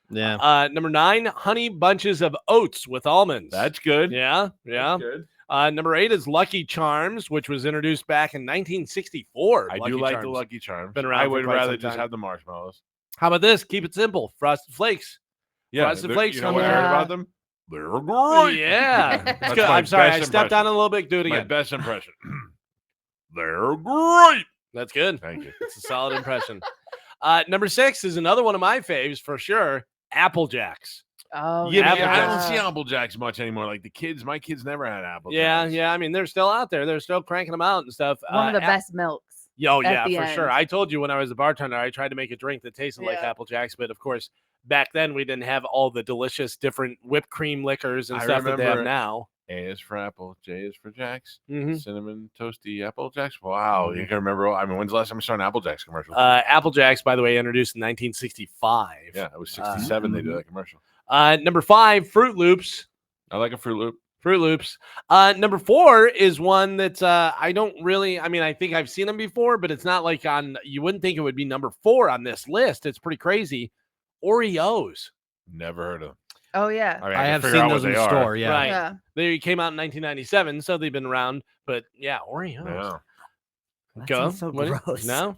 Speaker 5: Yeah.
Speaker 2: Number 9, Honey Bunches of Oats with almonds.
Speaker 1: That's good.
Speaker 2: Yeah.
Speaker 1: That's good.
Speaker 2: Number 8 is Lucky Charms, which was introduced back in 1964.
Speaker 1: I
Speaker 2: Lucky
Speaker 1: do like
Speaker 2: Charms.
Speaker 1: the Lucky Charms.
Speaker 2: Been around
Speaker 1: I
Speaker 2: for
Speaker 1: would
Speaker 2: quite
Speaker 1: rather
Speaker 2: some
Speaker 1: just
Speaker 2: time.
Speaker 1: have the marshmallows.
Speaker 2: How about this? Keep it simple. Frosted Flakes.
Speaker 1: Yeah,
Speaker 2: Frosted
Speaker 1: they're-
Speaker 2: Flakes
Speaker 1: You know
Speaker 2: come
Speaker 1: what I
Speaker 3: in.
Speaker 1: heard about them? They're great.
Speaker 2: Yeah.
Speaker 1: That's
Speaker 2: Good.
Speaker 1: my
Speaker 2: I'm sorry. I
Speaker 1: best
Speaker 2: stepped
Speaker 1: impression.
Speaker 2: on it a little bit. Do it
Speaker 1: My
Speaker 2: again.
Speaker 1: best impression. They're great.
Speaker 2: That's good.
Speaker 1: Thank you.
Speaker 2: It's a solid impression. Number 6 is another one of my faves for sure. Apple Jacks.
Speaker 3: Oh,
Speaker 2: Yeah,
Speaker 1: I don't
Speaker 2: Jacks.
Speaker 1: see Apple Jacks much anymore. Like my kids never had Apple
Speaker 2: Yeah,
Speaker 1: Jacks.
Speaker 2: yeah. I mean, they're still out there. They're still cranking them out and stuff.
Speaker 3: one of the best milks.
Speaker 2: Oh,
Speaker 3: at
Speaker 2: yeah,
Speaker 3: the
Speaker 2: for
Speaker 3: end.
Speaker 2: sure. I told you when I was a bartender, I tried to make a drink that tasted like
Speaker 3: Yeah.
Speaker 2: Apple Jacks, but of course, back then we didn't have all the delicious different whipped cream liquors and
Speaker 1: I
Speaker 2: stuff that they have
Speaker 1: remember-
Speaker 2: now.
Speaker 1: A is for Apple. J is for Jacks.
Speaker 2: Mhm.
Speaker 1: Cinnamon toasty Apple Jacks. Wow, you can remember. I mean, when's the last time you saw an Apple Jacks commercial?
Speaker 2: Apple Jacks, by the way, introduced in 1965.
Speaker 1: Yeah, it was 67. They did that commercial.
Speaker 2: Number 5, Fruit Loops.
Speaker 1: I like a Fruit Loop.
Speaker 2: Fruit Loops. Number 4 is one that I don't really. I mean, I think I've seen them before, but it's not like on. You wouldn't think it would be number 4 on this list. It's pretty crazy. Oreos.
Speaker 1: Never heard of them.
Speaker 3: Oh yeah.
Speaker 1: I mean,
Speaker 5: I
Speaker 1: can
Speaker 5: have
Speaker 1: figure
Speaker 5: seen
Speaker 1: out what
Speaker 5: those in
Speaker 1: they
Speaker 5: the
Speaker 1: are.
Speaker 5: store. Yeah.
Speaker 2: Right.
Speaker 3: Yeah.
Speaker 2: They came out in 1997, so they've been around. But yeah, Oreos.
Speaker 1: Yeah.
Speaker 6: That
Speaker 2: Go.
Speaker 6: sounds so
Speaker 2: What do you-
Speaker 6: gross.
Speaker 2: No.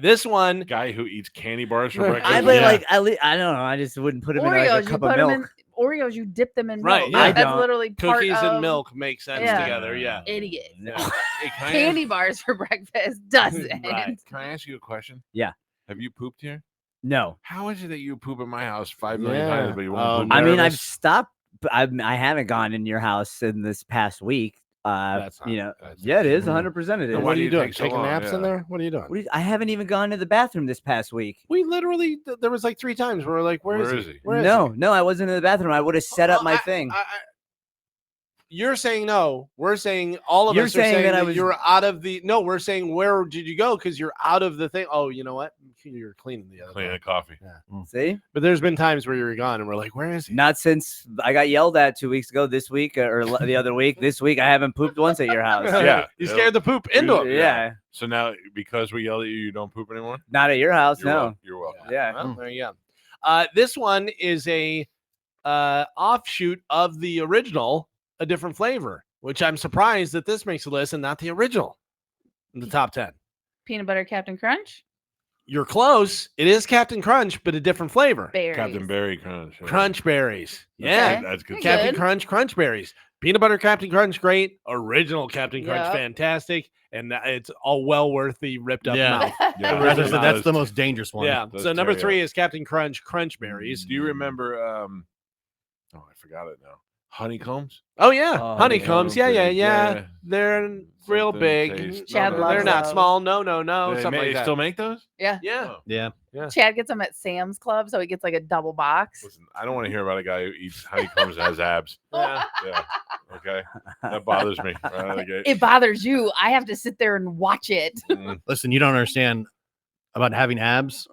Speaker 2: This one.
Speaker 1: Guy who eats candy bars for breakfast.
Speaker 6: I would
Speaker 2: Yeah.
Speaker 6: like. I don't know. I just wouldn't put them in like
Speaker 3: Oreos,
Speaker 6: a
Speaker 3: you
Speaker 6: cup
Speaker 3: put
Speaker 6: of
Speaker 3: them
Speaker 6: milk.
Speaker 3: in Oreos. You dip them in
Speaker 2: Right,
Speaker 3: milk.
Speaker 2: yeah. I
Speaker 3: That's
Speaker 6: don't.
Speaker 3: literally part
Speaker 2: Cookies
Speaker 3: of
Speaker 2: and milk make sense
Speaker 3: Yeah.
Speaker 2: together. Yeah.
Speaker 3: Idiot.
Speaker 1: Hey, can I
Speaker 3: Candy bars for breakfast doesn't.
Speaker 2: Right.
Speaker 1: Can I ask you a question?
Speaker 6: Yeah.
Speaker 1: Have you pooped here?
Speaker 6: No.
Speaker 1: How is it that you poop in my house 5 million
Speaker 5: Yeah.
Speaker 1: times, but you won't poop
Speaker 6: I
Speaker 1: there?
Speaker 6: mean, I've stopped. I haven't gone in your house in this past week.
Speaker 2: That's not-
Speaker 6: You know.
Speaker 1: that's-
Speaker 6: Yeah, it is 100%. It is.
Speaker 1: Then
Speaker 7: What are
Speaker 1: do
Speaker 7: you
Speaker 1: you
Speaker 7: doing?
Speaker 1: take so
Speaker 7: Taking
Speaker 1: long?
Speaker 7: naps
Speaker 1: Yeah.
Speaker 7: in there? What are you doing?
Speaker 6: I haven't even gone to the bathroom this past week.
Speaker 2: We literally, there was like 3 times where we're like, where is he? Where is
Speaker 6: No,
Speaker 2: he?
Speaker 6: no, I wasn't in the bathroom. I would have set up my thing.
Speaker 2: You're saying no. We're saying all of
Speaker 6: You're
Speaker 2: us are
Speaker 6: saying
Speaker 2: saying
Speaker 6: that
Speaker 2: that
Speaker 6: I was-
Speaker 2: you're out of the. No, we're saying where did you go? Because you're out of the thing. Oh, you know what? You're cleaning the other.
Speaker 1: Cleaning
Speaker 2: day.
Speaker 1: the coffee.
Speaker 6: See,
Speaker 2: But there's been times where you're gone, and we're like, where is he?
Speaker 6: not since I got yelled at 2 weeks ago. This week or the other week. This week, I haven't pooped once at your house.
Speaker 1: Yeah.
Speaker 2: You scared the poop into him.
Speaker 6: Yeah,
Speaker 1: So now, because we yelled at you, you don't poop anymore?
Speaker 6: not at your house.
Speaker 1: You're
Speaker 6: no.
Speaker 1: welcome. You're welcome.
Speaker 6: Yeah.
Speaker 2: Well, there you go. This one is a offshoot of the original, a different flavor, which I'm surprised that this makes a list and not the original in the top 10.
Speaker 3: Peanut butter Captain Crunch.
Speaker 2: You're close. It is Captain Crunch, but a different flavor.
Speaker 3: Berries.
Speaker 1: Captain Berry Crunch. Yeah.
Speaker 2: Crunch berries. Yeah.
Speaker 3: Okay.
Speaker 1: That's good.
Speaker 2: Captain
Speaker 3: Good.
Speaker 2: Crunch, Crunch berries. Peanut butter Captain Crunch, great. Original Captain Crunch,
Speaker 3: Yep.
Speaker 2: fantastic. And it's all well worth the ripped up
Speaker 5: Yeah.
Speaker 2: mouth.
Speaker 1: Yeah,
Speaker 5: That's the most dangerous one.
Speaker 2: Yeah.
Speaker 1: Those
Speaker 2: So number
Speaker 1: tear you
Speaker 2: 3 is Captain Crunch, Crunch berries.
Speaker 1: Do you remember? Oh, I forgot it now. Honeycombs.
Speaker 2: Oh yeah,
Speaker 6: Oh,
Speaker 2: honeycombs. Yeah.
Speaker 1: yeah.
Speaker 2: They're real
Speaker 1: Something
Speaker 2: big.
Speaker 1: taste-
Speaker 3: Chad
Speaker 1: no,
Speaker 3: loves
Speaker 2: They're not
Speaker 3: those.
Speaker 2: small. No.
Speaker 1: They
Speaker 2: Something like that.
Speaker 1: still make those?
Speaker 3: Yeah.
Speaker 2: Yeah.
Speaker 1: Oh.
Speaker 5: Yeah.
Speaker 3: Chad gets them at Sam's Club, so he gets like a double box.
Speaker 1: Listen, I don't want to hear about a guy who eats honeycombs and has abs.
Speaker 2: Yeah.
Speaker 1: Yeah. Okay. That bothers me. Right out of the gate.
Speaker 3: It bothers you. I have to sit there and watch it.
Speaker 1: Mm.
Speaker 5: Listen, you don't understand about having abs.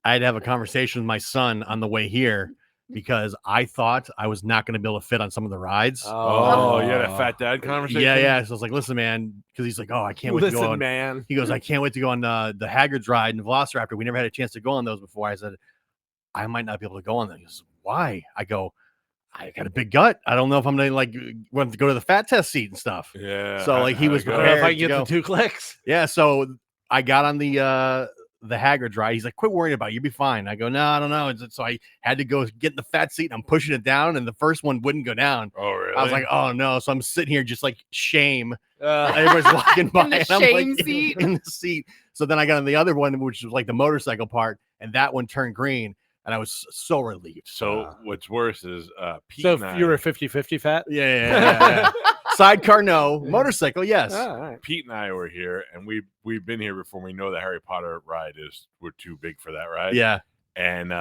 Speaker 5: I had to have a conversation with my son on the way here because I thought I was not going to be able to fit on some of the rides.
Speaker 1: Oh, you had a fat dad conversation?
Speaker 5: Yeah. So I was like, listen, man, because he's like, oh, I can't wait to go
Speaker 2: Listen,
Speaker 5: on.
Speaker 2: man.
Speaker 5: He goes, I can't wait to go on the Haggard's ride and Velociraptor. We never had a chance to go on those before. I said, I might not be able to go on them. He goes, why? I go, I got a big gut. I don't know if I'm gonna want to go to the fat test seat and stuff.
Speaker 1: Yeah.
Speaker 5: So, like, he was
Speaker 2: I don't know
Speaker 5: prepared
Speaker 2: if I
Speaker 5: to
Speaker 2: can get
Speaker 5: go.
Speaker 2: the 2 clicks.
Speaker 5: Yeah, so I got on the Haggard's ride. He's like, quit worrying about it. You'll be fine. I go, no, I don't know. So I had to go get in the fat seat and I'm pushing it down, and the first one wouldn't go down.
Speaker 1: Oh, really?
Speaker 5: I was like, oh no. So I'm sitting here just like shame. Everybody's walking by.
Speaker 3: In the
Speaker 5: and I'm
Speaker 3: shame
Speaker 5: like,
Speaker 3: seat.
Speaker 5: in the seat. So then I got on the other one, which was like the motorcycle part, and that one turned green. And I was so relieved.
Speaker 1: so what's worse is Pete
Speaker 2: So
Speaker 1: and I,
Speaker 2: if you were 50-50 fat?
Speaker 5: Yeah. Sidecar, no. Motorcycle, yes.
Speaker 2: Oh, all right.
Speaker 1: Pete and I were here, and we've been here before. We know the Harry Potter ride we're too big for that ride.
Speaker 5: Yeah.
Speaker 1: And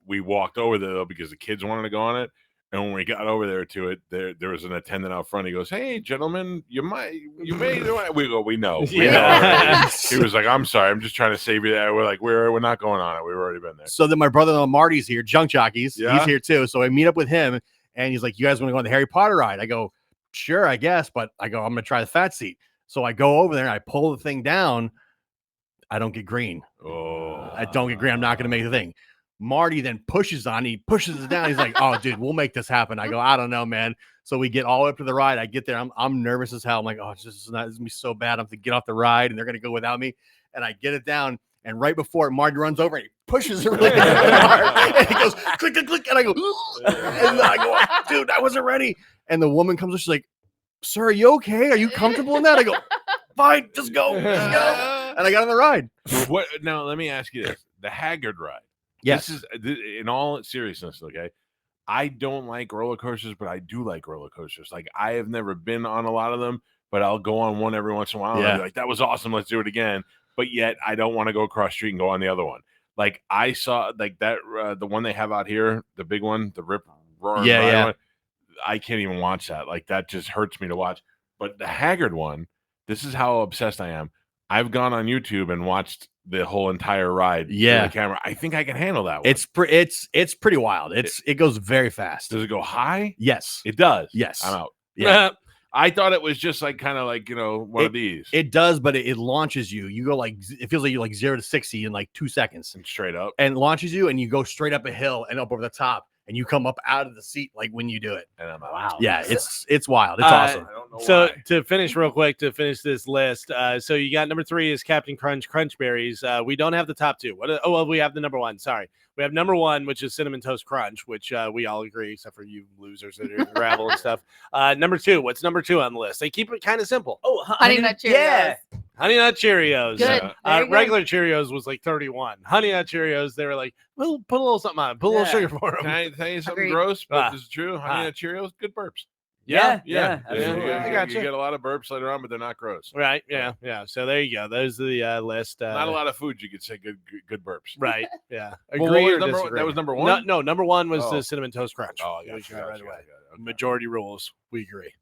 Speaker 1: we walked over there though because the kids wanted to go on it. And when we got over there to it, there was an attendant out front. He goes, "Hey, gentlemen, you may do it." We go, "We know." We
Speaker 2: Yeah.
Speaker 1: know. He was like, "I'm sorry, I'm just trying to save you." That we're like, we're not going on it. We've already been there.
Speaker 5: So then my brother-in-law Marty's here, Junk Jockeys.
Speaker 1: Yeah.
Speaker 5: He's here too. So I meet up with him, and he's like, "You guys want to go on the Harry Potter ride?" I go, "Sure, I guess," but I go, "I'm gonna try the fat seat." So I go over there and I pull the thing down. I don't get green.
Speaker 1: Oh,
Speaker 5: I don't get green. I'm not gonna make the thing. Marty then pushes on. He pushes it down. He's like, "Oh, dude, we'll make this happen." I go, "I don't know, man." So we get all the way up to the ride. I get there. I'm nervous as hell. I'm like, "Oh, this is gonna be so bad. I'm to get off the ride, and they're gonna go without me." And I get it down. And right before it, Marty runs over and he pushes it really hard. And he goes, click, click, click. And I go, and I go, "Dude, I wasn't ready." And the woman comes up. She's like, "Sir, are you okay? Are you comfortable in that?" I go, "Fine, just go. Just go." And I got on the ride.
Speaker 1: What? Now let me ask you this: the Haggard ride.
Speaker 5: Yes.
Speaker 1: This is in all seriousness. Okay, I don't like roller coasters, but I do like roller coasters. Like I have never been on a lot of them, but I'll go on one every once in a while. And I'll be like, "That was awesome. Let's do it again." But yet I don't want to go across the street and go on the other one. Like I saw like that the one they have out here, the big one, the Rip Roar.
Speaker 5: Yeah.
Speaker 1: One, I can't even watch that. Like that just hurts me to watch. But the Haggard one, this is how obsessed I am. I've gone on YouTube and watched the whole entire ride. through
Speaker 5: Yeah.
Speaker 1: the camera. I think I can handle that one.
Speaker 5: It's pretty wild. It goes very fast.
Speaker 1: Does it go high?
Speaker 5: Yes.
Speaker 1: It does.
Speaker 5: Yes.
Speaker 1: I'm out.
Speaker 5: Yeah.
Speaker 1: I thought it was just like kind of like one of these.
Speaker 5: It does, but it launches you. You go like it feels like you're like 0 to 60 in like 2 seconds,
Speaker 1: and straight up.
Speaker 5: and launches you, and you go straight up a hill and up over the top, and you come up out of the seat like when you do it.
Speaker 1: And I'm out.
Speaker 2: Wow.
Speaker 5: Yeah, it's wild. It's awesome.
Speaker 1: I don't know
Speaker 2: So
Speaker 1: why.
Speaker 2: to finish real quick, to finish this list, so you got number 3 is Captain Crunch, Crunch Berries. We don't have the top 2. We have the number 1. Sorry. We have number 1, which is Cinnamon Toast Crunch, which we all agree, except for you losers that are gravel and stuff. Number 2, what's number 2 on the list? They keep it kind of simple.
Speaker 6: Oh,
Speaker 3: Honey Nut Cheerios.
Speaker 6: Yeah.
Speaker 2: Honey Nut Cheerios.
Speaker 3: Good. Very good.
Speaker 2: Regular Cheerios was like 31. Honey Nut Cheerios, they were like, well, put a little something on it. Put a little
Speaker 6: Yeah.
Speaker 2: sugar for them.
Speaker 1: Can I tell you something
Speaker 3: Agreed.
Speaker 1: gross? But
Speaker 2: Ah.
Speaker 1: this is true. Honey Nut Cheerios, good burps.
Speaker 6: Yeah.
Speaker 1: Yeah.
Speaker 6: Absolutely.
Speaker 2: I got
Speaker 1: You
Speaker 2: you.
Speaker 1: get a lot of burps later on, but they're not gross.
Speaker 2: Right. Yeah. So there you go. Those are the list.
Speaker 1: Not a lot of foods you could say good burps.
Speaker 2: Right. Yeah.
Speaker 1: Well,
Speaker 2: Agree
Speaker 1: what was
Speaker 2: or
Speaker 1: number-
Speaker 2: disagree?
Speaker 1: that was number 1?
Speaker 2: No, number 1 was
Speaker 1: Oh.
Speaker 2: the Cinnamon Toast Crunch.
Speaker 1: Oh,
Speaker 2: We got right away.
Speaker 1: Okay.
Speaker 2: Majority rules. We agree.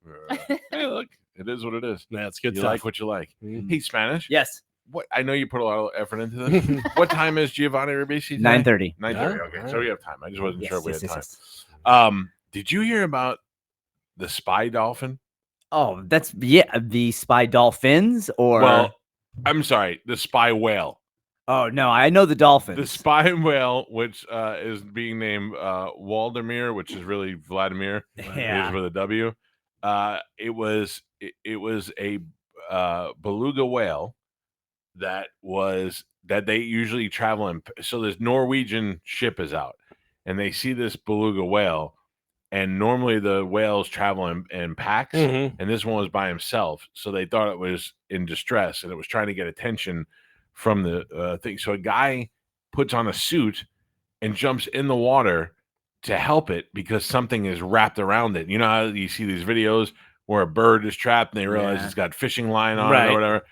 Speaker 1: Hey, look, it is what it is.
Speaker 2: That's good
Speaker 1: You
Speaker 2: stuff.
Speaker 1: like what you like.
Speaker 2: Mhm.
Speaker 1: Hey, Spanish.
Speaker 6: Yes.
Speaker 1: What? I know you put a lot of effort into this. What time is Giovanni Ribisi? today?
Speaker 6: 9:30.
Speaker 1: 9:30.
Speaker 2: Yeah,
Speaker 1: Okay,
Speaker 2: all
Speaker 1: so
Speaker 2: right.
Speaker 1: we have time. I just wasn't sure if we had time.
Speaker 6: Yes.
Speaker 1: Did you hear about the spy dolphin?
Speaker 6: Oh, that's the spy dolphins or
Speaker 1: Well, I'm sorry, the spy whale.
Speaker 6: Oh no, I know the dolphins.
Speaker 1: The spine whale, which is being named Waldemir, which is really Vladimir,
Speaker 6: Yeah.
Speaker 1: is with a W. It was a beluga whale that they usually travel in. So this Norwegian ship is out, and they see this beluga whale, and normally the whales travel in packs,
Speaker 2: Mhm.
Speaker 1: and this one was by himself. So they thought it was in distress, and it was trying to get attention from the thing. So a guy puts on a suit and jumps in the water to help it because something is wrapped around it. You know how you see these videos where a bird is trapped and they realize
Speaker 6: Yeah.
Speaker 1: it's got fishing line on it
Speaker 2: Right.
Speaker 1: or whatever.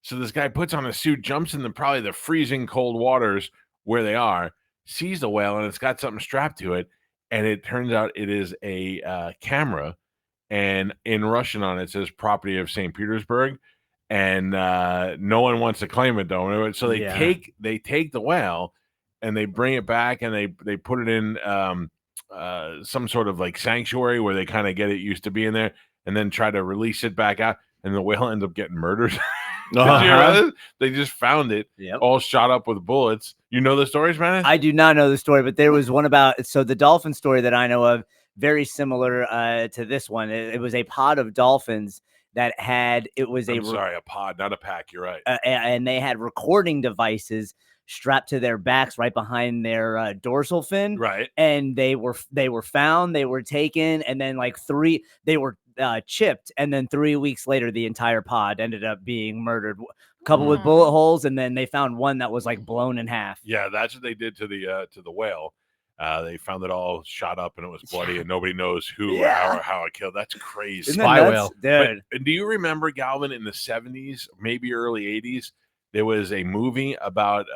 Speaker 1: So this guy puts on a suit, jumps in probably the freezing cold waters where they are, sees the whale, and it's got something strapped to it. And it turns out it is a camera. And in Russian on it says property of St. Petersburg. And no one wants to claim it though. So they
Speaker 6: Yeah.
Speaker 1: take the whale and they bring it back and they put it in some sort of like sanctuary where they kind of get it used to being there and then try to release it back out. And the whale ends up getting murdered. Did you hear this? They just found it
Speaker 6: Yep.
Speaker 1: all shot up with bullets. You know the stories, man?
Speaker 6: I do not know the story, but there was one about the dolphin story that I know of, very similar to this one. It was a pod of dolphins that had a
Speaker 1: pod, not a pack. You're right.
Speaker 6: And they had recording devices strapped to their backs right behind their dorsal fin.
Speaker 1: Right.
Speaker 6: And they were found, they were taken, and then they were chipped, and then 3 weeks later the entire pod ended up being murdered. A couple with bullet holes, and then they found one that was like blown in half.
Speaker 1: Yeah, that's what they did to the whale. They found it all shot up and it was bloody, and nobody knows who or how it killed. That's crazy.
Speaker 6: Isn't that nuts? Dude.
Speaker 1: But do you remember, Galvin, in the 70s, maybe early 80s, there was a movie about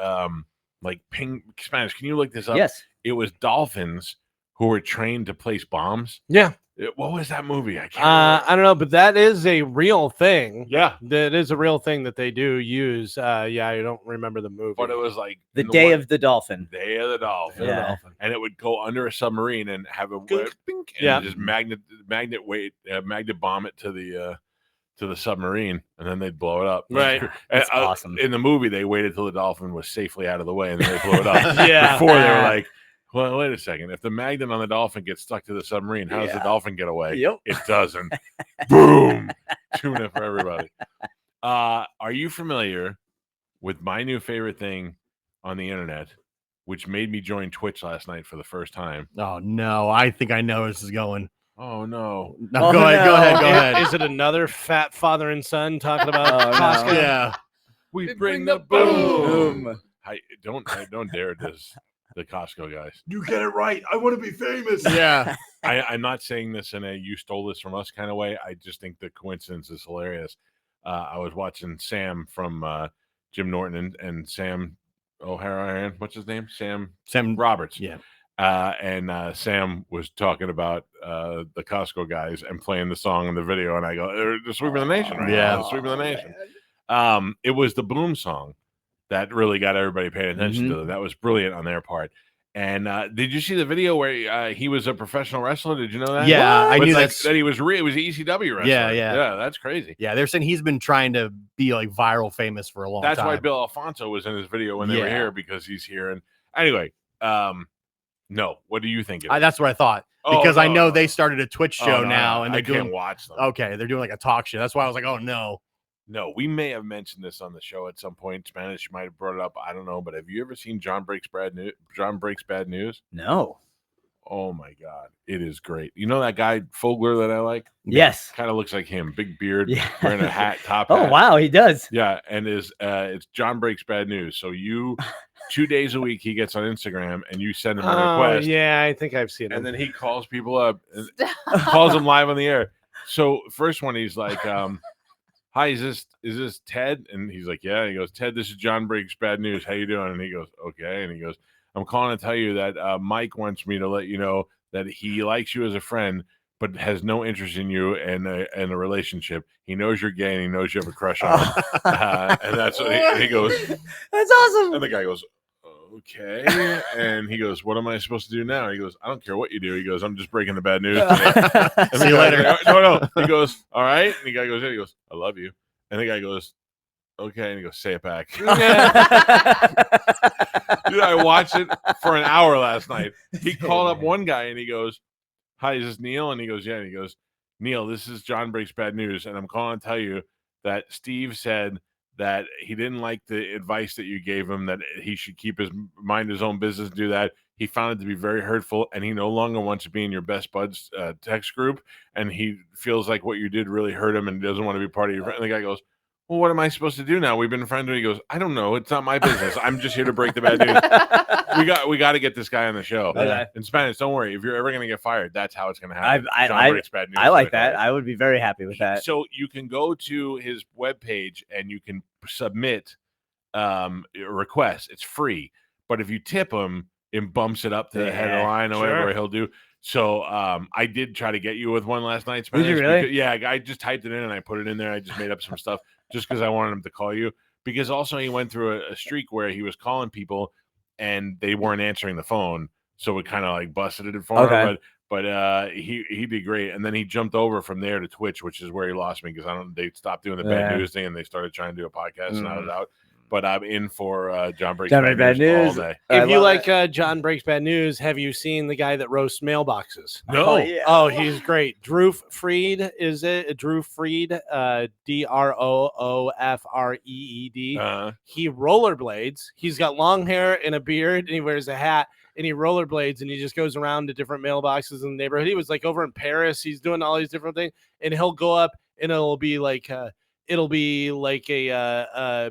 Speaker 1: like ping Spanish. Can you look this up?
Speaker 6: Yes.
Speaker 1: It was dolphins who were trained to place bombs.
Speaker 2: Yeah.
Speaker 1: What was that movie? I can't remember.
Speaker 2: I don't know, but that is a real thing.
Speaker 1: Yeah.
Speaker 2: That is a real thing that they do use. I don't remember the movie.
Speaker 1: But it was like
Speaker 6: The Day of the Dolphin.
Speaker 1: Day of the Dolphin.
Speaker 6: Yeah.
Speaker 1: And it would go under a submarine and have a
Speaker 2: Gunk.
Speaker 1: bink, and
Speaker 2: Yeah.
Speaker 1: just magnet bomb it to the submarine, and then they'd blow it up.
Speaker 2: Right.
Speaker 1: And,
Speaker 6: That's awesome.
Speaker 1: In the movie, they waited till the dolphin was safely out of the way, and then they blew it up.
Speaker 2: Yeah.
Speaker 1: Before they were like, well, wait a second. If the magnet on the dolphin gets stuck to the submarine, how does the dolphin get away?
Speaker 6: Yep.
Speaker 1: It doesn't. Boom. Tuna for everybody. Are you familiar with my new favorite thing on the internet, which made me join Twitch last night for the first time?
Speaker 5: Oh no, I think I know where this is going.
Speaker 1: Oh no.
Speaker 5: No, go ahead.
Speaker 2: Is it another fat father and son talking about
Speaker 6: Oh, no.
Speaker 2: Costco?
Speaker 5: Yeah.
Speaker 1: We bring the boom.
Speaker 6: Boom.
Speaker 1: Don't dare diss the Costco guys.
Speaker 5: You get it right. I want to be famous. Yeah.
Speaker 1: I'm not saying this in a you stole this from us kind of way. I just think the coincidence is hilarious. I was watching Sam from Jim Norton and Sam O'Hara. What's his name? Sam Roberts.
Speaker 5: Yeah.
Speaker 1: And Sam was talking about the Costco guys and playing the song in the video, and I go, "They're sweeping the nation, right?
Speaker 5: Yeah.
Speaker 1: Now, they're sweeping the nation." It was the Boom song that really got everybody paying attention to it. That was brilliant on their part. And did you see the video where he was a professional wrestler? Did you know that?
Speaker 5: Yeah, I knew
Speaker 1: that he was real. It was an ECW wrestler.
Speaker 5: Yeah.
Speaker 1: That's crazy.
Speaker 5: Yeah, they're saying he's been trying to be like viral famous for a long time.
Speaker 1: That's why Bill Alfonso was in his video when they were here, because he's here. And anyway, no. What do you think?
Speaker 5: That's what I thought, because I know they started a Twitch show now, and
Speaker 1: I
Speaker 5: they're
Speaker 1: can't watch them.
Speaker 5: Okay, they're doing like a talk show. That's why I was like, oh no.
Speaker 1: No, we may have mentioned this on the show at some point. Spanish, you might have brought it up. I don't know, but have you ever seen John Breaks Bad News?
Speaker 6: No.
Speaker 1: Oh my God, it is great. You know that guy Fogler that I like?
Speaker 6: Yes.
Speaker 1: Kind of looks like him, big beard,
Speaker 6: Yeah.
Speaker 1: wearing a hat, top
Speaker 6: Oh
Speaker 1: hat.
Speaker 6: wow, he does.
Speaker 1: Yeah, and it's John Breaks Bad News. So you 2 days a week he gets on Instagram and you send him a request.
Speaker 2: Yeah, I think I've seen it.
Speaker 1: And then he calls people up and calls them live on the air. So first one, he's like, hi, is this Ted? And he's like, yeah. And he goes, Ted, this is John Breaks Bad News. How you doing? And he goes, okay. And he goes, I'm calling to tell you that Mike wants me to let you know that he likes you as a friend, but has no interest in you and a relationship. He knows you're gay and he knows you have a crush on him. And that's what he goes.
Speaker 6: That's awesome.
Speaker 1: And the guy goes, okay. And he goes, what am I supposed to do now? He goes, I don't care what you do. He goes, I'm just breaking the bad news today. And
Speaker 5: See you later.
Speaker 1: No. He goes, all right. And the guy goes, yeah. He goes, I love you. And the guy goes, okay. And he goes, say it back. Dude, I watched it for an hour last night. He called up one guy and he goes, hi, is this Neil? And he goes, yeah. And he goes, Neil, this is John Breaks Bad News. And I'm calling to tell you that Steve said that he didn't like the advice that you gave him, that he should keep his own business and do that. He found it to be very hurtful, and he no longer wants to be in your best buds text group. And he feels like what you did really hurt him, and doesn't want to be part of your friend. And the guy goes, well, what am I supposed to do now? We've been friends. And he goes, I don't know. It's not my business. I'm just here to break the bad news. We got to get this guy on the show.
Speaker 6: Okay.
Speaker 1: In Spanish, don't worry. If you're ever going to get fired, that's how it's going to happen.
Speaker 6: I
Speaker 1: Breaks Bad News.
Speaker 6: I like that. I would be very happy with that.
Speaker 1: So you can go to his webpage and you can submit requests. It's free. But if you tip him, it bumps it up to the headline or whatever he'll do. So I did try to get you with one last night. Spanish,
Speaker 6: did you really?
Speaker 1: Because, yeah, I just typed it in and I put it in there. I just made up some stuff just because I wanted him to call you. Because also he went through a streak where he was calling people and they weren't answering the phone. So it kind of like busted it for him. But he did great. And then he jumped over from there to Twitch, which is where he lost me because they stopped doing the bad news thing and they started trying to do a podcast and I was out. But I'm in for John Breaks Bad News all day.
Speaker 2: If you like John Breaks Bad News, have you seen the guy that roasts mailboxes?
Speaker 1: No.
Speaker 6: Oh, yeah.
Speaker 2: Oh, he's great. Drew Fried, is it? Drew Fried, DROOFREED. He rollerblades. He's got long hair and a beard, and he wears a hat, and he rollerblades, and he just goes around to different mailboxes in the neighborhood. He was like over in Paris. He's doing all these different things, and he'll go up, and it'll be like a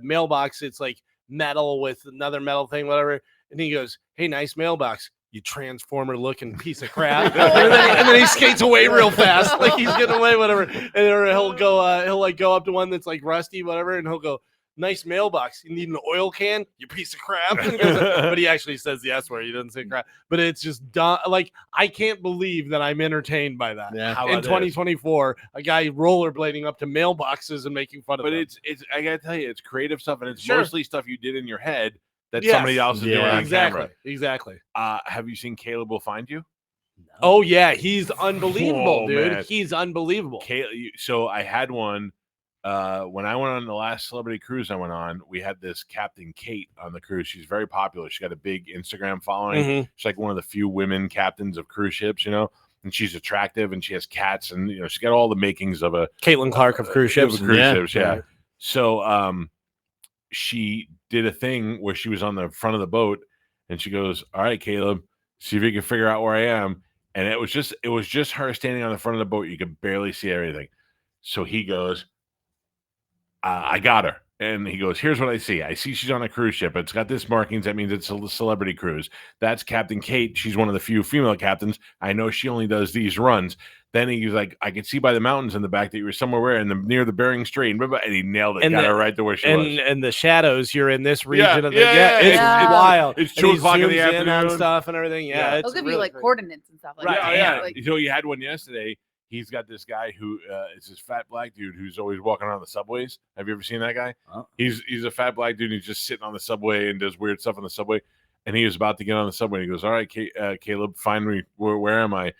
Speaker 2: mailbox. It's like metal with another metal thing, whatever. And he goes, hey, nice mailbox, you transformer looking piece of crap. and then he skates away real fast. Like he's getting away, whatever. And he'll go up to one that's like rusty, whatever. And he'll go, nice mailbox. You need an oil can, you piece of crap. But he actually says the S word. He doesn't say crap. But it's just dumb. Like, I can't believe that I'm entertained by that.
Speaker 5: Yeah.
Speaker 2: In 2024, a guy rollerblading up to mailboxes and making fun of them.
Speaker 1: But it's I gotta tell you, it's creative stuff, and it's
Speaker 2: Sure.
Speaker 1: mostly stuff you did in your head that somebody else is doing on camera.
Speaker 2: Exactly.
Speaker 1: Have you seen Caleb Will Find You?
Speaker 2: Oh yeah, he's unbelievable,
Speaker 1: Oh,
Speaker 2: dude.
Speaker 1: man.
Speaker 2: He's unbelievable.
Speaker 1: So I had one when I went on the last celebrity cruise I went on. We had this Captain Kate on the cruise. She's very popular. She's got a big Instagram following.
Speaker 2: Mm-hmm.
Speaker 1: She's like one of the few women captains of cruise ships, and she's attractive and she has cats and she's got all the makings of a
Speaker 2: Caitlin Clark of cruise ships.
Speaker 1: Yeah. So she did a thing where she was on the front of the boat and she goes, all right, Caleb, see if you can figure out where I am. And it was just her standing on the front of the boat. You could barely see everything. So he goes, I got her. And he goes, here's what I see. I see she's on a cruise ship. It's got this markings. That means it's a celebrity cruise. That's Captain Kate. She's one of the few female captains. I know she only does these runs. Then he's like, I can see by the mountains in the back that you were somewhere near the Bering Strait. And he nailed it.
Speaker 2: And
Speaker 1: got her right to where she was.
Speaker 2: And the shadows, you're in this region of the
Speaker 1: it's
Speaker 2: wild.
Speaker 1: It's
Speaker 2: And
Speaker 1: 2
Speaker 2: he
Speaker 1: o'clock in
Speaker 2: zooms
Speaker 1: the
Speaker 2: in on
Speaker 1: afternoon.
Speaker 2: stuff and everything. Yeah,
Speaker 3: They'll
Speaker 2: it's
Speaker 3: give you
Speaker 2: really
Speaker 3: like
Speaker 2: great.
Speaker 3: coordinates and stuff like
Speaker 2: Right,
Speaker 3: that.
Speaker 1: Yeah.
Speaker 3: Like,
Speaker 1: So you had one yesterday. He's got this guy who is this fat black dude who's always walking around the subways. Have you ever seen that guy?
Speaker 6: Oh.
Speaker 1: He's a fat black dude. He's just sitting on the subway and does weird stuff on the subway. And he was about to get on the subway. And he goes, all right, Caleb, find me. Where am I?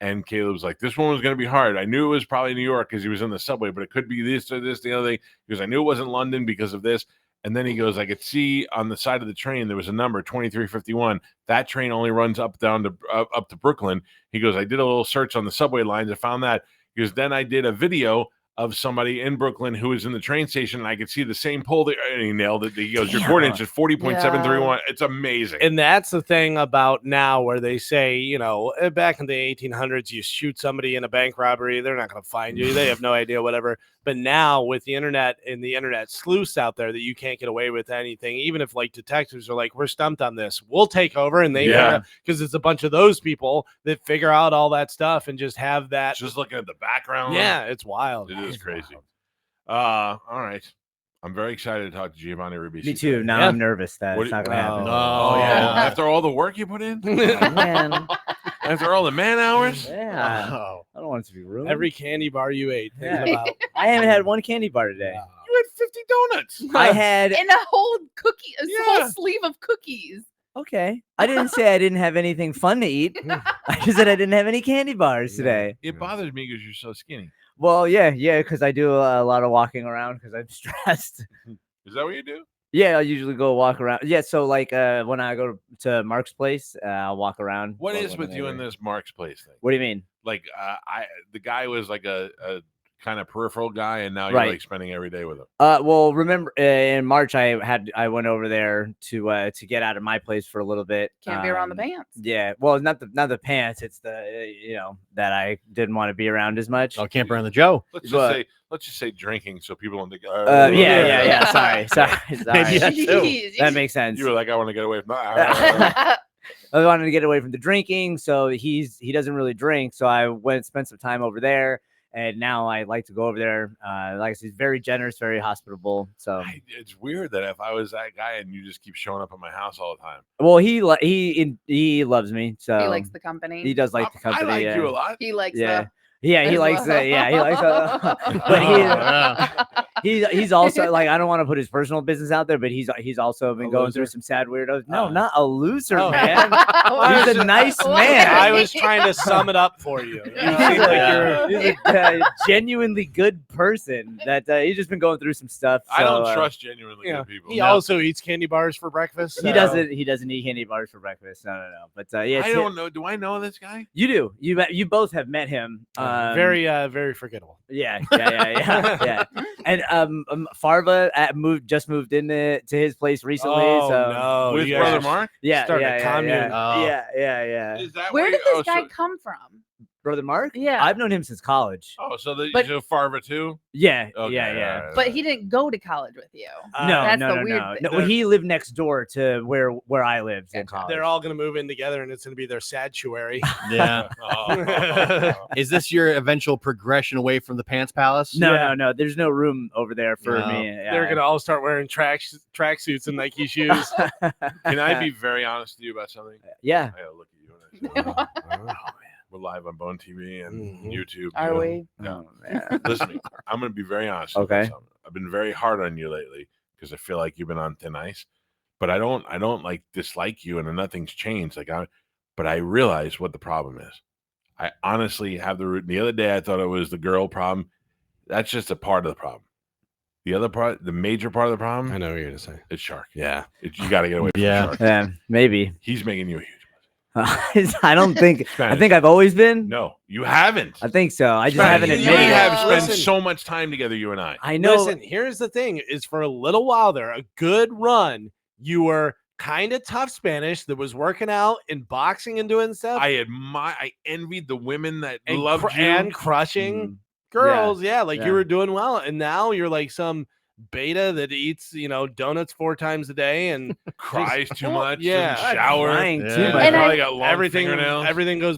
Speaker 1: And Caleb's like, this one was going to be hard. I knew it was probably New York because he was in the subway, but it could be this or this, the other thing. He goes, I knew it wasn't London because of this. And then he goes, I could see on the side of the train there was a number 2351. That train only runs up to Brooklyn. He goes, I did a little search on the subway lines. I found that. He goes, then I did a video of somebody in Brooklyn who was in the train station, and I could see the same pole there, and he nailed it. He goes, your coordinates is 40.731. It's amazing.
Speaker 2: And that's the thing about now where they say, back in the 1800s, you shoot somebody in a bank robbery, they're not going to find you. They have no idea, whatever. But now with the internet and the internet sleuths out there that you can't get away with anything, even if like detectives are like, we're stumped on this, we'll take over. And they, because it's a bunch of those people that figure out all that stuff and just have that.
Speaker 1: Just looking at the background.
Speaker 2: Yeah, it's wild.
Speaker 1: It is crazy. All right. I'm very excited to talk to Giovanni Ribisi.
Speaker 6: Me too. Now I'm nervous that it's not going to happen.
Speaker 1: Oh, yeah. After all the work you put in?
Speaker 6: Man.
Speaker 1: After all the man hours?
Speaker 6: Yeah. I don't want it to be ruined.
Speaker 2: Every candy bar you ate.
Speaker 6: Yeah. I haven't had one candy bar today.
Speaker 1: You had 50 donuts.
Speaker 6: I had.
Speaker 3: and a whole cookie, whole sleeve of cookies.
Speaker 6: Okay. I didn't say I didn't have anything fun to eat. I just said I didn't have any candy bars today.
Speaker 1: It bothers me because you're so skinny.
Speaker 6: Well, yeah, because I do a lot of walking around because I'm stressed.
Speaker 1: Is that what you do?
Speaker 6: Yeah, I usually go walk around. Yeah, so like when I go to Mark's place, I'll walk around.
Speaker 1: What
Speaker 6: walk
Speaker 1: is with you and
Speaker 6: whenever.
Speaker 1: this Mark's Place thing?
Speaker 6: What do you mean?
Speaker 1: Like, the guy was like a kind of peripheral guy, and now you're
Speaker 6: Right.
Speaker 1: like spending every day with him.
Speaker 6: Well, remember in March I went over there to get out of my place for a little bit.
Speaker 3: Can't be around the pants.
Speaker 6: Yeah, well, not the pants. It's the that I didn't want to be around as much.
Speaker 5: Oh, camp around the Joe.
Speaker 1: Let's just say drinking, so people don't think.
Speaker 6: Yeah. Sorry.
Speaker 5: Maybe that too.
Speaker 3: Jeez.
Speaker 6: That makes sense.
Speaker 1: You were like, I want to get away from that.
Speaker 6: I wanted to get away from the drinking, so he doesn't really drink. So I went and spent some time over there, and now I like to go over there. Like I said, he's very generous, very hospitable. So
Speaker 1: It's weird that if I was that guy and you just keep showing up at my house all the time.
Speaker 6: well, he loves me. So
Speaker 3: He likes the company.
Speaker 6: he does like the company.
Speaker 1: I like
Speaker 6: yeah.
Speaker 1: you a lot.
Speaker 3: He likes
Speaker 6: Yeah.
Speaker 3: the.
Speaker 6: Yeah, he
Speaker 3: as
Speaker 6: likes
Speaker 3: well.
Speaker 6: it. Yeah, he likes it. But he's also like, I don't want to put his personal business out there, but he's also been going through some sad weirdos. No, not a loser, man. He's a nice man.
Speaker 2: I was trying to sum it up for you. You seem like
Speaker 6: He's a genuinely good person. That he's just been going through some stuff.
Speaker 1: I don't
Speaker 6: so,
Speaker 1: trust genuinely good people.
Speaker 2: he also eats candy bars for breakfast.
Speaker 6: He
Speaker 2: so-
Speaker 6: doesn't. He doesn't eat candy bars for breakfast. No. But yeah,
Speaker 1: I don't know. Do I know this guy?
Speaker 6: You do. You both have met him.
Speaker 2: Very forgettable.
Speaker 6: Yeah. And Farva just moved into his place recently.
Speaker 2: Oh,
Speaker 6: so
Speaker 2: no.
Speaker 1: With
Speaker 2: you
Speaker 1: Brother
Speaker 2: guys-
Speaker 1: Mark?
Speaker 6: yeah,
Speaker 2: Starting a
Speaker 6: yeah,
Speaker 2: commune.
Speaker 6: yeah.
Speaker 1: Is that
Speaker 3: Where
Speaker 1: why-
Speaker 3: did this
Speaker 1: oh,
Speaker 3: guy
Speaker 1: so-
Speaker 3: come from?
Speaker 6: Brother Mark?
Speaker 3: Yeah.
Speaker 6: I've known him since college.
Speaker 1: Oh, so
Speaker 3: But-
Speaker 1: so Farva too?
Speaker 6: Yeah,
Speaker 1: Okay,
Speaker 6: yeah.
Speaker 1: all right,
Speaker 3: But he didn't go to college with you.
Speaker 6: No,
Speaker 3: That's
Speaker 6: no,
Speaker 3: the weird thing.
Speaker 6: no. Well, he lived next door to where I lived in
Speaker 3: Gotcha.
Speaker 6: college.
Speaker 2: They're all going to move in together, and it's going to be their sanctuary.
Speaker 5: Yeah.
Speaker 1: Oh.
Speaker 5: Is this your eventual progression away from the Pants Palace?
Speaker 6: No. There's no room over there for
Speaker 5: No.
Speaker 6: me.
Speaker 2: They're going to all start wearing tracksuits and Nike shoes.
Speaker 1: Can I be very honest with you about something?
Speaker 6: Yeah.
Speaker 1: I gotta look at you when I say that. We're live on Bone TV and
Speaker 2: Mhm.
Speaker 1: YouTube.
Speaker 3: Are
Speaker 1: too.
Speaker 3: we?
Speaker 1: Yeah.
Speaker 6: Oh, man.
Speaker 1: Listen, to me. I'm gonna be very honest. with you
Speaker 6: Okay.
Speaker 1: about something. I've been very hard on you lately because I feel like you've been on thin ice. But I don't like dislike you, and nothing's changed. But I realize what the problem is. I honestly have the root. The other day I thought it was the girl problem. That's just a part of the problem. The other part, the major part of the problem,
Speaker 2: I know what you're going to say.
Speaker 1: is Shark.
Speaker 2: Yeah.
Speaker 1: You got to get away from
Speaker 5: Yeah.
Speaker 1: Shark.
Speaker 6: Yeah, maybe.
Speaker 1: He's making you a huge.
Speaker 6: I don't think. I think I've always been.
Speaker 1: No, you haven't.
Speaker 6: I think so. I just
Speaker 1: Spanish.
Speaker 6: haven't
Speaker 1: You
Speaker 6: admitted it.
Speaker 1: have spent
Speaker 2: Listen.
Speaker 1: so much time together, you and I.
Speaker 6: I know.
Speaker 2: Listen, here's the thing: is for a little while there, a good run, you were kind of tough Spanish that was working out in boxing and doing stuff,
Speaker 1: I envied the women that
Speaker 2: and,
Speaker 1: loved you.
Speaker 2: and crushing
Speaker 6: Mm.
Speaker 2: girls. Yeah, like
Speaker 6: Yeah.
Speaker 2: you were doing well, and now you're like some beta that eats donuts 4 times a day and
Speaker 1: cries too
Speaker 2: Well,
Speaker 1: much.
Speaker 2: yeah.
Speaker 1: Doesn't shower.
Speaker 6: Crying
Speaker 5: Yeah.
Speaker 6: too
Speaker 1: And
Speaker 6: much.
Speaker 3: And
Speaker 1: probably got long
Speaker 2: everything
Speaker 1: fingernails.
Speaker 2: goes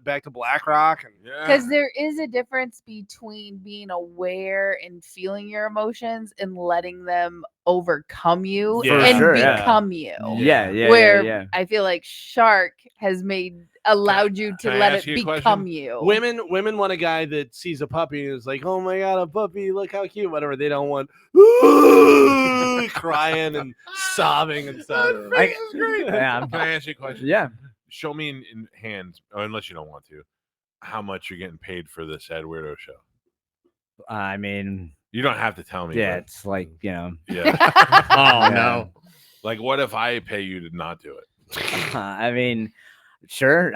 Speaker 2: back to Black Rock. And
Speaker 1: Yeah.
Speaker 3: Because there is a difference between being aware and feeling your emotions and letting them overcome you
Speaker 2: Yeah.
Speaker 3: and
Speaker 6: For sure, yeah.
Speaker 3: become you.
Speaker 6: Yeah.
Speaker 3: Where I feel like Shark has allowed you to
Speaker 1: can I
Speaker 3: let
Speaker 1: ask
Speaker 3: it
Speaker 1: you a
Speaker 3: become
Speaker 1: question?
Speaker 3: you.
Speaker 2: Women want a guy that sees a puppy and is like, oh my god, a puppy, look how cute, whatever. They don't want crying and sobbing and stuff.
Speaker 6: This is
Speaker 1: great.
Speaker 6: Yeah.
Speaker 1: Can I ask you a question?
Speaker 6: Yeah.
Speaker 1: Show me in hands, unless you don't want to, how much you're getting paid for the Sad Weirdo show.
Speaker 6: I mean,
Speaker 1: You don't have to tell me.
Speaker 6: yeah,
Speaker 1: but-
Speaker 6: it's like,
Speaker 1: yeah.
Speaker 5: Oh
Speaker 6: Yeah.
Speaker 5: no.
Speaker 1: Like, what if I pay you to not do it?
Speaker 6: I mean, sure.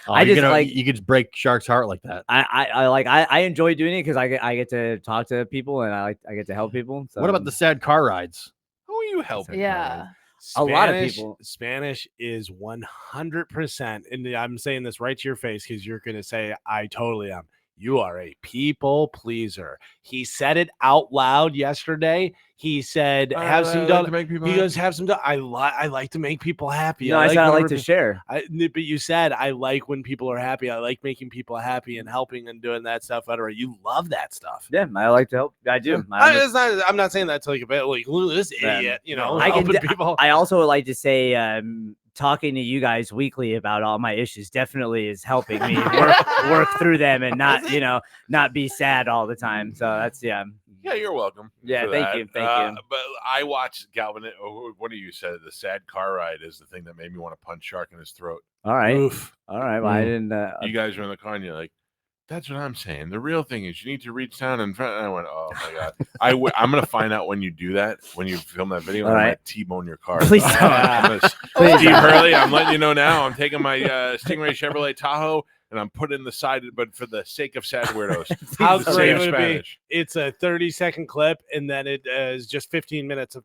Speaker 5: Oh,
Speaker 6: I
Speaker 5: you're
Speaker 6: just
Speaker 5: gonna-
Speaker 6: like-
Speaker 5: you could just break Shark's heart like that.
Speaker 6: I enjoy doing it because I get to talk to people and I get to help people. So
Speaker 5: What about the sad car rides?
Speaker 1: Who are you helping?
Speaker 3: Yeah.
Speaker 6: A lot of people-
Speaker 2: Spanish is 100%, and I'm saying this right to your face because you're going to say, I totally am. You are a people pleaser. He said it out loud yesterday. He said, have some
Speaker 1: to
Speaker 2: donut.
Speaker 1: make people
Speaker 2: He
Speaker 1: happy.
Speaker 2: goes, have some donut. I like to make people happy.
Speaker 6: No, I said I like
Speaker 2: whenever
Speaker 6: to
Speaker 2: pe-
Speaker 6: share.
Speaker 2: But you said I like when people are happy. I like making people happy and helping and doing that stuff. Whatever. You love that stuff.
Speaker 6: Yeah, I like to help. I do.
Speaker 2: I'm not saying that to like a bit like look at this
Speaker 6: Yeah.
Speaker 2: idiot.
Speaker 6: I can
Speaker 2: helping
Speaker 6: d-
Speaker 2: people.
Speaker 6: I also like to say, talking to you guys weekly about all my issues definitely is helping me work through them and not be sad all the time. So that's
Speaker 1: Yeah, you're welcome.
Speaker 6: Yeah,
Speaker 1: for
Speaker 6: thank
Speaker 1: that.
Speaker 6: you, thank you.
Speaker 1: But I watched Galvin. What do you said? The sad car ride is the thing that made me want to punch Shark in his throat.
Speaker 6: all right.
Speaker 2: Oof.
Speaker 6: All right. Well, I didn't.
Speaker 1: You guys were in the car and you're like, That's what I'm saying. The real thing is you need to reach down in front. And I went, oh my god. I'm gonna find out when you do that, when you film that video.
Speaker 6: All
Speaker 1: I'm
Speaker 6: right.
Speaker 1: gonna T-bone your car.
Speaker 6: Please don't.
Speaker 1: Steve Hurley, I'm letting you know now. I'm taking my Stingray Chevrolet Tahoe and I'm putting the side, but for the sake of sad weirdos.
Speaker 2: How
Speaker 1: the
Speaker 2: great
Speaker 1: same
Speaker 2: would it be?
Speaker 1: Spanish.
Speaker 2: It's a 30-second clip, and then it is just 15 minutes of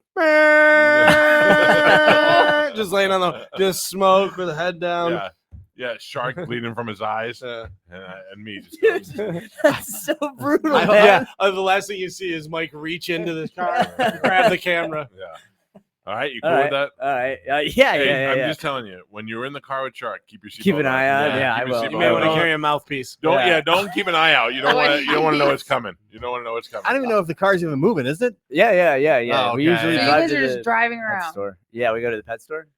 Speaker 2: just laying on the just smoke with the head down.
Speaker 1: Yeah, shark bleeding from his eyes, and me just going,
Speaker 6: That's so brutal.
Speaker 2: Yeah, the last thing you see is Mike reach into the car, grab the camera.
Speaker 1: yeah. All right, you cool with that?
Speaker 6: All right.
Speaker 1: Hey,
Speaker 6: Yeah.
Speaker 1: I'm just telling you, when you're in the car with Shark, keep your seatbelt
Speaker 6: Keep an eye
Speaker 1: on.
Speaker 6: out. Yeah, I
Speaker 1: keep your
Speaker 6: will.
Speaker 1: seatbelt
Speaker 2: You may want to
Speaker 1: on.
Speaker 2: carry a mouthpiece.
Speaker 1: Don't keep an eye out. You don't want to know what's coming. You don't want to know what's coming.
Speaker 5: I don't even know if the car's even moving, is it?
Speaker 6: Yeah.
Speaker 5: Oh,
Speaker 6: We
Speaker 5: okay.
Speaker 6: usually
Speaker 3: So you
Speaker 6: drive
Speaker 3: guys
Speaker 6: to
Speaker 3: are
Speaker 6: the
Speaker 3: just driving
Speaker 6: pet
Speaker 3: around.
Speaker 6: store. Yeah, we go to the pet store.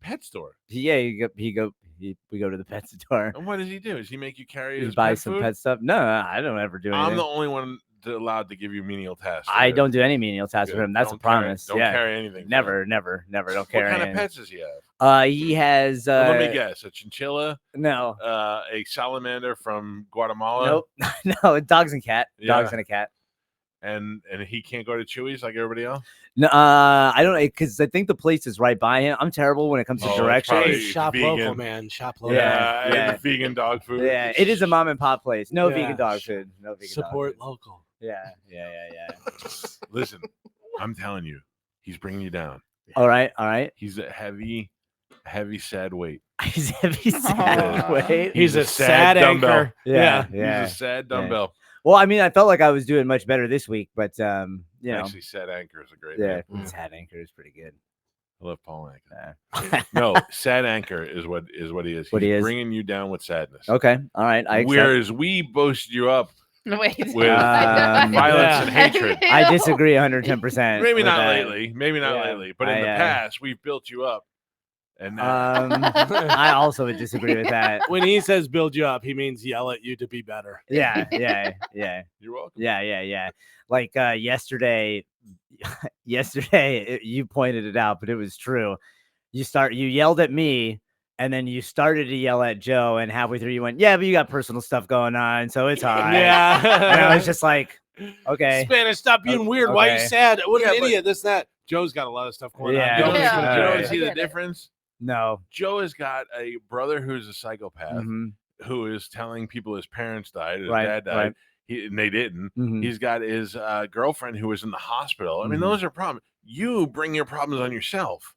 Speaker 1: Pet store.
Speaker 6: Yeah, we go to the pet store.
Speaker 1: And what does he do? Does he make you carry
Speaker 6: We
Speaker 1: his
Speaker 6: buy
Speaker 1: pet
Speaker 6: some
Speaker 1: food?
Speaker 6: pet stuff. No, I don't ever do anything.
Speaker 1: I'm the only one allowed to give you menial tasks.
Speaker 6: I don't do any menial tasks
Speaker 1: Good.
Speaker 6: for him. That's
Speaker 1: Don't
Speaker 6: a promise.
Speaker 1: Don't
Speaker 6: yeah.
Speaker 1: carry anything. for
Speaker 6: Never.
Speaker 1: him.
Speaker 6: Don't
Speaker 1: What
Speaker 6: carry
Speaker 1: kind
Speaker 6: anything.
Speaker 1: of pets does he have?
Speaker 6: He has.
Speaker 1: Let me guess. A chinchilla,
Speaker 6: No.
Speaker 1: a salamander from Guatemala.
Speaker 6: Nope. No, dogs and cat. Dogs
Speaker 1: Yeah.
Speaker 6: and a cat.
Speaker 1: And he can't go to Chewy's like everybody else.
Speaker 6: No, I don't, because I think the place is right by him. I'm terrible when it comes to
Speaker 1: Oh, it's
Speaker 6: directions.
Speaker 1: probably-
Speaker 2: Hey, shop
Speaker 1: vegan.
Speaker 2: local, man. Shop local.
Speaker 6: Yeah, yeah.
Speaker 1: Vegan dog food.
Speaker 6: Yeah, it is a mom and pop place. No
Speaker 2: Yeah.
Speaker 6: vegan dog food. No vegan
Speaker 2: Support
Speaker 6: dog
Speaker 2: local.
Speaker 6: food. Yeah.
Speaker 1: Listen, I'm telling you, he's bringing you down.
Speaker 6: All right.
Speaker 1: He's a heavy, sad weight.
Speaker 6: He's heavy sad
Speaker 3: Aw.
Speaker 6: weight.
Speaker 2: He's
Speaker 1: a
Speaker 2: a
Speaker 1: sad
Speaker 2: sad
Speaker 1: dumbbell.
Speaker 2: anchor.
Speaker 6: Yeah.
Speaker 1: He's a sad dumbbell.
Speaker 6: Well, I mean, I felt like I was doing much better this week, but you know,
Speaker 1: Actually, sad anchor is a great
Speaker 6: yeah,
Speaker 1: name.
Speaker 6: sad anchor is pretty good.
Speaker 1: I love Paul Anchor.
Speaker 6: Uh,
Speaker 1: No, sad anchor is what he is.
Speaker 6: What
Speaker 1: He's
Speaker 6: he is.
Speaker 1: bringing you down with sadness.
Speaker 6: Okay, all right. I accept.
Speaker 1: Whereas we boast you up
Speaker 3: Wait.
Speaker 1: with
Speaker 6: Um,
Speaker 1: violence and hatred.
Speaker 6: I disagree 110%.
Speaker 1: Maybe
Speaker 6: with
Speaker 1: not
Speaker 6: that.
Speaker 1: lately. Maybe not
Speaker 6: Yeah.
Speaker 1: lately. But in the
Speaker 6: I,
Speaker 1: past, we've built you up. And now,
Speaker 6: I also would disagree with that.
Speaker 2: When he says build you up, he means yell at you to be better.
Speaker 6: Yeah.
Speaker 1: you're welcome.
Speaker 6: Yeah. Like yesterday, you pointed it out, but it was true. You yelled at me, and then you started to yell at Joe, and halfway through you went, "Yeah, but you got personal stuff going on, so it's all right." And I was just like, "Okay."
Speaker 2: Spanish, stop being weird. Why are you
Speaker 6: Okay.
Speaker 2: sad? What an
Speaker 1: Yeah, but-
Speaker 2: idiot. This, that. Joe's got a lot of stuff going
Speaker 6: Yeah.
Speaker 2: on.
Speaker 1: You know,
Speaker 2: Don't
Speaker 3: Yeah.
Speaker 2: listen to
Speaker 1: you know
Speaker 2: Joe.
Speaker 1: what, see the
Speaker 3: get it.
Speaker 1: difference?
Speaker 6: No.
Speaker 1: Joe has got a brother who's a psychopath
Speaker 6: Mhm,
Speaker 1: who is telling people his parents died, his
Speaker 6: Right,
Speaker 1: dad died,
Speaker 6: right.
Speaker 1: and they didn't.
Speaker 6: mhm.
Speaker 1: He's got his girlfriend who was in the hospital. I mean,
Speaker 6: Mhm.
Speaker 1: those are problems. You bring your problems on yourself.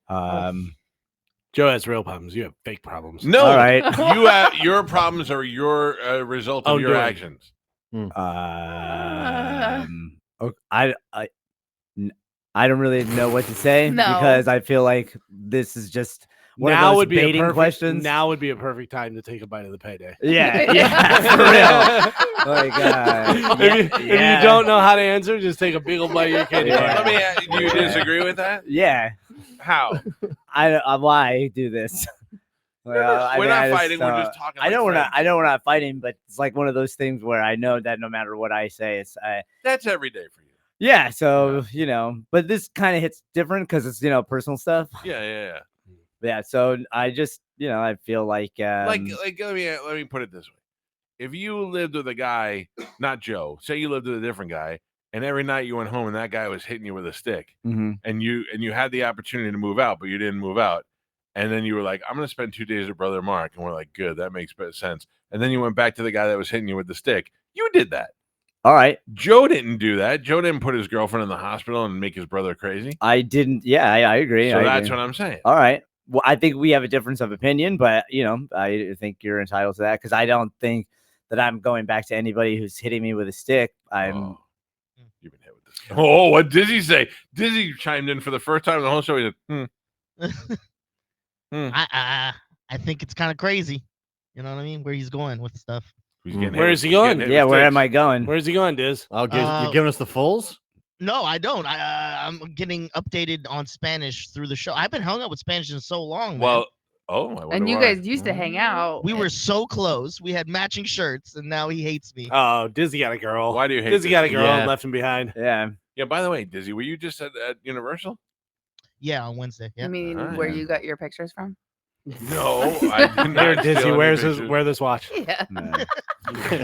Speaker 2: Joe has real problems. You have fake problems.
Speaker 1: No,
Speaker 6: All right.
Speaker 1: you have your problems are your result of
Speaker 2: Oh,
Speaker 1: your
Speaker 2: doing.
Speaker 1: actions.
Speaker 6: I don't really know what to say
Speaker 3: No.
Speaker 6: because I feel like this is just one of
Speaker 2: now
Speaker 6: those
Speaker 2: would be
Speaker 6: baiting
Speaker 2: a perfect,
Speaker 6: questions.
Speaker 2: Now would be a perfect time to take a bite of the payday.
Speaker 6: Yeah, for real. Like,
Speaker 2: If you don't know how to answer, just take a big old bite of your candy
Speaker 6: Yeah.
Speaker 2: bar.
Speaker 1: Let me ask, do you disagree with that?
Speaker 6: Yeah,
Speaker 1: How?
Speaker 6: why do this? Well,
Speaker 1: We're
Speaker 6: mean,
Speaker 1: not
Speaker 6: I just,
Speaker 1: fighting. We're just talking.
Speaker 6: I know
Speaker 1: like
Speaker 6: we're not.
Speaker 1: friends.
Speaker 6: I know we're not fighting, but it's like one of those things where I know that no matter what I say, it's
Speaker 1: That's every day for you.
Speaker 6: yeah. So but this kind of hits different because it's personal stuff.
Speaker 1: Yeah.
Speaker 6: Yeah. So I just I feel like
Speaker 1: Like let me put it this way: if you lived with a guy, not Joe, say you lived with a different guy, and every night you went home and that guy was hitting you with a stick,
Speaker 6: mhm.
Speaker 1: and you had the opportunity to move out, but you didn't move out, and then you were like, I'm going to spend 2 days with brother Mark, and we're like, good, that makes better sense. And then you went back to the guy that was hitting you with the stick. You did that.
Speaker 6: All right.
Speaker 1: Joe didn't do that. Joe didn't put his girlfriend in the hospital and make his brother crazy.
Speaker 6: I didn't. Yeah, I agree.
Speaker 1: So
Speaker 6: I
Speaker 1: that's
Speaker 6: agree.
Speaker 1: what I'm saying.
Speaker 6: All right. Well, I think we have a difference of opinion, but I think you're entitled to that because I don't think that I'm going back to anybody who's hitting me with a stick.
Speaker 1: Oh, you've been hit with this. Oh, what did Dizzy say? Dizzy chimed in for the first time in the whole show. He said,
Speaker 4: I think it's kind of crazy. You know what I mean? Where he's going with stuff.
Speaker 1: Who's getting hit
Speaker 2: Where
Speaker 1: with-
Speaker 2: is he
Speaker 1: he's
Speaker 2: going?
Speaker 1: getting hit
Speaker 6: Yeah,
Speaker 1: with
Speaker 6: where
Speaker 1: sticks.
Speaker 6: am I going?
Speaker 2: Where's he going, Diz?
Speaker 5: You're giving us the fulls?
Speaker 4: No, I don't. I'm getting updated on Spanish through the show. I've been hung up with Spanish in so long. Man.
Speaker 1: Well, I wonder
Speaker 3: And you
Speaker 1: why.
Speaker 3: guys used to hang out.
Speaker 4: we were so close. We had matching shirts, and now he hates me.
Speaker 2: Oh, Dizzy got a girl.
Speaker 1: Why do you hate
Speaker 2: Dizzy got a
Speaker 1: Dizzy?
Speaker 2: girl
Speaker 6: Yeah.
Speaker 2: and left him behind.
Speaker 6: Yeah.
Speaker 1: Yeah, by the way, Dizzy, were you just at Universal?
Speaker 4: Yeah, on Wednesday.
Speaker 3: I
Speaker 4: Yeah.
Speaker 3: mean,
Speaker 1: Ah,
Speaker 3: where
Speaker 1: yeah.
Speaker 3: you got your pictures from?
Speaker 1: No, I did not
Speaker 2: Here,
Speaker 1: steal
Speaker 2: Dizzy,
Speaker 1: any
Speaker 2: wear
Speaker 1: pictures.
Speaker 2: this watch.
Speaker 3: Yeah.
Speaker 6: No.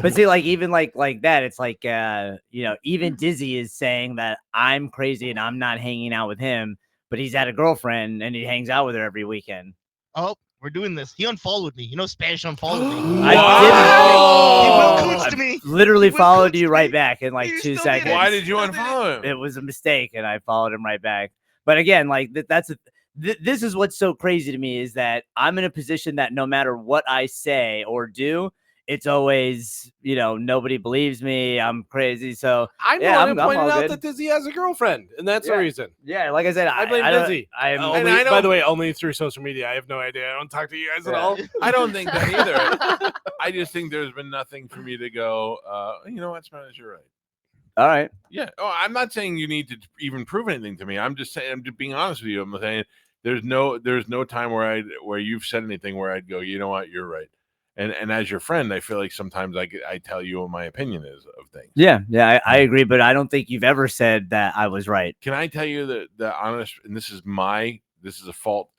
Speaker 6: But see, like even like that, it's like even Dizzy is saying that I'm crazy and I'm not hanging out with him, but he's had a girlfriend and he hangs out with her every weekend.
Speaker 4: Oh, we're doing this. He unfollowed me. You know, Spanish unfollowed me.
Speaker 6: I
Speaker 4: He will cooch to me.
Speaker 6: literally
Speaker 4: He will
Speaker 6: followed
Speaker 4: cooch
Speaker 6: you
Speaker 4: to
Speaker 6: right
Speaker 4: me.
Speaker 6: back in like
Speaker 4: You
Speaker 6: 2
Speaker 4: still did it.
Speaker 6: seconds.
Speaker 1: Why did you
Speaker 4: Still did it.
Speaker 1: unfollow him?
Speaker 6: It was a mistake, and I followed him right back. But again, like this is what's so crazy to me is that I'm in a position that no matter what I say or do, it's always nobody believes me. I'm crazy. So
Speaker 2: I'm the
Speaker 6: yeah,
Speaker 2: one
Speaker 6: I'm
Speaker 2: who pointed
Speaker 6: all
Speaker 2: out
Speaker 6: good.
Speaker 2: that Dizzy has a girlfriend, and that's the
Speaker 6: Yeah.
Speaker 2: reason.
Speaker 6: Yeah, like I said,
Speaker 2: I blame Dizzy.
Speaker 6: I'm
Speaker 1: And
Speaker 2: Only,
Speaker 1: I
Speaker 2: by
Speaker 1: don't-
Speaker 2: the way, only through social media. I have no idea. I don't talk to you guys at all.
Speaker 1: I don't think that either. I just think there's been nothing for me to go, you know what, Spanish, you're right.
Speaker 6: all right.
Speaker 1: Yeah. Oh, I'm not saying you need to even prove anything to me. I'm just saying, I'm just being honest with you. I'm saying there's no time where you've said anything where I'd go, you know what, you're right. And as your friend, I feel like sometimes I tell you what my opinion is of things.
Speaker 6: Yeah, I agree, but I don't think you've ever said that I was right.
Speaker 1: Can I tell you the honest, and this is a fault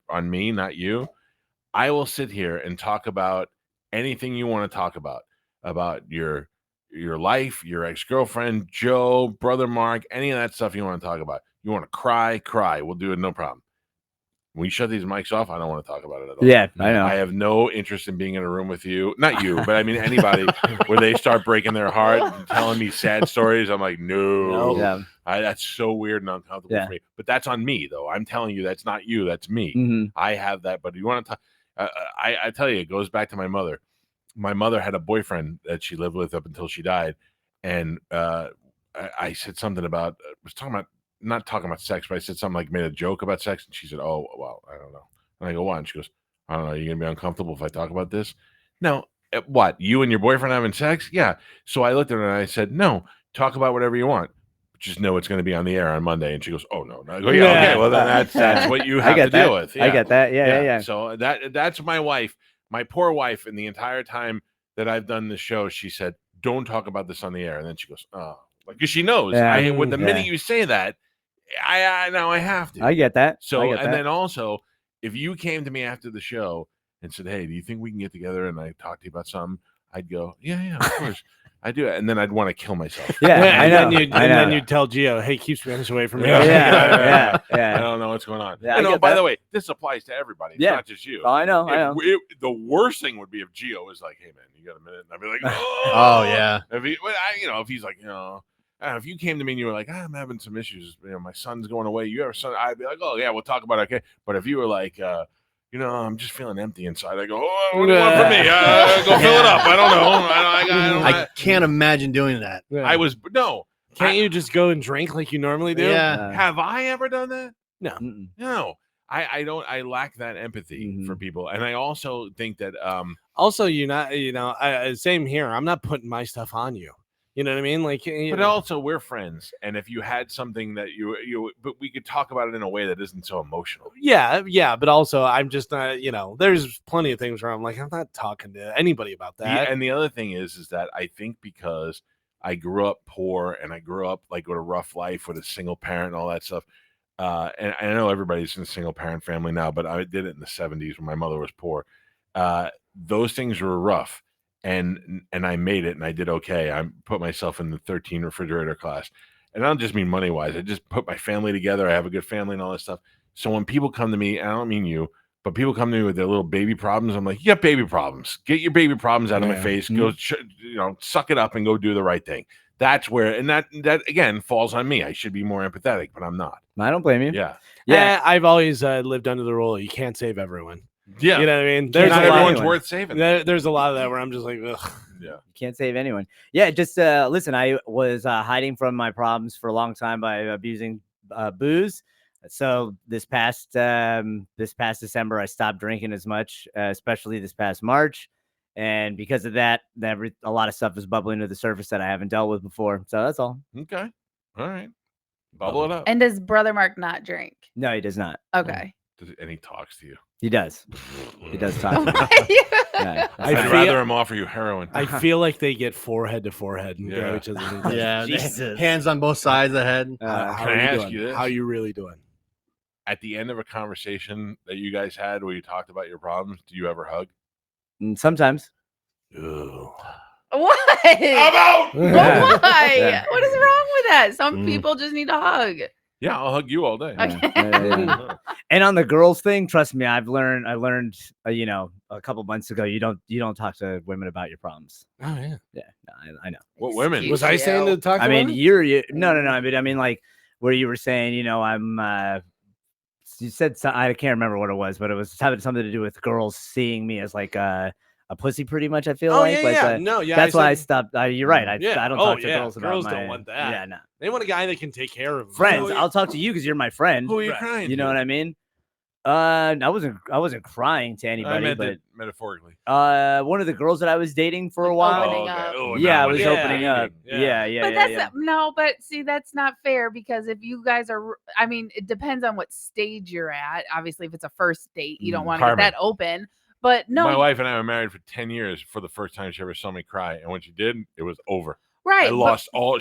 Speaker 1: on me, not you. I will sit here and talk about anything you want to talk about your life, your ex-girlfriend, Joe, brother Mark, any of that stuff you want to talk about. You want to cry, we'll do it, no problem. When you shut these mics off, I don't want to talk about it at all.
Speaker 6: Yeah, I know.
Speaker 1: I have no interest in being in a room with you. Not you, but I mean anybody where they start breaking their heart and telling me sad stories. I'm like, no.
Speaker 6: Yeah.
Speaker 1: That's so weird and uncomfortable
Speaker 6: Yeah.
Speaker 1: for me. But that's on me, though. I'm telling you, that's not you. That's me.
Speaker 6: Mm-hmm.
Speaker 1: I have that. But you want to talk? I tell you, it goes back to my mother. My mother had a boyfriend that she lived with up until she died, and I said something about not talking about sex, but I said something like made a joke about sex, and she said, "Oh, well, I don't know." And I go, "Why?" And she goes, "I don't know. You're gonna be uncomfortable if I talk about this." No, what? You and your boyfriend having sex? Yeah. So I looked at her and I said, "No, talk about whatever you want. Just know it's going to be on the air on Monday." And she goes, "Oh no." And I go, "Yeah, okay. Well, then that's what you have to deal with."
Speaker 6: I get that. Yeah.
Speaker 1: So that's my wife, my poor wife, and the entire time that I've done this show, she said, "Don't talk about this on the air." And then she goes, "Oh," because she knows.
Speaker 6: Yeah.
Speaker 1: When the minute you say that, I now I have to.
Speaker 6: I get that.
Speaker 1: So
Speaker 6: I get that.
Speaker 1: then also, if you came to me after the show and said, "Hey, do you think we can get together and I talk to you about something?" I'd go, "Yeah, of course." I do it, and then I'd want to kill myself.
Speaker 6: Yeah, I know.
Speaker 2: And then you'd tell Gio, "Hey, keep Spanish away from me."
Speaker 6: Yeah.
Speaker 1: I don't know what's going on.
Speaker 6: Yeah,
Speaker 1: And
Speaker 6: I get
Speaker 1: by
Speaker 6: that.
Speaker 1: the way, this applies to everybody. It's
Speaker 6: Yeah.
Speaker 1: not just you.
Speaker 6: Oh, I know.
Speaker 1: The worst thing would be if Gio was like, "Hey, man, you got a minute?" And I'd be like,
Speaker 5: Oh yeah.
Speaker 1: If he's like, I don't know, if you came to me and you were like, "I'm having some issues. My son's going away. You have a son?" I'd be like, "Oh yeah, we'll talk about it." Okay. But if you were like, I'm just feeling empty inside, I go, "Oh, what do you want from me? Go fill it up." I don't know.
Speaker 5: I can't imagine doing that.
Speaker 2: Can't you just go and drink like you normally do?
Speaker 5: Yeah.
Speaker 1: Have I ever done that?
Speaker 2: No.
Speaker 6: Mm-mm.
Speaker 1: No. I don't. I lack that empathy for people, and I also think that
Speaker 2: Also, you're not. Same here. I'm not putting my stuff on you. You know what I mean? Like,
Speaker 1: but also we're friends, and if you had something that but we could talk about it in a way that isn't so emotional.
Speaker 2: yeah. But also, I'm just not. There's plenty of things where I'm like, I'm not talking to anybody about that.
Speaker 1: And the other thing is that I think because I grew up poor and I grew up like with a rough life with a single parent and all that stuff. And I know everybody's in a single parent family now, but I did it in the 70s when my mother was poor. Those things were rough. And I made it and I did okay. I put myself in the 13 refrigerator class. And I don't just mean money wise. I just put my family together. I have a good family and all that stuff. So when people come to me, and I don't mean you, but people come to me with their little baby problems. I'm like, you got baby problems. Get your baby problems out of my face. Go, suck it up and go do the right thing. That's where, and that again falls on me. I should be more empathetic, but I'm not.
Speaker 6: I don't blame you.
Speaker 1: Yeah.
Speaker 2: I've always lived under the rule you can't save everyone.
Speaker 1: Yeah.
Speaker 2: You know what I mean?
Speaker 1: Not
Speaker 6: a lot
Speaker 1: everyone's
Speaker 6: anyway.
Speaker 1: worth saving.
Speaker 2: There's a lot of that where I'm just like, ugh.
Speaker 1: Yeah.
Speaker 6: You can't save anyone. Yeah, just listen, I was hiding from my problems for a long time by abusing booze. So this past December, I stopped drinking as much, especially this past March. And because of that, a lot of stuff is bubbling to the surface that I haven't dealt with before. So that's all.
Speaker 1: Okay. All right. Bubble it up.
Speaker 3: And does Brother Mark not drink?
Speaker 6: No, he does not.
Speaker 3: Okay.
Speaker 1: And he talks to you.
Speaker 6: He does. He does talk. Yeah.
Speaker 1: I'd rather him offer you heroin.
Speaker 2: I feel like they get forehead to forehead and
Speaker 1: Yeah.
Speaker 2: go each other's.
Speaker 5: Yeah.
Speaker 6: Jesus.
Speaker 5: Hands on both sides of the head.
Speaker 2: How
Speaker 1: Can
Speaker 2: are
Speaker 1: I
Speaker 2: you
Speaker 1: ask
Speaker 2: doing?
Speaker 1: you this?
Speaker 2: How you really doing?
Speaker 1: At the end of a conversation that you guys had where you talked about your problems, do you ever hug?
Speaker 6: Sometimes.
Speaker 1: Ooh.
Speaker 3: What?
Speaker 1: I'm out.
Speaker 3: But why?
Speaker 6: Yeah.
Speaker 3: What is wrong with that? Some
Speaker 5: Mm.
Speaker 3: people just need a hug.
Speaker 1: Yeah, I'll hug you all day.
Speaker 3: Okay.
Speaker 6: Yeah. And on the girls thing, trust me, I learned, you know, a couple months ago, you don't talk to women about your problems.
Speaker 2: Oh yeah.
Speaker 6: Yeah, no, I know.
Speaker 1: What women?
Speaker 3: Excuse
Speaker 2: Was I saying
Speaker 3: you.
Speaker 2: to talk to
Speaker 6: I mean,
Speaker 2: women?
Speaker 6: no. I mean, like where you were saying, you know, you said I can't remember what it was, but it was having something to do with girls seeing me as like a pussy, pretty much. I feel
Speaker 2: Oh
Speaker 6: like,
Speaker 2: yeah,
Speaker 6: like
Speaker 2: yeah. No, yeah.
Speaker 6: that's why I
Speaker 2: said
Speaker 6: stopped. You're right. I
Speaker 2: Yeah.
Speaker 6: don't
Speaker 2: Oh,
Speaker 6: talk to
Speaker 2: yeah.
Speaker 6: girls about
Speaker 2: Girls
Speaker 6: my.
Speaker 2: don't want that.
Speaker 6: Yeah, no.
Speaker 2: they want a guy that can take care of them.
Speaker 6: Friends,
Speaker 1: Who are
Speaker 6: I'll talk to you because you're my friend.
Speaker 1: Who are you
Speaker 2: Right.
Speaker 1: crying
Speaker 6: You know
Speaker 1: to?
Speaker 6: what I mean? I wasn't crying to
Speaker 1: I
Speaker 6: anybody,
Speaker 1: meant
Speaker 6: but
Speaker 1: it metaphorically.
Speaker 6: one of the girls that I was dating for a
Speaker 3: Like
Speaker 6: while.
Speaker 3: opening up.
Speaker 1: Oh,
Speaker 6: Yeah,
Speaker 1: now
Speaker 6: I
Speaker 1: when
Speaker 6: was
Speaker 1: you're
Speaker 6: opening up.
Speaker 1: dating.
Speaker 6: Yeah.
Speaker 3: But that's no, but see, that's not fair because if you guys are, I mean, it depends on what stage you're at. Obviously, if it's a first date, you don't want to get
Speaker 1: Carmen.
Speaker 3: that open. But no,
Speaker 1: My wife and I were married for 10 years for the first time she ever saw me cry. And when she did, it was over.
Speaker 3: right?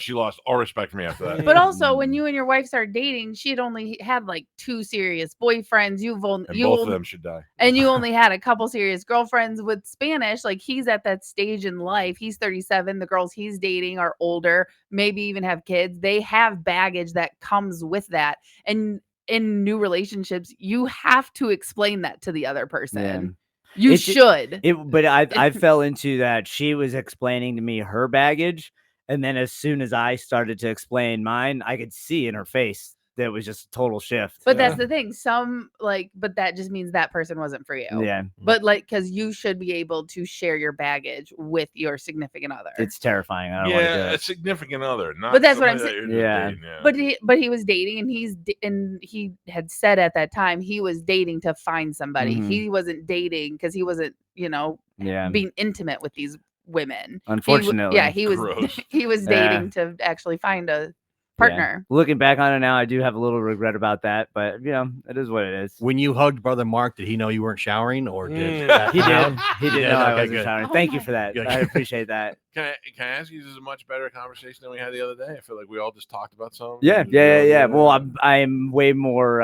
Speaker 1: She lost all respect for me after that.
Speaker 3: But also, when you and your wife started dating, she had only had like 2 serious boyfriends.
Speaker 1: And both of them should die.
Speaker 3: And you only had a couple serious girlfriends with Spanish. Like he's at that stage in life. He's 37. The girls he's dating are older, maybe even have kids. They have baggage that comes with that. And in new relationships, you have to explain that to the other person. You should.
Speaker 6: But I fell into that. She was explaining to me her baggage, and then as soon as I started to explain mine, I could see in her face that it was just a total shift.
Speaker 3: But that's the thing. But that just means that person wasn't for you.
Speaker 6: Yeah,
Speaker 3: But like, because you should be able to share your baggage with your significant other.
Speaker 6: it's terrifying. I don't want to do
Speaker 1: Yeah, a
Speaker 6: it.
Speaker 1: significant other. Not
Speaker 3: But that's what I'm
Speaker 1: somebody
Speaker 3: saying.
Speaker 1: that you're just
Speaker 6: Yeah.
Speaker 1: dating,
Speaker 3: But he was dating, and he had said at that time he was dating to find somebody.
Speaker 6: Mhm.
Speaker 3: He wasn't dating because he wasn't,
Speaker 6: Yeah,
Speaker 3: being intimate with these women.
Speaker 6: unfortunately.
Speaker 3: He was
Speaker 1: Gross.
Speaker 3: he was dating to actually find a partner.
Speaker 6: Looking back on it now, I do have a little regret about that, but you know, it is what it is.
Speaker 5: When you hugged Brother Mark, did he know you weren't showering, or did
Speaker 2: Mm.
Speaker 6: He did. He did
Speaker 5: Yeah,
Speaker 6: know I
Speaker 5: okay,
Speaker 6: wasn't
Speaker 5: good.
Speaker 6: showering.
Speaker 3: Oh
Speaker 6: Thank you
Speaker 3: my-
Speaker 6: for that.
Speaker 5: Good.
Speaker 6: I appreciate that.
Speaker 1: Can I ask you, this is a much better conversation than we had the other day? I feel like we all just talked about something.
Speaker 6: Yeah. Well, I'm way more,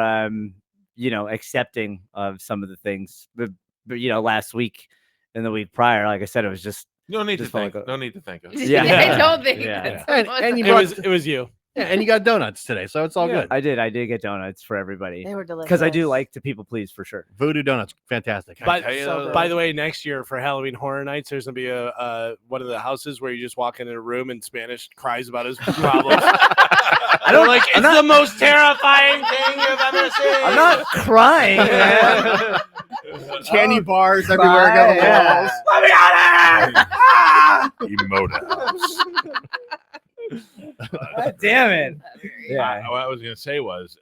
Speaker 6: accepting of some of the things. But last week and the week prior, like I said, it was just
Speaker 1: No need to
Speaker 6: Just felt
Speaker 1: think.
Speaker 6: like
Speaker 1: No need to think.
Speaker 6: Yeah.
Speaker 3: I don't think
Speaker 6: Yeah.
Speaker 3: that's
Speaker 5: And you
Speaker 2: It was you.
Speaker 5: yeah, and you got donuts today, so it's all
Speaker 6: Yeah,
Speaker 5: good.
Speaker 6: I did get donuts for everybody
Speaker 3: they were delicious.
Speaker 6: because I do like to people please for sure.
Speaker 5: Voodoo donuts, fantastic.
Speaker 1: Can I
Speaker 2: But
Speaker 1: tell you
Speaker 3: so
Speaker 1: though,
Speaker 3: good.
Speaker 2: by the way, next year for Halloween Horror Nights, there's gonna be a one of the houses where you just walk into a room and Spanish cries about his problems. I don't like. It's the most terrifying thing you've ever seen.
Speaker 6: I'm not crying, man.
Speaker 5: Candy bars
Speaker 6: Cry,
Speaker 5: everywhere. Got the
Speaker 6: yeah.
Speaker 5: walls.
Speaker 2: Let me out of here!
Speaker 1: emotive.
Speaker 6: God damn it. Yeah.
Speaker 1: What I was gonna say was,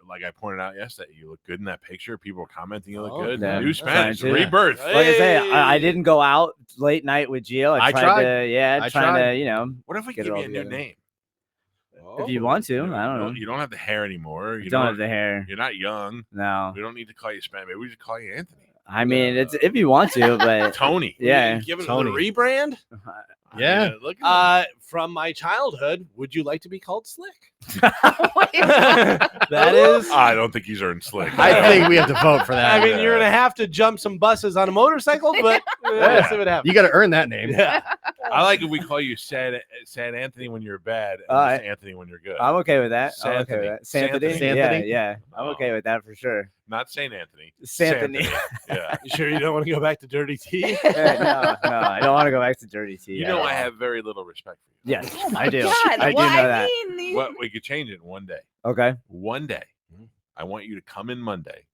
Speaker 1: like I pointed out yesterday, you look good in that picture. People were commenting you look
Speaker 2: Oh,
Speaker 1: good.
Speaker 6: yeah.
Speaker 1: New Spanish
Speaker 6: Trying to.
Speaker 1: rebirth.
Speaker 2: Hey.
Speaker 6: Like I say, I didn't go out late night with Gio.
Speaker 5: I
Speaker 6: tried
Speaker 5: tried.
Speaker 6: to,
Speaker 5: I
Speaker 6: trying
Speaker 5: tried.
Speaker 6: to,
Speaker 1: What if we
Speaker 6: Get
Speaker 1: give
Speaker 6: it
Speaker 1: you
Speaker 6: all
Speaker 1: a new
Speaker 6: together.
Speaker 1: name?
Speaker 6: if you want to, I don't know.
Speaker 1: You don't have the hair anymore.
Speaker 6: You don't have the hair.
Speaker 1: You're not young.
Speaker 6: No.
Speaker 1: We don't need to call you Spanish. Maybe we just call you Anthony.
Speaker 6: I mean, it's if you want to, but
Speaker 1: Tony.
Speaker 6: yeah.
Speaker 2: Give it a
Speaker 5: Tony.
Speaker 2: rebrand.
Speaker 5: Yeah.
Speaker 1: Look at
Speaker 2: From my childhood, would you like to be called Slick?
Speaker 3: Wait,
Speaker 2: That is.
Speaker 1: I don't think he's earned slick.
Speaker 5: I think we have to vote for that.
Speaker 2: I mean, you're gonna have to jump some buses on a motorcycle, but we'll see what happens.
Speaker 5: You got to earn that name.
Speaker 2: Yeah.
Speaker 1: I like if we call you Sad Anthony when you're bad, and
Speaker 6: Uh,
Speaker 1: just Anthony when you're good.
Speaker 6: I'm okay with that. I'm okay with that.
Speaker 1: Santhony.
Speaker 6: Santhony?
Speaker 5: Santhony?
Speaker 6: Yeah. I'm okay with that for sure.
Speaker 1: Not Saint Anthony.
Speaker 6: Santhony.
Speaker 1: Yeah.
Speaker 2: You sure you don't want to go back to Dirty T?
Speaker 6: No, I don't want to go back to Dirty Tea.
Speaker 1: You
Speaker 6: at
Speaker 1: know
Speaker 6: all.
Speaker 1: I have very little respect for you.
Speaker 6: Yes,
Speaker 3: Oh my
Speaker 6: I do.
Speaker 3: God,
Speaker 6: I do
Speaker 3: what?
Speaker 6: know that.
Speaker 3: mean,
Speaker 1: Well, we could change it in one day.
Speaker 6: Okay.
Speaker 1: One day. I want you to come in Monday.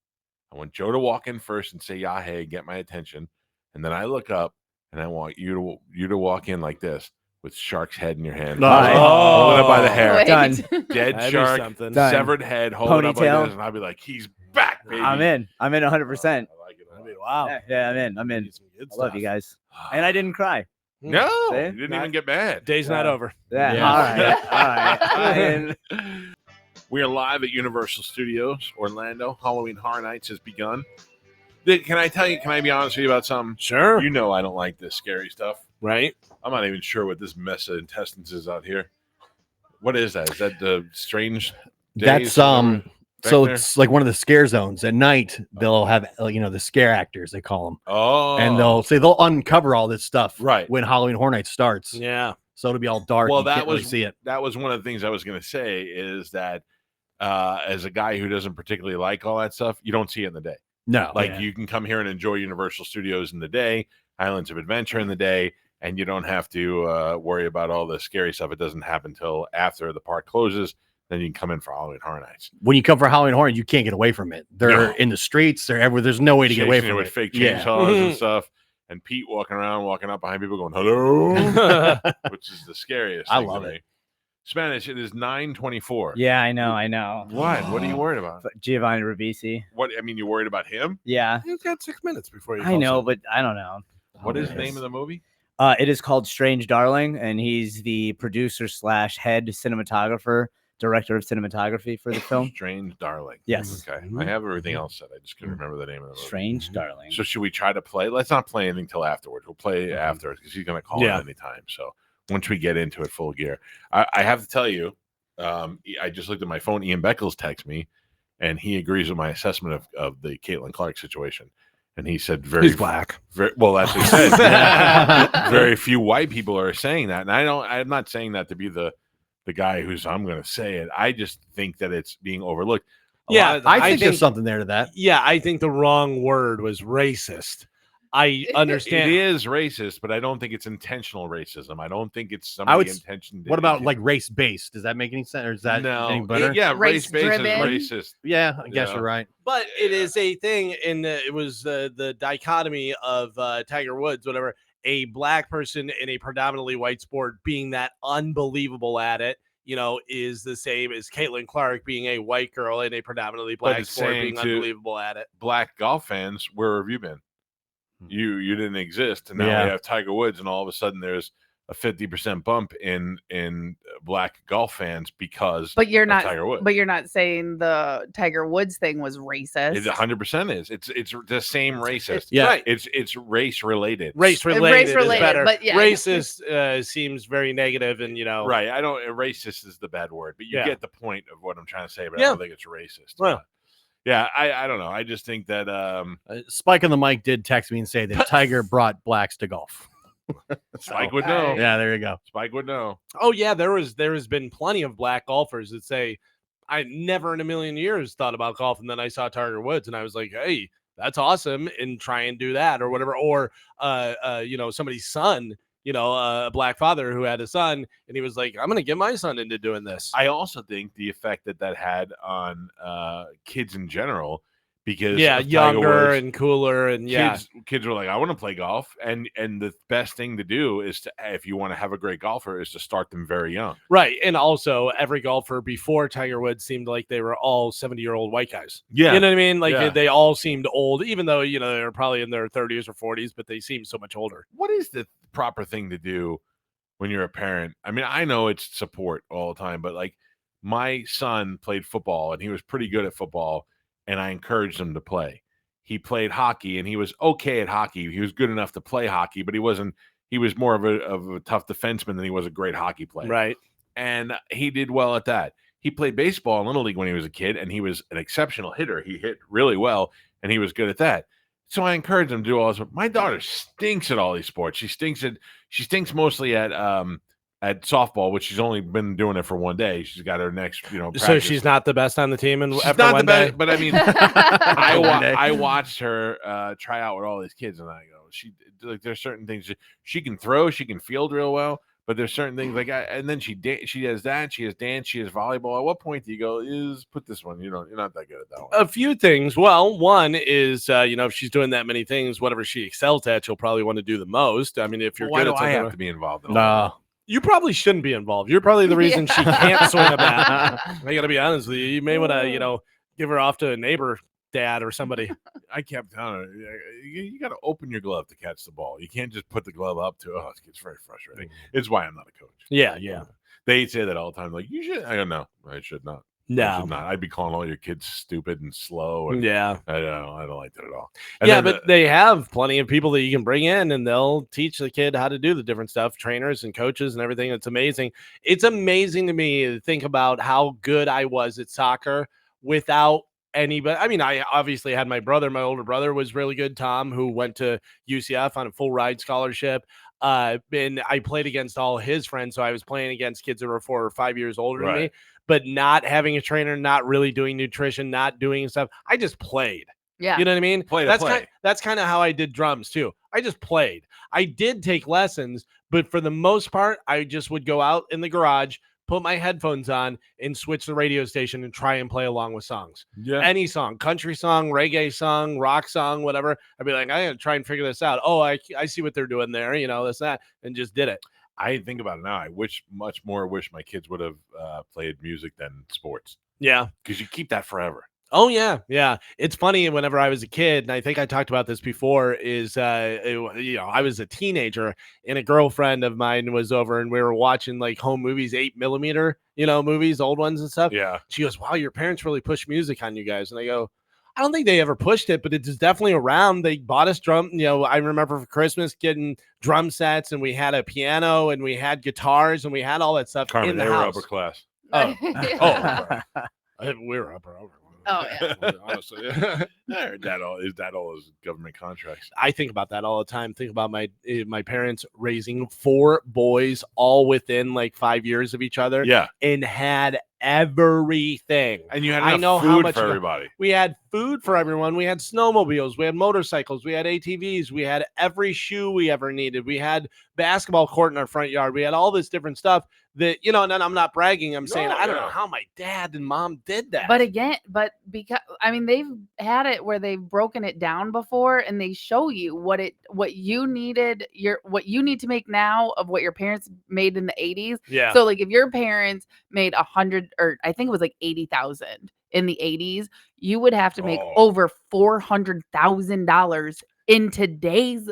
Speaker 1: I want Joe to walk in first and say, "Yeah, hey," get my attention. And then I look up and I want you to walk in like this with shark's head in your hand.
Speaker 5: No.
Speaker 1: Holding it by the hair.
Speaker 3: Wait.
Speaker 6: Done.
Speaker 1: Dead
Speaker 2: That'd be
Speaker 1: shark,
Speaker 2: something.
Speaker 6: Done.
Speaker 1: severed head, holding up like
Speaker 6: Ponytail.
Speaker 1: this. And I'll be like, he's back, baby.
Speaker 6: I'm in 100%.
Speaker 1: I like it.
Speaker 2: I mean, wow.
Speaker 6: Yeah, I'm in.
Speaker 2: Some good
Speaker 6: I love
Speaker 2: stuff.
Speaker 6: you guys. And I didn't cry.
Speaker 1: No,
Speaker 6: See?
Speaker 1: you didn't even get mad.
Speaker 2: Day's not over.
Speaker 6: Yeah.
Speaker 5: Yeah.
Speaker 6: All right. I'm in.
Speaker 1: We are live at Universal Studios, Orlando. Halloween Horror Nights has begun. Can I be honest with you about something?
Speaker 2: Sure.
Speaker 1: You know I don't like this scary stuff.
Speaker 2: Right?
Speaker 1: I'm not even sure what this mess of intestines is out here. What is that? Is that the strange days?
Speaker 5: That's So
Speaker 1: there?
Speaker 5: it's like one of the scare zones. At night, they'll have the scare actors, they call them,
Speaker 1: Oh,
Speaker 5: and they'll uncover all this stuff
Speaker 1: Right.
Speaker 5: when Halloween Horror Nights starts.
Speaker 2: Yeah.
Speaker 5: So it'll be all dark.
Speaker 1: Well,
Speaker 5: You can't really see it.
Speaker 1: That was one of the things I was going to say is that as a guy who doesn't particularly like all that stuff, you don't see it in the day.
Speaker 5: No,
Speaker 1: Like you can come here and enjoy Universal Studios in the day, Islands of Adventure in the day, and you don't have to worry about all the scary stuff. It doesn't happen until after the park closes. Then you can come in for Halloween Horror Nights.
Speaker 5: When you come for Halloween Horror, you can't get away from it. They're in the streets. They're everywhere. There's no way to get away
Speaker 1: Chasing
Speaker 5: from
Speaker 1: with
Speaker 5: it.
Speaker 1: fake
Speaker 5: Yeah.
Speaker 1: chainsaws and stuff. And Pete walking up behind people going, hello, which is the scariest.
Speaker 5: I
Speaker 1: thing
Speaker 5: love
Speaker 1: to
Speaker 5: it.
Speaker 1: me. Spanish, it is 9:24.
Speaker 6: Yeah, I know.
Speaker 1: What? What are you worried about?
Speaker 6: But Giovanni Ribisi.
Speaker 1: What? I mean, you worried about him?
Speaker 6: Yeah,
Speaker 2: You've got 6 minutes before you.
Speaker 6: I know, but I don't know.
Speaker 1: What is the name of the movie?
Speaker 6: It is called Strange Darling, and he's the producer / head cinematographer, director of cinematography for the film.
Speaker 1: Strange Darling.
Speaker 6: Yes.
Speaker 1: Okay. I have everything else said. I just couldn't remember the name of the movie.
Speaker 6: Strange Darling.
Speaker 1: So should we try to play? Let's not play anything till afterwards. We'll play afterwards because he's going to call
Speaker 2: Yeah.
Speaker 1: in anytime. So once we get into it full gear, I have to tell you, I just looked at my phone. Ian Beckles texted me, and he agrees with my assessment of the Caitlin Clark situation. And he said,
Speaker 2: He's black.
Speaker 1: Very, well, that's what he said. Very few white people are saying that, and I'm not saying that to be the guy who's. I'm going to say it. I just think that it's being overlooked.
Speaker 2: Yeah,
Speaker 5: I think
Speaker 2: think
Speaker 5: there's something there to that.
Speaker 2: Yeah, I think the wrong word was racist. I understand.
Speaker 1: It is racist, but I don't think it's intentional racism. I don't think it's
Speaker 5: I
Speaker 1: somebody
Speaker 5: would
Speaker 1: intention.
Speaker 5: What about like race based? Does that make any sense? Or is that any better?
Speaker 1: Yeah, race-based is
Speaker 3: Race-driven.
Speaker 1: racist.
Speaker 5: Yeah, I guess
Speaker 1: Yeah.
Speaker 5: you're right.
Speaker 2: But it is a thing, and it was the dichotomy of Tiger Woods, whatever, a black person in a predominantly white sport being that unbelievable at it, is the same as Caitlin Clark being a white girl in a predominantly black
Speaker 1: it's
Speaker 2: sport
Speaker 1: saying
Speaker 2: being
Speaker 1: to-
Speaker 2: unbelievable at it.
Speaker 1: Black golf fans, where have you been? You didn't exist, and now
Speaker 5: Yeah.
Speaker 1: we have Tiger Woods, and all of a sudden there's a 50% bump in black golf fans because
Speaker 3: But you're
Speaker 1: of
Speaker 3: not.
Speaker 1: Tiger Woods.
Speaker 3: But you're not saying the Tiger Woods thing was
Speaker 1: It
Speaker 3: racist.
Speaker 1: 100% is. It's the same racist.
Speaker 5: Yeah.
Speaker 2: Right.
Speaker 1: It's race related.
Speaker 2: Race related,
Speaker 3: related,
Speaker 2: is better.
Speaker 3: but yeah.
Speaker 2: Racist seems very negative, and
Speaker 1: Right. I don't. Racist is the bad word, but you
Speaker 2: Yeah.
Speaker 1: get the point of what I'm trying to say. But I
Speaker 2: Yeah.
Speaker 1: don't think it's racist.
Speaker 2: Well.
Speaker 1: Yeah. I don't know. I just think that
Speaker 5: Spike on the mic did text me and say that Tiger brought blacks to golf.
Speaker 1: Spike would know.
Speaker 5: Yeah, there you go.
Speaker 1: Spike would know.
Speaker 2: Oh yeah, there has been plenty of black golfers that say, I never in a million years thought about golf, and then I saw Tiger Woods, and I was like, hey, that's awesome, and try and do that or whatever. Or somebody's son, a black father who had a son, and he was like, I'm gonna get my son into doing this.
Speaker 1: I also think the effect that had on kids in general, because of Tiger
Speaker 2: younger
Speaker 1: Woods,
Speaker 2: and cooler, and
Speaker 1: kids were like, I want to play golf, and the best thing to do is to, if you want to have a great golfer, is to start them very young.
Speaker 2: right. And also, every golfer before Tiger Woods seemed like they were all 70-year-old white guys.
Speaker 1: Yeah,
Speaker 2: You know what I mean? Like
Speaker 1: Yeah.
Speaker 2: they all seemed old, even though they were probably in their 30s or 40s, but they seemed so much older.
Speaker 1: What is the proper thing to do when you're a parent? I mean, I know it's support all the time, but like my son played football and he was pretty good at football, and I encouraged him to play. He played hockey and he was okay at hockey. He was good enough to play hockey, but he was more of a tough defenseman than he was a great hockey player.
Speaker 2: Right.
Speaker 1: And he did well at that. He played baseball in Little League when he was a kid, and he was an exceptional hitter. He hit really well, and he was good at that. So I encouraged him to do all this. My daughter stinks at all these sports. She stinks mostly at softball, which she's only been doing it for one day. She's got her next,
Speaker 2: So
Speaker 1: practice.
Speaker 2: she's not the best on the team, and
Speaker 1: She's
Speaker 2: after
Speaker 1: not
Speaker 2: one
Speaker 1: the
Speaker 2: day,
Speaker 1: best, but I mean,
Speaker 5: One day.
Speaker 1: I watched her try out with all these kids, and I go, there's certain things she can throw, she can field real well, but there's certain things and then she has that, she has dance, she has volleyball. At what point do you go, put this one? You're not that good at that one.
Speaker 2: a few things. Well, one is, if she's doing that many things, whatever she excels at, she'll probably want to do the most. I mean, if you're
Speaker 1: Why
Speaker 2: good
Speaker 1: do
Speaker 2: at
Speaker 1: I
Speaker 2: something,
Speaker 1: have to be involved in all
Speaker 5: No.
Speaker 2: you probably shouldn't be involved. You're probably the reason she can't swing a bat. I got to be honest with you. You may want to, give her off to a neighbor dad or somebody.
Speaker 1: that? I kept telling her, you got to open your glove to catch the ball. You can't just put the glove up to. Oh, it's very frustrating. It's why I'm not a coach.
Speaker 2: Yeah.
Speaker 1: They say that all the time. Like, you should. I go, no, I should not. I
Speaker 2: No.
Speaker 1: should not. I'd be calling all your kids stupid and slow. And
Speaker 2: Yeah.
Speaker 1: I don't like that at all. And
Speaker 2: Yeah,
Speaker 1: then
Speaker 2: but they have plenty of people that you can bring in, and they'll teach the kid how to do the different stuff, trainers and coaches and everything. It's amazing. It's amazing to me to think about how good I was at soccer without anybody. I mean, I obviously had my brother. My older brother was really good, Tom, who went to UCF on a full ride scholarship. And I played against all his friends, so I was playing against kids that were 4 or 5 years older than me, but not having a trainer, not really doing nutrition, not doing stuff. I just played.
Speaker 3: Yeah.
Speaker 2: You know what I mean?
Speaker 1: Play to
Speaker 2: that's
Speaker 1: play.
Speaker 2: That's kind of how I did drums too. I just played. I did take lessons, but for the most part, I just would go out in the garage, put my headphones on, and switch the radio station and try and play along with songs.
Speaker 1: Yeah.
Speaker 2: Any song, country song, reggae song, rock song, whatever. I'd be like, I gotta try and figure this out. Oh, I see what they're doing there, you know, this, that, and just did it.
Speaker 1: I think about it now. I wish my kids would have played music than sports.
Speaker 2: Yeah.
Speaker 1: Because you keep that forever.
Speaker 2: Oh, yeah. Yeah. It's funny. Whenever I was a kid, and I think I talked about this before, is, I was a teenager and a girlfriend of mine was over and we were watching like home movies, 8mm, movies, old ones and stuff.
Speaker 1: Yeah.
Speaker 2: She goes, wow, your parents really push music on you guys. And I go, I don't think they ever pushed it, but it's definitely around. They bought us drum. I remember for Christmas getting drum sets, and we had a piano and we had guitars and we had all that stuff
Speaker 1: Carmen,
Speaker 2: in the
Speaker 1: they were
Speaker 2: house.
Speaker 1: upper class.
Speaker 2: We were upper.
Speaker 3: Oh, yeah.
Speaker 1: Honestly, is that all his government contracts?
Speaker 2: I think about that all the time. Think about my parents raising 4 boys, all within like 5 years of each other.
Speaker 1: Yeah,
Speaker 2: and had everything.
Speaker 1: And you had
Speaker 2: I
Speaker 1: enough
Speaker 2: know
Speaker 1: food
Speaker 2: how much
Speaker 1: for everybody.
Speaker 2: We had food for everyone. We had snowmobiles. We had motorcycles. We had ATVs. We had every shoe we ever needed. We had basketball court in our front yard. We had all this different stuff that, and then I'm not bragging. I'm saying, I don't know how my dad and mom did that.
Speaker 3: But because, I mean, they've had it where they've broken it down before and they show you what you needed, what you need to make now of what your parents made in the 80s.
Speaker 2: Yeah.
Speaker 3: So like if your parents made 100, or I think it was like 80,000 in the 80s, you would have to make over $400,000 in today's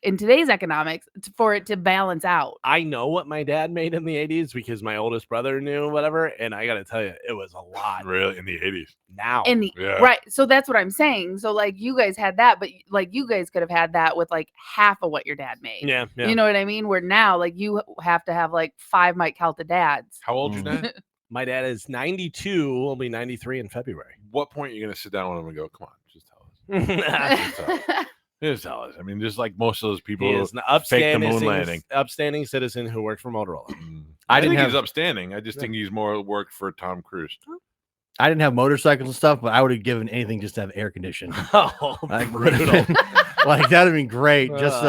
Speaker 3: economics for it to balance out.
Speaker 2: I know what my dad made in the 80s because my oldest brother knew whatever, and I got to tell you, it was a lot.
Speaker 1: Really, in the 80s.
Speaker 2: Now.
Speaker 3: Right. So that's what I'm saying. So like you guys had that, but like you guys could have had that with like half of what your dad made.
Speaker 2: Yeah.
Speaker 3: You know what I mean? Where now like you have to have like 5 Mike Calta dads.
Speaker 1: How old's your dad?
Speaker 2: My dad is 92, will be 93 in February.
Speaker 1: What point are you going to sit down with him and go, come on, just tell us? Just tell us. I mean, just like most of those people
Speaker 2: He is an
Speaker 1: fake the moon landing.
Speaker 2: upstanding citizen who worked for Motorola.
Speaker 1: I think he's upstanding. I just think he's more work for Tom Cruise.
Speaker 5: I didn't have motorcycles and stuff, but I would have given anything just to have air conditioning.
Speaker 2: Like,
Speaker 5: brutal. Like that'd have been great. Just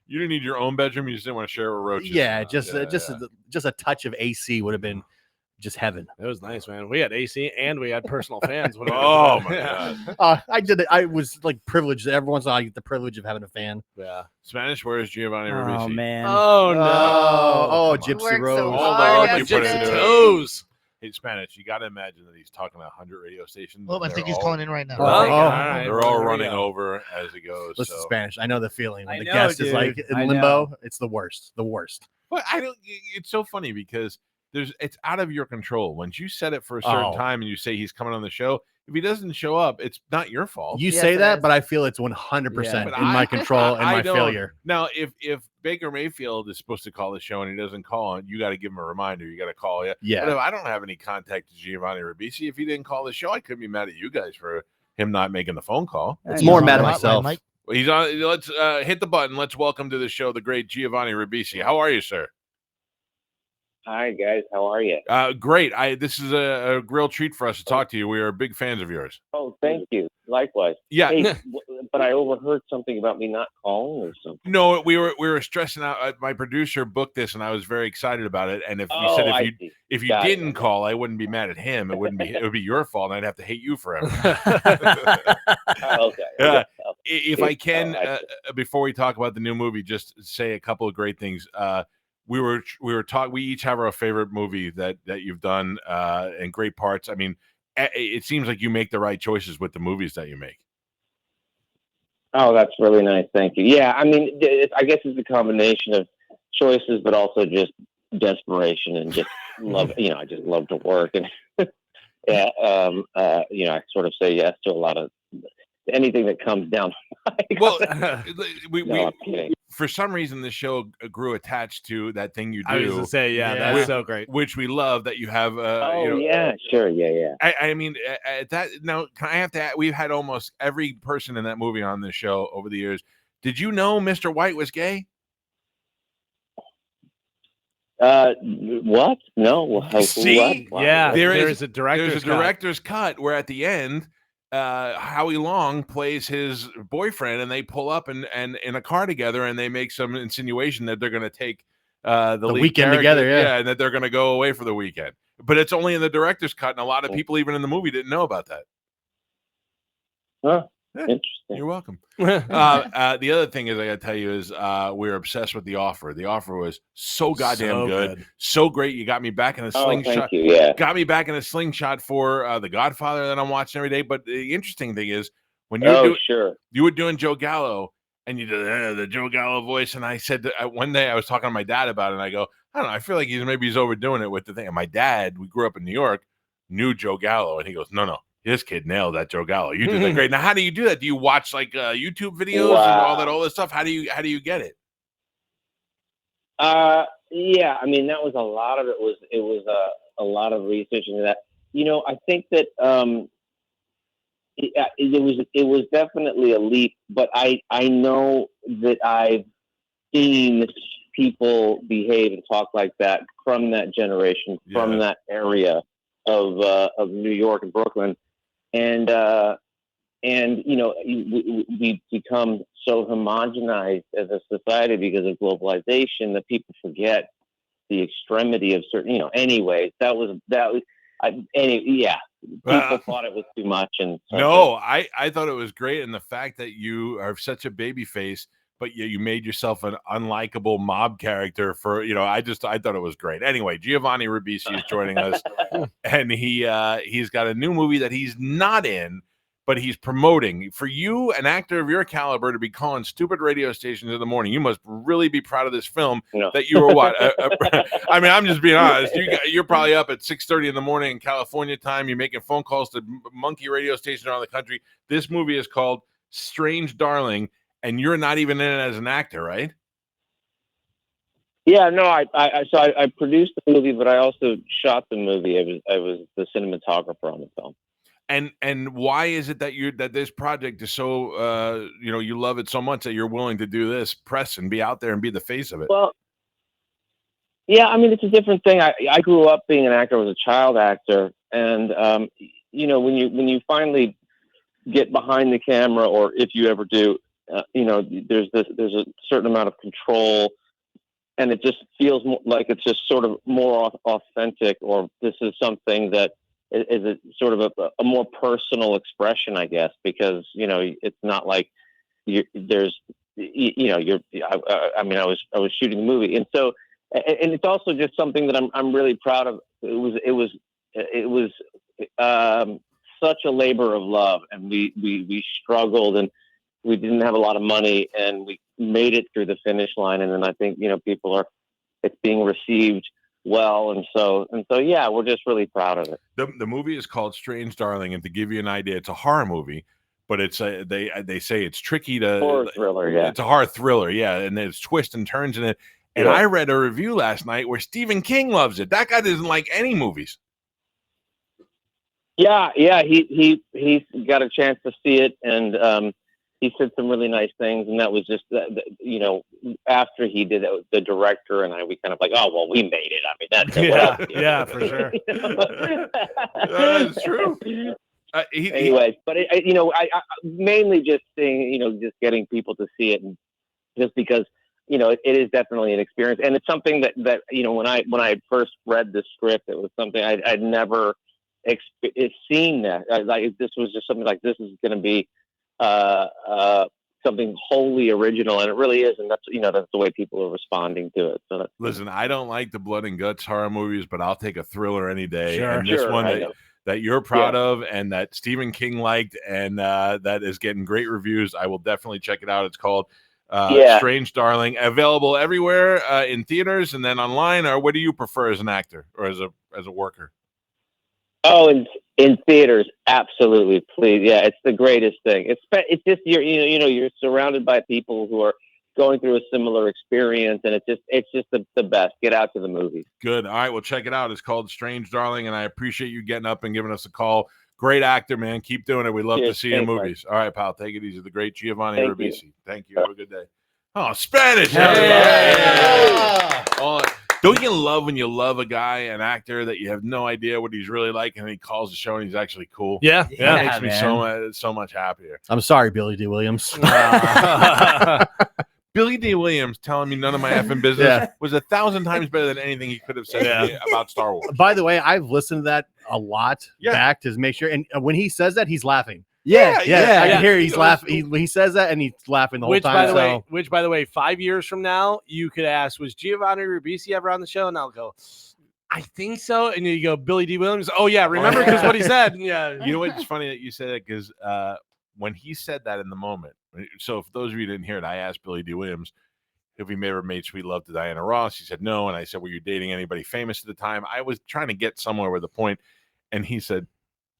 Speaker 1: you didn't need your own bedroom. You just didn't want to share with roaches.
Speaker 5: Yeah, just a touch of AC would have been just heaven.
Speaker 2: It was nice, man. We had AC and we had personal fans.
Speaker 1: Oh my god!
Speaker 5: I did it. I was like privileged. Every once in a while, I get the privilege of having a fan.
Speaker 2: Yeah.
Speaker 1: Spanish. Where is Giovanni Ribisi?
Speaker 6: Oh man.
Speaker 2: Oh no.
Speaker 5: Oh, Gypsy
Speaker 3: Worked so
Speaker 5: Rose.
Speaker 3: hard
Speaker 1: Oh,
Speaker 3: yesterday.
Speaker 1: Gypsy
Speaker 2: Toes.
Speaker 1: Hey, Spanish. You got to imagine that he's talking to 100 radio stations.
Speaker 4: Well, I think he's calling in right now.
Speaker 5: Oh,
Speaker 1: They're all running over as it goes.
Speaker 5: Listen,
Speaker 1: so.
Speaker 5: Spanish. I know the feeling when
Speaker 6: I
Speaker 5: the
Speaker 6: know,
Speaker 5: guest is
Speaker 6: dude.
Speaker 5: like
Speaker 6: I
Speaker 5: in limbo. It's the worst. The worst.
Speaker 1: But I don't. It's so funny because it's out of your control. Once you set it for a certain time and you say he's coming on the show, if he doesn't show up, it's not your fault.
Speaker 5: You
Speaker 3: Yes,
Speaker 5: say
Speaker 3: it
Speaker 5: that,
Speaker 3: is.
Speaker 5: but I feel it's 100%
Speaker 1: But
Speaker 5: in my control and my
Speaker 1: don't.
Speaker 5: failure.
Speaker 1: Now, if Baker Mayfield is supposed to call the show and he doesn't call, you got to give him a reminder. You got to call.
Speaker 5: Yeah.
Speaker 1: But if I don't have any contact to Giovanni Ribisi, if he didn't call the show, I couldn't be mad at you guys for him not making the phone call.
Speaker 5: It's more mad at
Speaker 4: Hotline,
Speaker 5: myself.
Speaker 4: Mike.
Speaker 1: He's on. Let's hit the button. Let's welcome to the show the great Giovanni Ribisi. How are you, sir?
Speaker 7: Hi, guys. How are you?
Speaker 1: Great. This is a real treat for us to talk to you. We are big fans of yours.
Speaker 7: Oh, thank you. Likewise.
Speaker 1: Yeah.
Speaker 7: Hey, but I overheard something about me not calling or something.
Speaker 1: No, we were stressing out. My producer booked this, and I was very excited about it. And if you said if you
Speaker 7: Got it.
Speaker 1: didn't call, I wouldn't be mad at him. It would be your fault, and I'd have to hate you forever.
Speaker 7: Okay.
Speaker 1: If I can, before we talk about the new movie, just say a couple of great things. We were talking. We each have our favorite movie that you've done, and great parts. I mean, it seems like you make the right choices with the movies that you make.
Speaker 7: Oh, that's really nice. Thank you. Yeah, I mean, I guess it's a combination of choices, but also just desperation and just love. I just love to work, and yeah, I sort of say yes to a lot of anything that comes down.
Speaker 1: Well,
Speaker 7: I'm kidding.
Speaker 1: for some reason the show grew attached to that thing you do.
Speaker 2: I was gonna say,
Speaker 5: Yeah.
Speaker 2: that's so great.
Speaker 1: Which we love that you have.
Speaker 7: Oh,
Speaker 1: you know,
Speaker 7: yeah, sure. Yeah.
Speaker 1: I mean, that now can I have to? We've had almost every person in that movie on this show over the years. Did you know Mr. White was gay?
Speaker 7: What? No.
Speaker 1: See?
Speaker 7: What? Wow.
Speaker 2: Yeah,
Speaker 1: There's
Speaker 2: a director's
Speaker 1: director's cut where at the end, Howie Long plays his boyfriend, and they pull up and in a car together, and they make some insinuation that they're going to take the lead
Speaker 5: weekend
Speaker 1: character-
Speaker 5: together, yeah.
Speaker 1: and that they're going to go away for the weekend. But it's only in the director's cut, and a lot of people, even in the movie, didn't know about that.
Speaker 7: Huh.
Speaker 1: Yeah.
Speaker 7: Interesting.
Speaker 1: You're welcome.
Speaker 2: cut.
Speaker 1: The other thing is I gotta tell you is we're obsessed with The Offer. The Offer was so goddamn
Speaker 2: So
Speaker 1: good,
Speaker 2: good.
Speaker 1: so great. You got me back in a
Speaker 7: Oh,
Speaker 1: slingshot.
Speaker 7: thank you. Yeah.
Speaker 1: Got me back in a slingshot for The Godfather that I'm watching every day. But the interesting thing is when you
Speaker 7: Oh, sure.
Speaker 1: you were doing Joe Gallo and you did the Joe Gallo voice, and I said that, one day I was talking to my dad about it, and I go, I don't know, I feel like he's overdoing it with the thing. And my dad, we grew up in New York, knew Joe Gallo, and he goes, no. This kid nailed that Joe Gallo. You did that great. Now, how do you do that? Do you watch like YouTube videos and all this stuff? How do you get it?
Speaker 7: Yeah. I mean, that was a lot of it. Was a lot of research into that. I think that it was definitely a leap. But I know that I've seen people behave and talk like that from that generation, from that area of New York and Brooklyn. And we've become so homogenized as a society because of globalization that people forget the extremity of certain, anyways, people thought it was too much. And
Speaker 1: no, I thought it was great. And the fact that you are such a baby face, but you made yourself an unlikable mob character for, I thought it was great. Anyway, Giovanni Ribisi is joining us, and he's got a new movie that he's not in, but he's promoting. For you, an actor of your caliber, to be calling stupid radio stations in the morning, you must really be proud of this film that you were what? I mean, I'm just being honest. You're probably up at 6:30 in the morning in California time. You're making phone calls to monkey radio stations around the country. This movie is called Strange Darling, and you're not even in it as an actor, right?
Speaker 7: Yeah, no, I produced the movie, but I also shot the movie. I was the cinematographer on the film.
Speaker 1: And why is it that this project is so you love it so much that you're willing to do this press and be out there and be the face of it?
Speaker 7: Well, yeah, I mean, it's a different thing. I grew up being an actor. I was a child actor, and when you finally get behind the camera, or if you ever do, there's a certain amount of control, and it just feels like it's just sort of more authentic, or this is something that is a sort of a more personal expression, I guess, because it's not like I was shooting the movie, and so it's also just something that I'm really proud of. It was such a labor of love, and we struggled, and we didn't have a lot of money, and we made it through the finish line. And then I think, it's being received well. And so, yeah, we're just really proud of it.
Speaker 1: The movie is called Strange Darling. And to give you an idea, it's a horror movie, but it's they say it's tricky to
Speaker 7: horror thriller. Yeah.
Speaker 1: It's a horror thriller. Yeah. And there's twists and turns in it. And I read a review last night where Stephen King loves it. That guy doesn't like any movies.
Speaker 7: Yeah. He's got a chance to see it. And, he said some really nice things, and that was just, after he did it, the director and we kind of like, oh, well, we made it. I mean, that's
Speaker 2: yeah, for sure.
Speaker 1: That's true.
Speaker 7: Anyways, but I mainly just saying, just getting people to see it, and just because it is definitely an experience, and it's something that when I first read the script, it was something I'd never seen. That this was just something like, this is going to be something wholly original, and it really is, and that's the way people are responding to it. So
Speaker 1: listen, I don't like the blood and guts horror movies, but I'll take a thriller any day.
Speaker 2: Sure.
Speaker 1: And this one that you're proud of, and that Stephen King liked, and that is getting great reviews, I will definitely check it out. It's called Strange Darling, available everywhere in theaters and then online. Or what do you prefer as an actor or as a worker?
Speaker 7: Oh, in theaters, absolutely, please. Yeah, it's the greatest thing. It's just you're surrounded by people who are going through a similar experience, and it's just the best. Get out to the movies.
Speaker 1: Good. All right, well, check it out. It's called Strange Darling, and I appreciate you getting up and giving us a call. Great actor, man. Keep doing it. We love to see you in
Speaker 7: Thanks,
Speaker 1: movies. All right, pal. Take it easy. The great Giovanni
Speaker 7: Thank you.
Speaker 1: Ribisi. Thank you. Have a good day. Oh, Spanish.
Speaker 6: Yeah.
Speaker 1: Everybody. Oh, don't you love when you love a guy, an actor, that you have no idea what he's really like, and he calls the show and he's actually cool?
Speaker 2: Yeah.
Speaker 1: That
Speaker 6: Yeah,
Speaker 1: makes me so much happier.
Speaker 5: I'm sorry, Billy D. Williams.
Speaker 1: Billy D. Williams telling me none of my effing business was 1,000 times better than anything he could have said to me about Star Wars.
Speaker 5: By the way, I've listened to that a lot back to make sure. And when he says that, he's laughing.
Speaker 6: Yeah.
Speaker 5: I can hear he's laughing. When he says that, and he's laughing the whole time.
Speaker 2: Which, by the way, 5 years from now, you could ask, was Giovanni Ribisi ever on the show? And I'll go, I think so. And you go, Billy D. Williams. Oh, yeah. Remember because what he said. Yeah.
Speaker 1: You know what? It's funny that you said that because when he said that in the moment, so for those of you who didn't hear it, I asked Billy D. Williams if he ever made Sweet Love to Diana Ross. He said no. And I said, were you dating anybody famous at the time? I was trying to get somewhere with a point. And he said,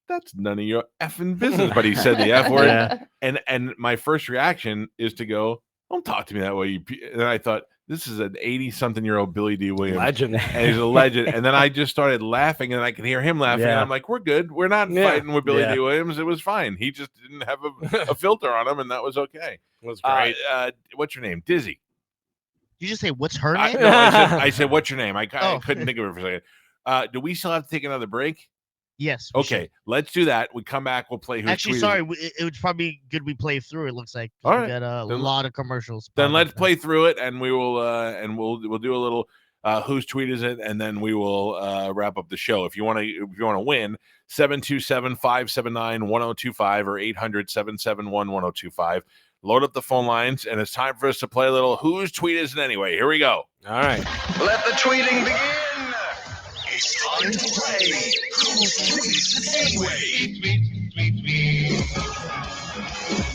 Speaker 1: that's none of your effing business. But he said the F word.
Speaker 5: Yeah.
Speaker 1: And my first reaction is to go, don't talk to me that way. And I thought, this is an 80-something-year-old Billy D. Williams.
Speaker 2: Legend.
Speaker 1: And he's a legend. And then I just started laughing, and I could hear him laughing.
Speaker 6: Yeah.
Speaker 1: And I'm like, we're good. We're not fighting with Billy D. Williams. It was fine. He just didn't have a filter on him, and that was okay.
Speaker 2: It was great.
Speaker 1: What's your name? Dizzy.
Speaker 4: You just say, what's her name?
Speaker 1: I said, what's your name? I couldn't think of it for a second. Do we still have to take another break?
Speaker 4: Yes. we
Speaker 1: Okay,
Speaker 4: should.
Speaker 1: let's do that. We come back. We'll play.
Speaker 4: Actually, sorry. It was probably good we play through. It looks like
Speaker 1: All
Speaker 4: we
Speaker 1: right.
Speaker 4: got a
Speaker 1: Then-
Speaker 4: lot of commercials.
Speaker 1: Then let's play through it, and we will, we'll do a little whose tweet is it, and then we will wrap up the show. If you want to win, 727-579-1025 or 800-771-1025. Load up the phone lines, and it's time for us to play a little whose tweet is it anyway. Here we go.
Speaker 2: All right.
Speaker 8: Let the tweeting begin. It's time to play Whose Tweet Is It Anyway?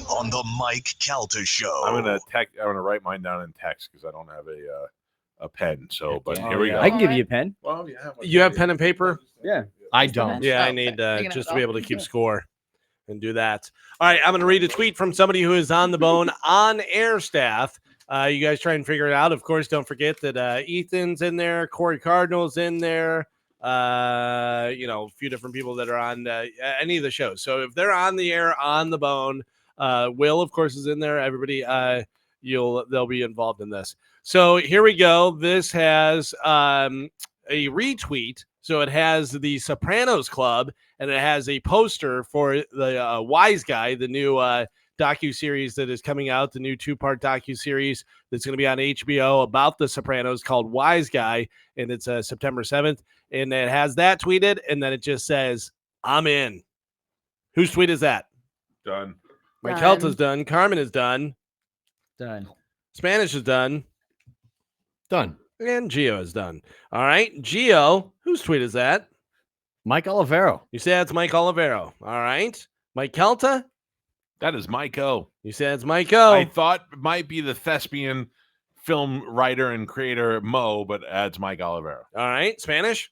Speaker 8: On the Mike Calta Show.
Speaker 1: I'm gonna write mine down in text because I don't have a pen. So, but here we go.
Speaker 6: I can give you a pen.
Speaker 1: Well, yeah,
Speaker 2: You have pen and paper?
Speaker 6: Yeah.
Speaker 5: I don't.
Speaker 2: Yeah, I need just to be able to keep score and do that. All right, I'm going to read a tweet from somebody who is on the bone on air staff. You guys try and figure it out. Of course, don't forget that Ethan's in there, Corey Cardinal's in there. A few different people that are on any of the shows. So if they're on the air on the bone, Will, of course, is in there. Everybody, they'll be involved in this. So here we go. This has a retweet. So it has the Sopranos Club, and it has a poster for the Wise Guy, the new docuseries that is coming out, the new 2-part docuseries that's going to be on HBO about the Sopranos called Wise Guy, and it's September 7th. And it has that tweeted, and then it just says, I'm in. Whose tweet is that?
Speaker 1: Done.
Speaker 2: Mike
Speaker 3: Done.
Speaker 2: Calta's done. Carmen is done.
Speaker 6: Done.
Speaker 2: Spanish is done.
Speaker 5: Done.
Speaker 2: And Gio is done. All right. Gio, whose tweet is that?
Speaker 5: Mike Olivero.
Speaker 2: You say that's Mike Olivero. All right. Mike Calta?
Speaker 1: That is Mike O.
Speaker 2: You say it's Mike O.
Speaker 1: I thought it might be the thespian film writer and creator Mo, but it's Mike Olivero.
Speaker 2: All right. Spanish?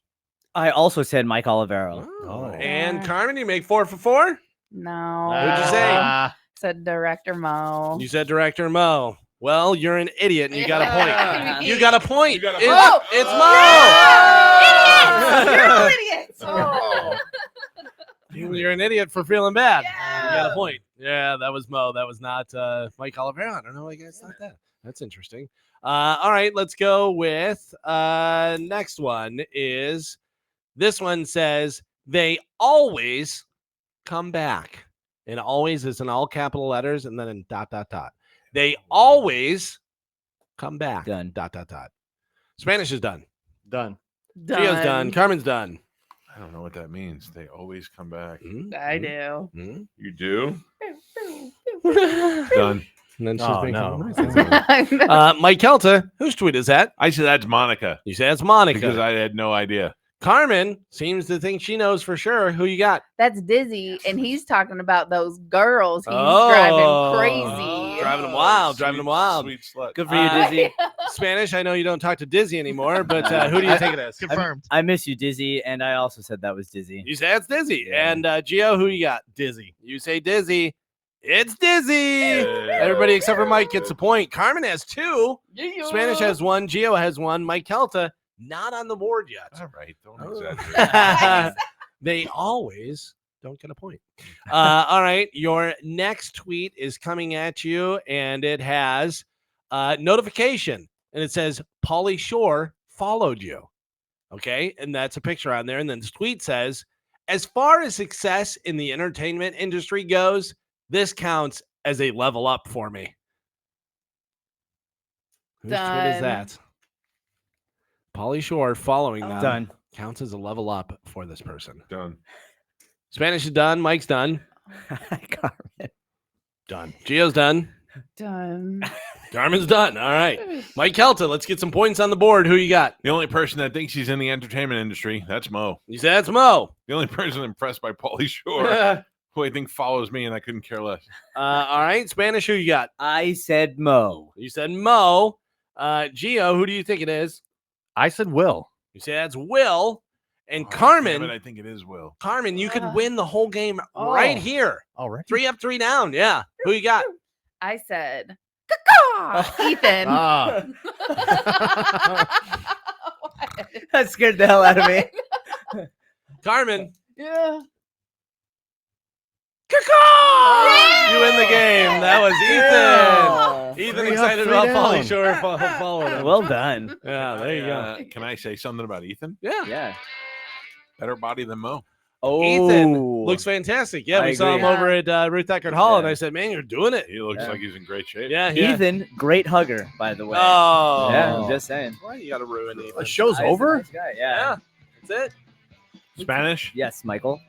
Speaker 6: I also said Mike Olivero.
Speaker 2: Oh. And Carmen, you make 4 for 4?
Speaker 3: No.
Speaker 2: What'd you say?
Speaker 3: Said director Mo.
Speaker 2: You said director Mo. Well, you're an idiot, and you got a
Speaker 3: Yeah.
Speaker 2: point. You got a point.
Speaker 1: You got a
Speaker 2: It's
Speaker 3: Idiots! You're all idiots.
Speaker 2: Mo. You're an idiot for feeling bad.
Speaker 3: Yeah.
Speaker 2: You got a point. Yeah, that was Mo. That was not Mike Olivero. I don't know. I guess not that. That's interesting. All right, let's go with next one is this one says they always come back. And always is in all capital letters and then in ... They always come back.
Speaker 6: Done. ...
Speaker 2: Spanish is done.
Speaker 5: Done.
Speaker 2: Gio's done. Carmen's done.
Speaker 1: I don't know what that means. They always come back.
Speaker 3: I do.
Speaker 2: Mhm.
Speaker 1: You do? Done.
Speaker 2: And then she's
Speaker 5: Oh,
Speaker 2: making
Speaker 5: no.
Speaker 2: noise. Mike Calta, whose tweet is that?
Speaker 1: I said that's Monica
Speaker 2: You say it's Monica.
Speaker 1: because I had no idea.
Speaker 2: Carmen seems to think she knows for sure. Who you got?
Speaker 3: That's Dizzy, and he's talking about those girls. He's
Speaker 2: Oh.
Speaker 3: driving crazy.
Speaker 2: Driving them wild. Driving them wild.
Speaker 1: Sweet slut.
Speaker 6: Good for you, Dizzy.
Speaker 2: Spanish, I know you don't talk to Dizzy anymore, but who do you take it as?
Speaker 4: Confirmed.
Speaker 6: I miss you, Dizzy, and I also said that was Dizzy.
Speaker 2: You say it's Dizzy.
Speaker 6: Yeah.
Speaker 2: And Gio, who you got?
Speaker 5: Dizzy.
Speaker 2: You say Dizzy. It's Dizzy. Everybody except for Mike gets a point. Carmen has 2. Spanish has 1. Gio has 1. Mike Calta not on the board yet.
Speaker 1: All right, don't exaggerate.
Speaker 2: They always don't get a point. All right, your next tweet is coming at you, and it has notification, and it says Pauly Shore followed you. Okay, and that's a picture on there, and then this tweet says, as far as success in the entertainment industry goes, this counts as a level up for me. Whose tweet is
Speaker 3: Done.
Speaker 2: that? Pauly Shore following them
Speaker 6: Done.
Speaker 2: counts as a level up for this person.
Speaker 1: Done.
Speaker 2: Spanish is done. Mike's done.
Speaker 6: Carmen.
Speaker 2: Done. Gio's done.
Speaker 3: Done.
Speaker 2: Carmen's done. All right. Mike Calta, let's get some points on the board. Who you got?
Speaker 1: The only person that thinks he's in the entertainment industry, that's Mo.
Speaker 2: You said that's Mo.
Speaker 1: The only person impressed by Pauly Shore, who I think follows me, and I couldn't care less.
Speaker 2: All right. Spanish, who you got?
Speaker 6: I said Mo.
Speaker 2: You said Mo. Gio, who do you think it is?
Speaker 5: I said Will.
Speaker 2: You say that's Will. And
Speaker 1: Oh,
Speaker 2: Carmen,
Speaker 1: damn it, I think it is Will.
Speaker 2: Carmen, you could win the whole game right here.
Speaker 5: All right.
Speaker 2: 3 up, 3 down. Yeah. Who you got?
Speaker 3: I said, "Caw-caw, Ethan."
Speaker 5: Ah.
Speaker 6: That scared the hell out of me.
Speaker 2: Carmen.
Speaker 3: Yeah.
Speaker 2: You win the game. That was Ethan. Ethan
Speaker 5: 3 up,
Speaker 2: excited
Speaker 5: 3
Speaker 2: about
Speaker 5: down.
Speaker 2: Pauly Shore following him.
Speaker 6: Well done.
Speaker 2: Yeah, there you go.
Speaker 1: Can I say something about Ethan?
Speaker 2: Yeah.
Speaker 6: Yeah.
Speaker 1: Better body than Mo.
Speaker 6: Oh,
Speaker 2: Ethan looks fantastic. Yeah,
Speaker 6: I
Speaker 2: we saw him
Speaker 3: agree.
Speaker 2: over at Ruth Eckerd Hall, and
Speaker 6: Yeah.
Speaker 2: I said, man, you're doing it.
Speaker 1: He looks
Speaker 6: Yeah.
Speaker 1: like he's in great shape.
Speaker 2: Yeah.
Speaker 6: Ethan, great hugger, by the way.
Speaker 2: Oh.
Speaker 6: Yeah, I'm just saying.
Speaker 2: Why you got to ruin Ethan?
Speaker 5: The show's
Speaker 6: He's a
Speaker 5: over?
Speaker 6: nice guy,
Speaker 2: Yeah.
Speaker 6: yeah.
Speaker 2: That's it.
Speaker 1: Spanish,
Speaker 6: Yes, Michael.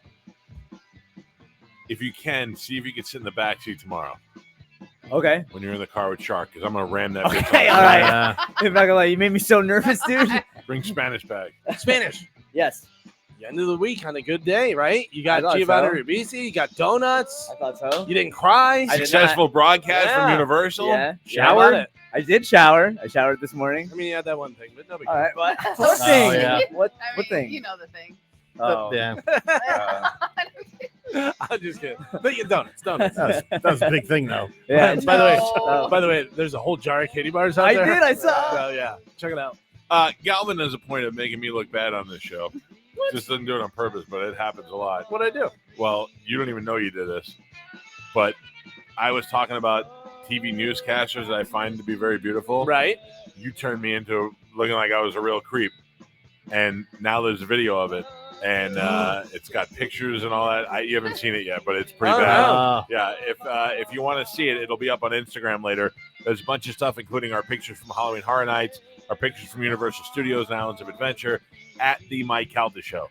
Speaker 1: if you can, see if you can sit in the back seat tomorrow
Speaker 6: Okay.
Speaker 1: when you're in the car with Shark, because I'm going to ram that bitch.
Speaker 6: Okay,
Speaker 1: on
Speaker 6: all
Speaker 1: the
Speaker 6: right.
Speaker 1: ground.
Speaker 6: I'm not gonna lie, you made me so nervous, dude.
Speaker 1: Bring Spanish back.
Speaker 2: Spanish.
Speaker 6: Yes,
Speaker 2: The end of the week on a good day, right? You got
Speaker 6: I thought
Speaker 2: Giovanni
Speaker 6: so.
Speaker 2: Ribisi. You got donuts.
Speaker 6: I thought so.
Speaker 2: You didn't cry.
Speaker 6: I did
Speaker 1: Successful broadcast
Speaker 2: Yeah.
Speaker 1: from Universal.
Speaker 6: Yeah.
Speaker 2: Showered.
Speaker 6: Showered. I did shower. I showered this morning.
Speaker 2: I mean, you had that one thing, but no big
Speaker 6: All
Speaker 2: deal.
Speaker 6: right. What? What thing?
Speaker 5: yeah.
Speaker 6: What
Speaker 3: I
Speaker 6: what
Speaker 3: mean,
Speaker 6: thing?
Speaker 3: you know the thing.
Speaker 6: Oh.
Speaker 5: Yeah.
Speaker 2: I'm just kidding. But you donuts.
Speaker 5: That was a big thing, though.
Speaker 6: Yeah.
Speaker 2: By the way,
Speaker 3: No.
Speaker 2: by the way, there's a whole jar of candy bars out
Speaker 6: I
Speaker 2: there.
Speaker 6: did. I saw.
Speaker 2: So yeah, check it out.
Speaker 1: Galvin has a point of making me look bad on this show. Just doesn't do it on purpose, but it happens a lot.
Speaker 2: What'd I do?
Speaker 1: Well, you don't even know you did this, but I was talking about TV newscasters that I find to be very beautiful.
Speaker 2: Right.
Speaker 1: You turned me into looking like I was a real creep, and now there's a video of it, and it's got pictures and all that. You haven't seen it yet, but it's pretty
Speaker 2: Oh,
Speaker 1: bad.
Speaker 2: no.
Speaker 1: Yeah, if you want to see it, it'll be up on Instagram later. There's a bunch of stuff, including our pictures from Halloween Horror Nights, our pictures from Universal Studios and Islands of Adventure, at the Mike Calta Show.